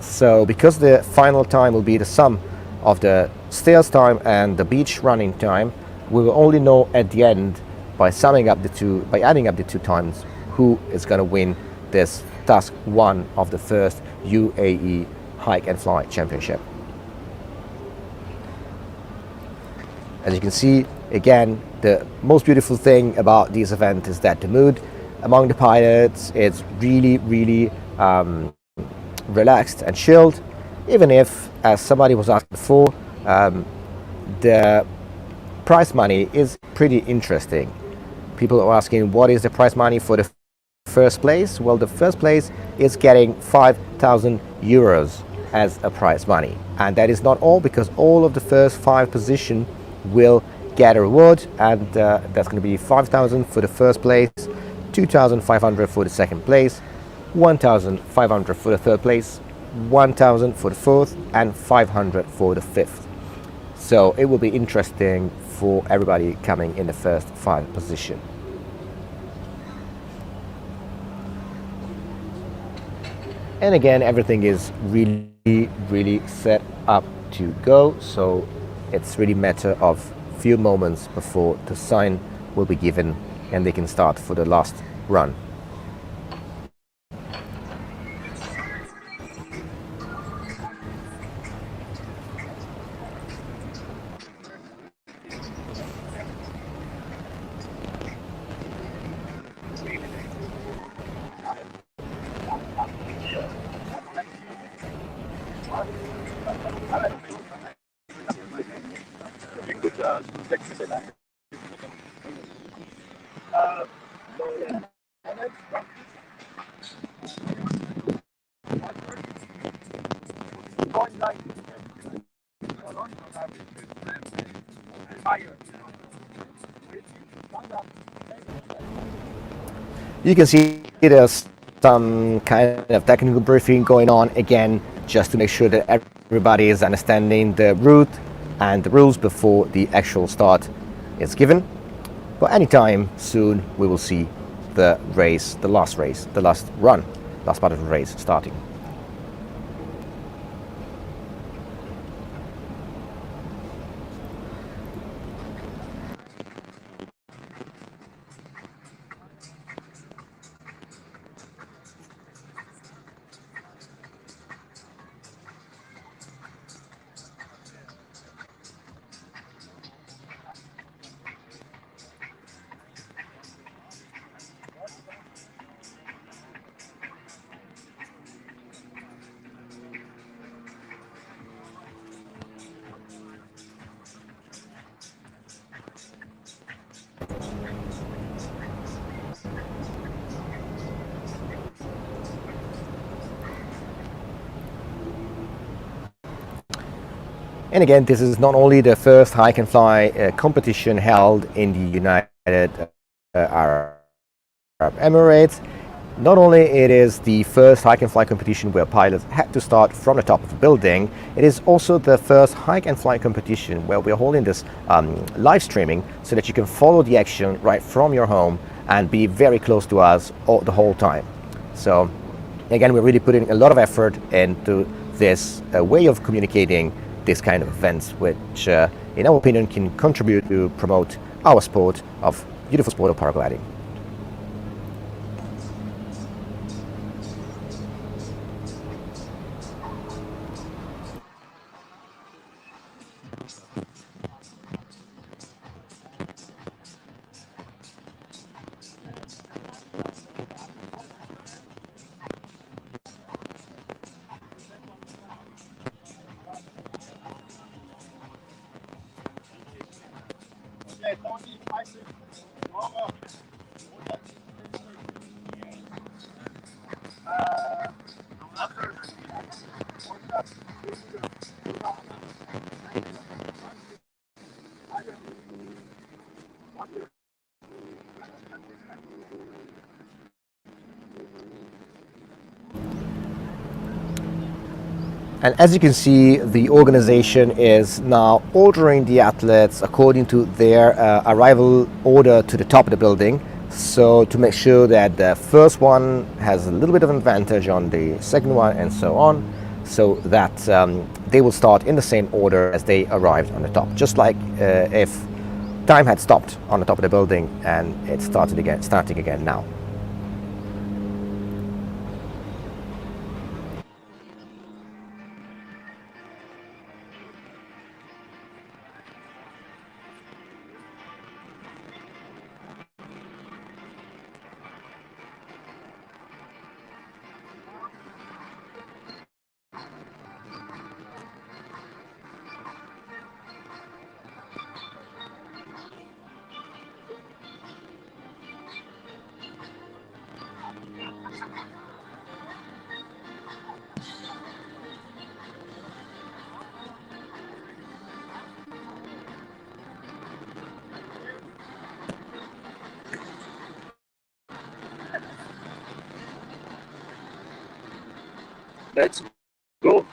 so because the final time will be the sum of the stairs time and the beach running time, we will only know at the end by adding up the 2 times who is going to win this task 1 of the first UAE Hike&Fly Championship. As you can see, again, the most beautiful thing about this event is that the mood among the pilots is really, really relaxed and chilled, even if, as somebody was asked before, the prize money is pretty interesting. People are asking, what is the prize money for the first place? Well, the first place is getting 5,000 euros as a prize money, and that is not all, because all of the first 5 positions will get a reward, and that's going to be 5,000 for the first place, 2,500 for the second place, 1,500 for the third place, 1,000 for the fourth, and 500 for the fifth. So it will be interesting for everybody coming in the first 5 position. And again, everything is really set up to go, so it's really a matter of few moments before the sign will be given and they can start for the last run. You can see there's some kind of technical briefing going on again, just to make sure that everybody is understanding the route and the rules before the actual start is given. But anytime soon we will see the last part of the race starting. And again, this is not only the first Hike&Fly competition held in the United Arab Emirates. Not only it is the first Hike&Fly competition where pilots had to start from the top of a building, it is also the first Hike&Fly competition where we are holding this live streaming so that you can follow the action right from your home and be very close to us the whole time. So again, we're really putting a lot of effort into this way of communicating this kind of events, which in our opinion, can contribute to promote our sport of beautiful sport of paragliding. And as you can see, the organization is now ordering the athletes according to their arrival order to the top of the building. So to make sure that the first one has a little bit of an advantage on the second one and so on, so that they will start in the same order as they arrived on the top. Just like if time had stopped on the top of the building and it starting again now. Let's go.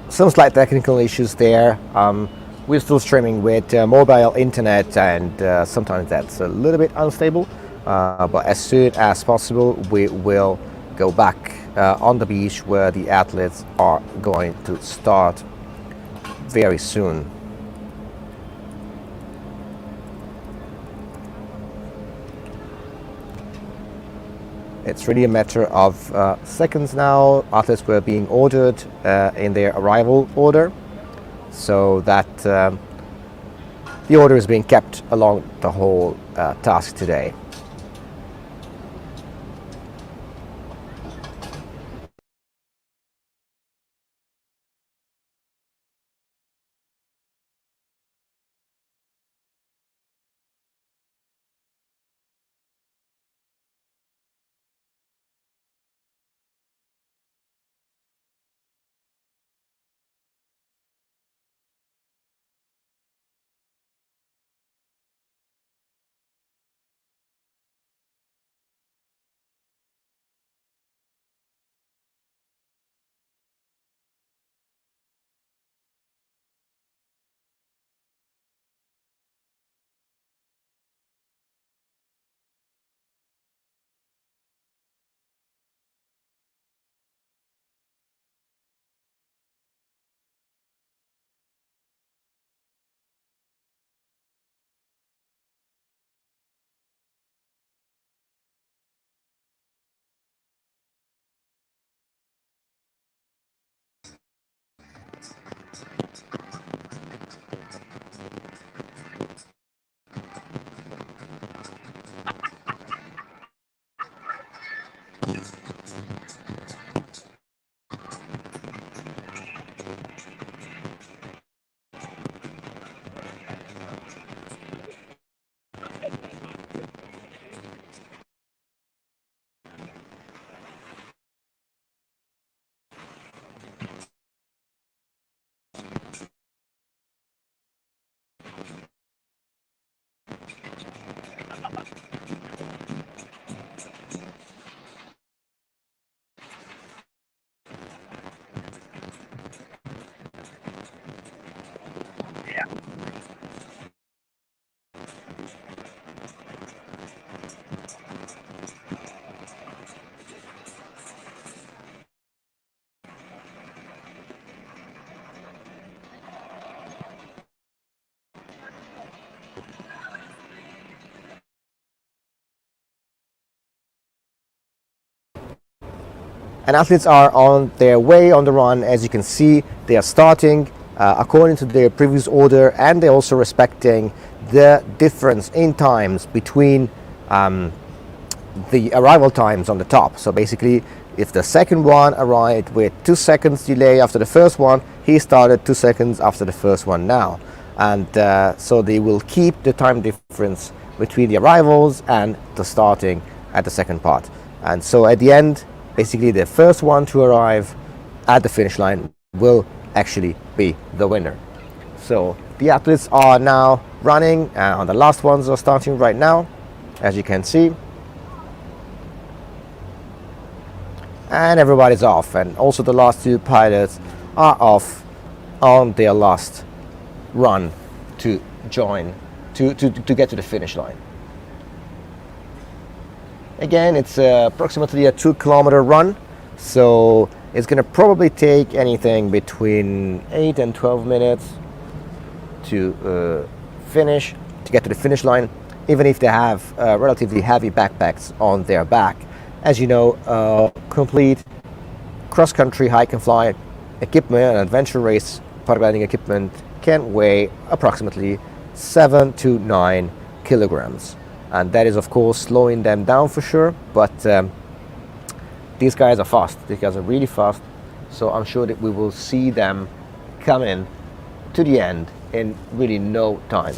Some slight technical issues there. We're still streaming with mobile internet, and sometimes that's a little bit unstable. But as soon as possible, we will go back on the beach where the athletes are going to start very soon. It's really a matter of seconds now. Athletes were being ordered in their arrival order, so that the order is being kept along the whole task today. And athletes are on their way on the run. As you can see, they are starting according to their previous order, and they're also respecting the difference in times between the arrival times on the top. So basically, if the second one arrived with 2 seconds delay after the first one, he started 2 seconds after the first one now. And so they will keep the time difference between the arrivals and the starting at the second part. And so at the end, basically the first one to arrive at the finish line will actually be the winner. So the athletes are now running, and the last ones are starting right now, as you can see. And everybody's off, and also the last 2 pilots are off on their last run to join, to get to the finish line. Again, it's approximately a 2-kilometer run, so it's going to probably take anything between 8 and 12 minutes to finish, to get to the finish line, even if they have relatively heavy backpacks on their back. As you know, complete cross-country hike-and-fly equipment and adventure race paragliding equipment can weigh approximately 7 to 9 kilograms. And that is, of course, slowing them down for sure, but these guys are fast. These guys are really fast, so I'm sure that we will see them come in to the end in really no time.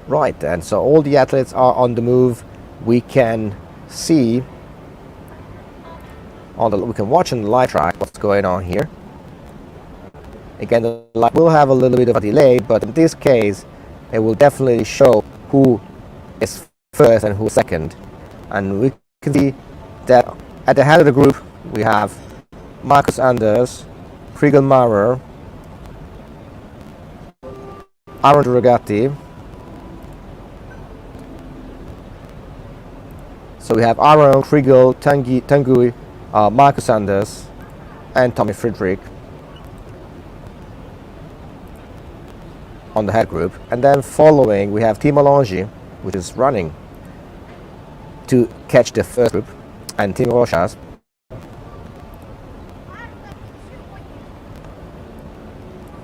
Right, and so all the athletes are on the move. We can see we can watch on the live track what's going on here. Again, the live will have a little bit of a delay, but in this case it will definitely show who is first and who is second. And we can see that at the head of the group we have Marcus Anders, Kriegel Maurer, Aaron Duragatti. So we have Aaron, Kriegel, Tanguy, Marcus Anders, and Tommy Friedrich. on the head group, and then following we have Team Alongi, which is running to catch the first group, and Team Rochas.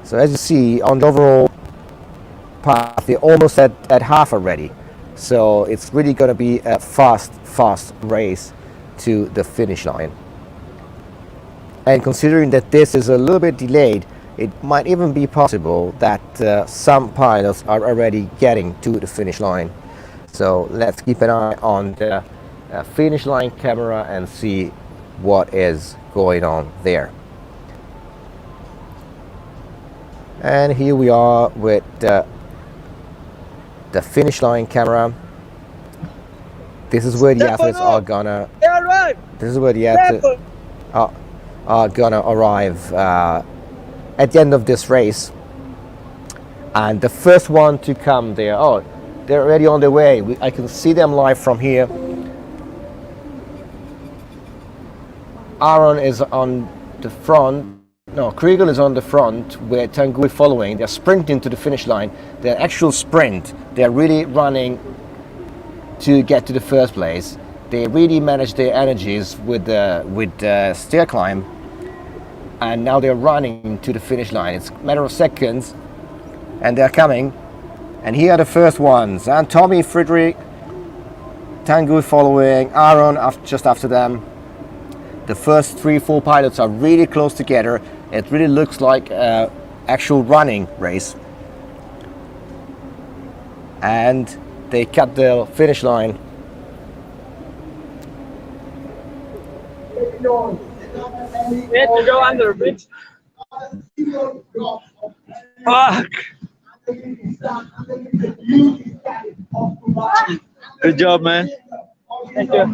So as you see on the overall path, they're almost at half already. So it's really going to be a fast race to the finish line. And considering that this is a little bit delayed, it might even be possible that some pilots are already getting to the finish line. So let's keep an eye on the finish line camera and see what is going on there. And here we are with the finish line camera. This is where the athletes are gonna. This is where the athletes are gonna arrive at the end of this race. And the first one to come there. Oh, they're already on their way. I can see them live from here. Aaron is on the front. No, Kriegel is on the front with Tanguy following. They're sprinting to the finish line. Their actual sprint. They're really running to get to the first place. They really manage their energies with the stair climb, and now they're running to the finish line. It's a matter of seconds, and they're coming. And here are the first ones. And Tommy, Friedrich, Tanguy following, Aaron just after them. The first 3-4 pilots are really close together. It really looks like an actual running race. And they cut the finish line. We had to go under a bridge. Fuck! Good job, man. Thank you.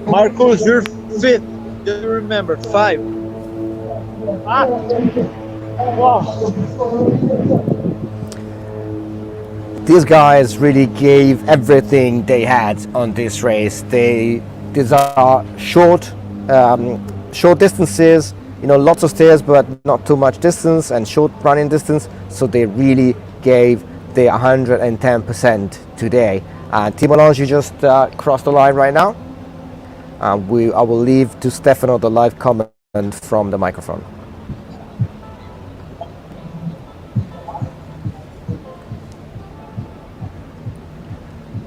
Marcos, you're fifth. Just remember, 5. These guys really gave everything they had on this race. These are short distances, lots of stairs, but not too much distance, and short running distance. So they really gave their 110% today. Team Alongi just crossed the line right now. I will leave to Stefano the live comment from the microphone.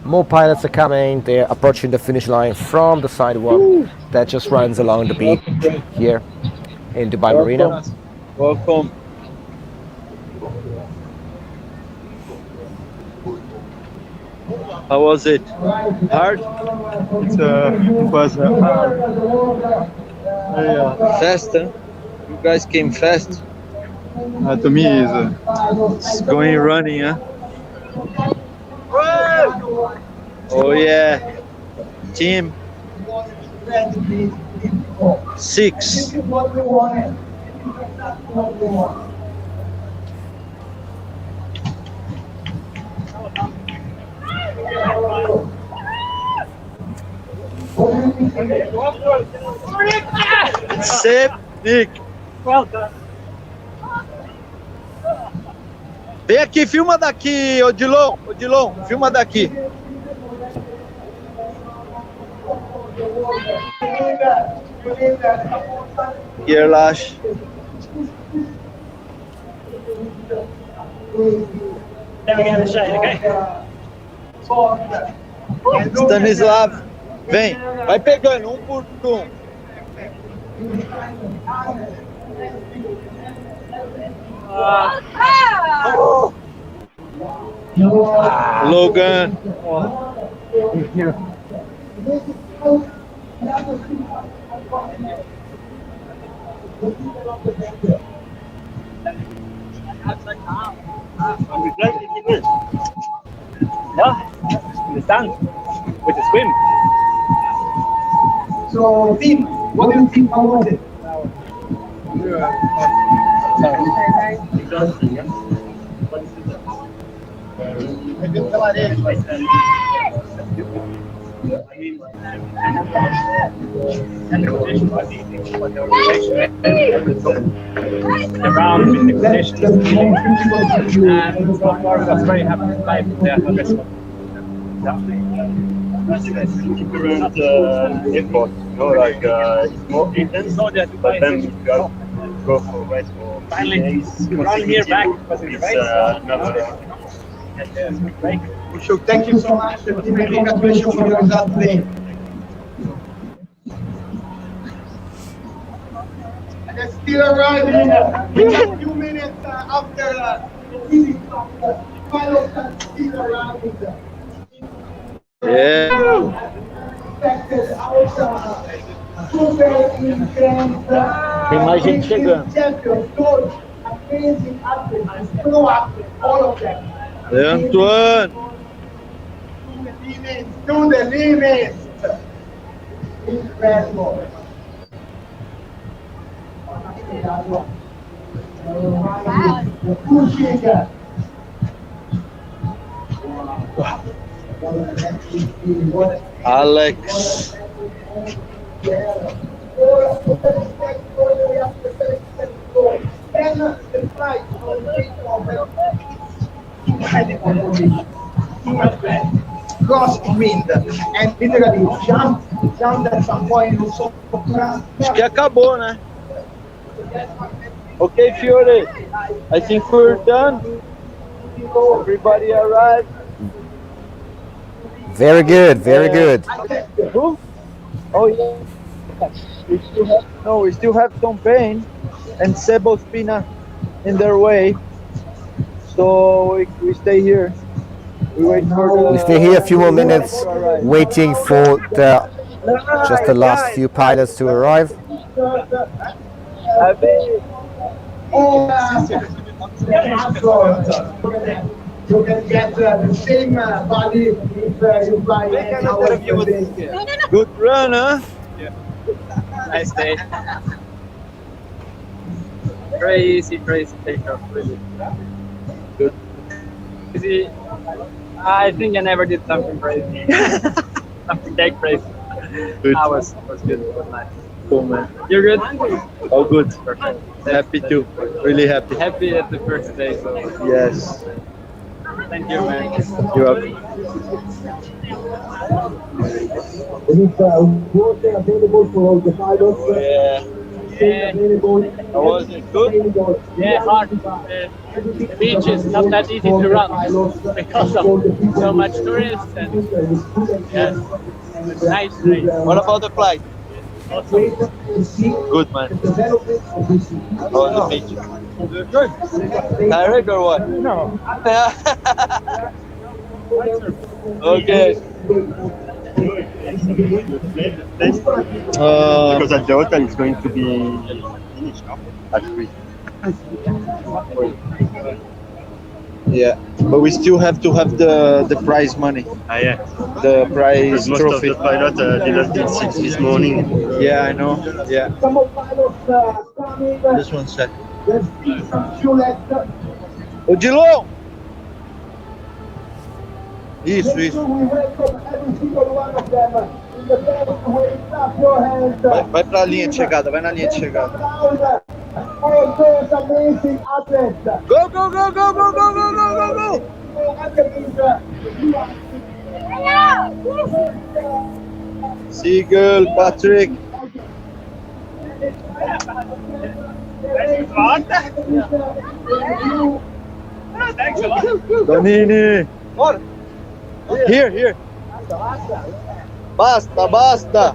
More pilots are coming. They're approaching the finish line from the sidewalk that just runs along the beach here in Dubai Marina. Welcome. How was it? Hard? It was hard. Fast, huh? You guys came fast. To me, It's going running, huh? Oh yeah. Team 6. Save Nick. Well done. Vem aqui, filma daqui, Odilon, filma daqui. Here, Lash. Then we get the shade, okay? Stanislav, vem, vai pegando por um. Logan. Yeah, in the stand with the swim. So, Tim, what do you think about it? Around with the conditions, and so far I was very happy to fly from there for this one. keep around airport, like it's more intense, So that but then if you have go for rest for finally days run here back because it's it's another. break. So, thank you so much, and congratulations for your result today. And it's still arriving in a few minutes after the pilot still arriving. Yeah. Expected outside. Super intense. Tem mais gente chegando. Champions, coach, amazing athletes, pro athletes, all of them. Antoine. To the limit. Incredible. Pushing. Alex. Cross wind and literally jump at some point. So Acho que acabou, né? Okay, Fiore. I think we're done. Everybody arrived. Very good, very good. Who? Oh yeah. We still have Tom Payne and Sebo Spina in their way. So we stay here. We wait for We stay here a few more minutes, waiting for just the last few pilots to arrive. You can get the same body if you fly 8 hours per day. Good run, huh? Nice day. Crazy takeoff, really. Good. Crazy. I think I never did something crazy. Something that crazy. Good. That was good. It was nice. Cool, man. You're good? All good. Perfect. Happy too. Really happy. Happy at the first day, so Yes. thank you, man. You're welcome. Water available for all the pilots. Yeah. Yeah, How was it? Good? yeah, hard. The beach is not that easy to run because of so much tourists and yes, nice race. What about the flight? Awesome. Good, man. Oh, on the beach. Good. Tired or what? No. Okay. Because at the hotel it's going to be finished at 3. Yeah, but we still have to have the prize money, Yeah. the prize Most trophy. of the pilot didn't till 6 this morning. Yeah, I know. Yeah. Some of pilots coming. Just one sec. There's still some few left. Odilon! Isso, isso. We welcome every single one of them. In the best way, clap your hands. Vai pra linha de chegada, vai na linha de chegada. All those amazing athletes. Go, go, go, go, go, go, go, go, go, go! Seagull, Patrick. Thanks a lot. Donini. Here, here. Basta, basta.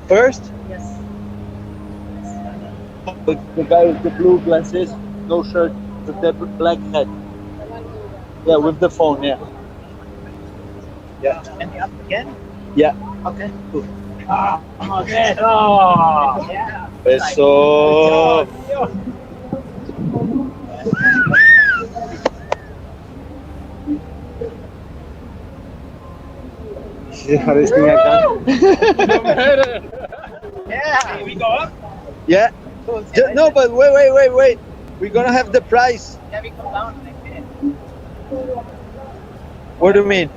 First? Yes. The guy with the blue glasses, no shirt, with the black hat. Yeah, with the phone, yeah. Yeah. And up again? Yeah. Okay, cool. Okay. Oh, yeah. Eso. Yeah. We go up. Yeah. No, but wait. We're gonna have the prize. Yeah, we come down like this. What do you mean?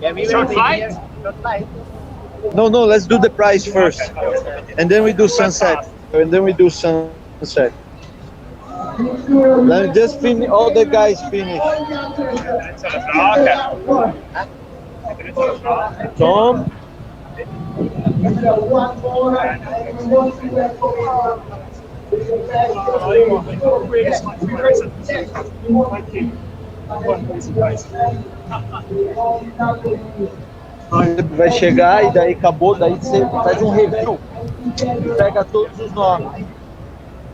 Yeah, we will be here. Short flight. No, let's do the prize first, and then we do sunset. Let me just finish. All the guys finish. Tom. Vai chegar e daí acabou, daí você faz um review e pega todos os nomes.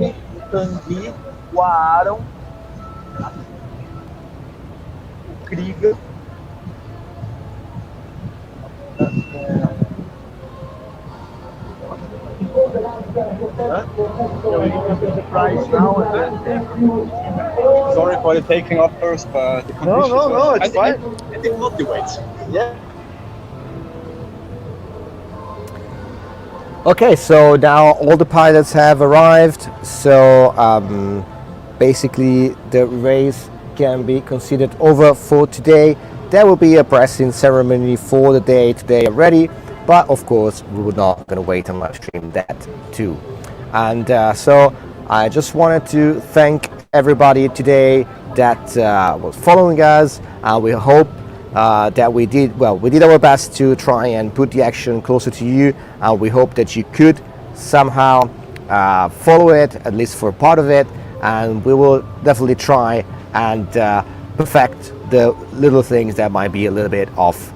O Tanguy, o Aaron, o Krieger. Sorry for the taking off first, but the No, it's fine. And it motivates. Yeah. Okay, so now all the pilots have arrived. So basically, the race can be considered over for today. There will be a pressing ceremony for the day today already, but of course, we were not going to wait and live stream that too. And so I just wanted to thank everybody today that was following us. We hope that we did our best to try and put the action closer to you. We hope that you could somehow follow it, at least for part of it, and we will definitely try and perfect the little things that might be a little bit off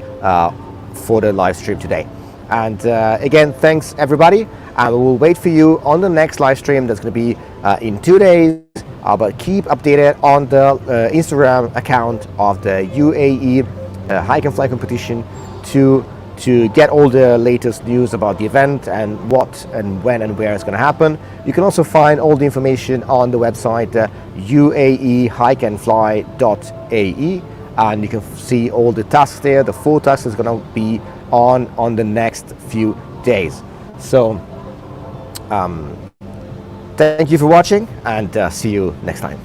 for the live stream today. And again, thanks everybody, and we will wait for you on the next live stream that's going to be in 2 days. But keep updated on the Instagram account of the UAE Hike&Fly competition to get all the latest news about the event and what and when and where it's going to happen. You can also find all the information on the website uaehikeandfly.ae, and you can see all the tasks there. The 4 tasks is going to be on the next few days. So thank you for watching, and see you next time.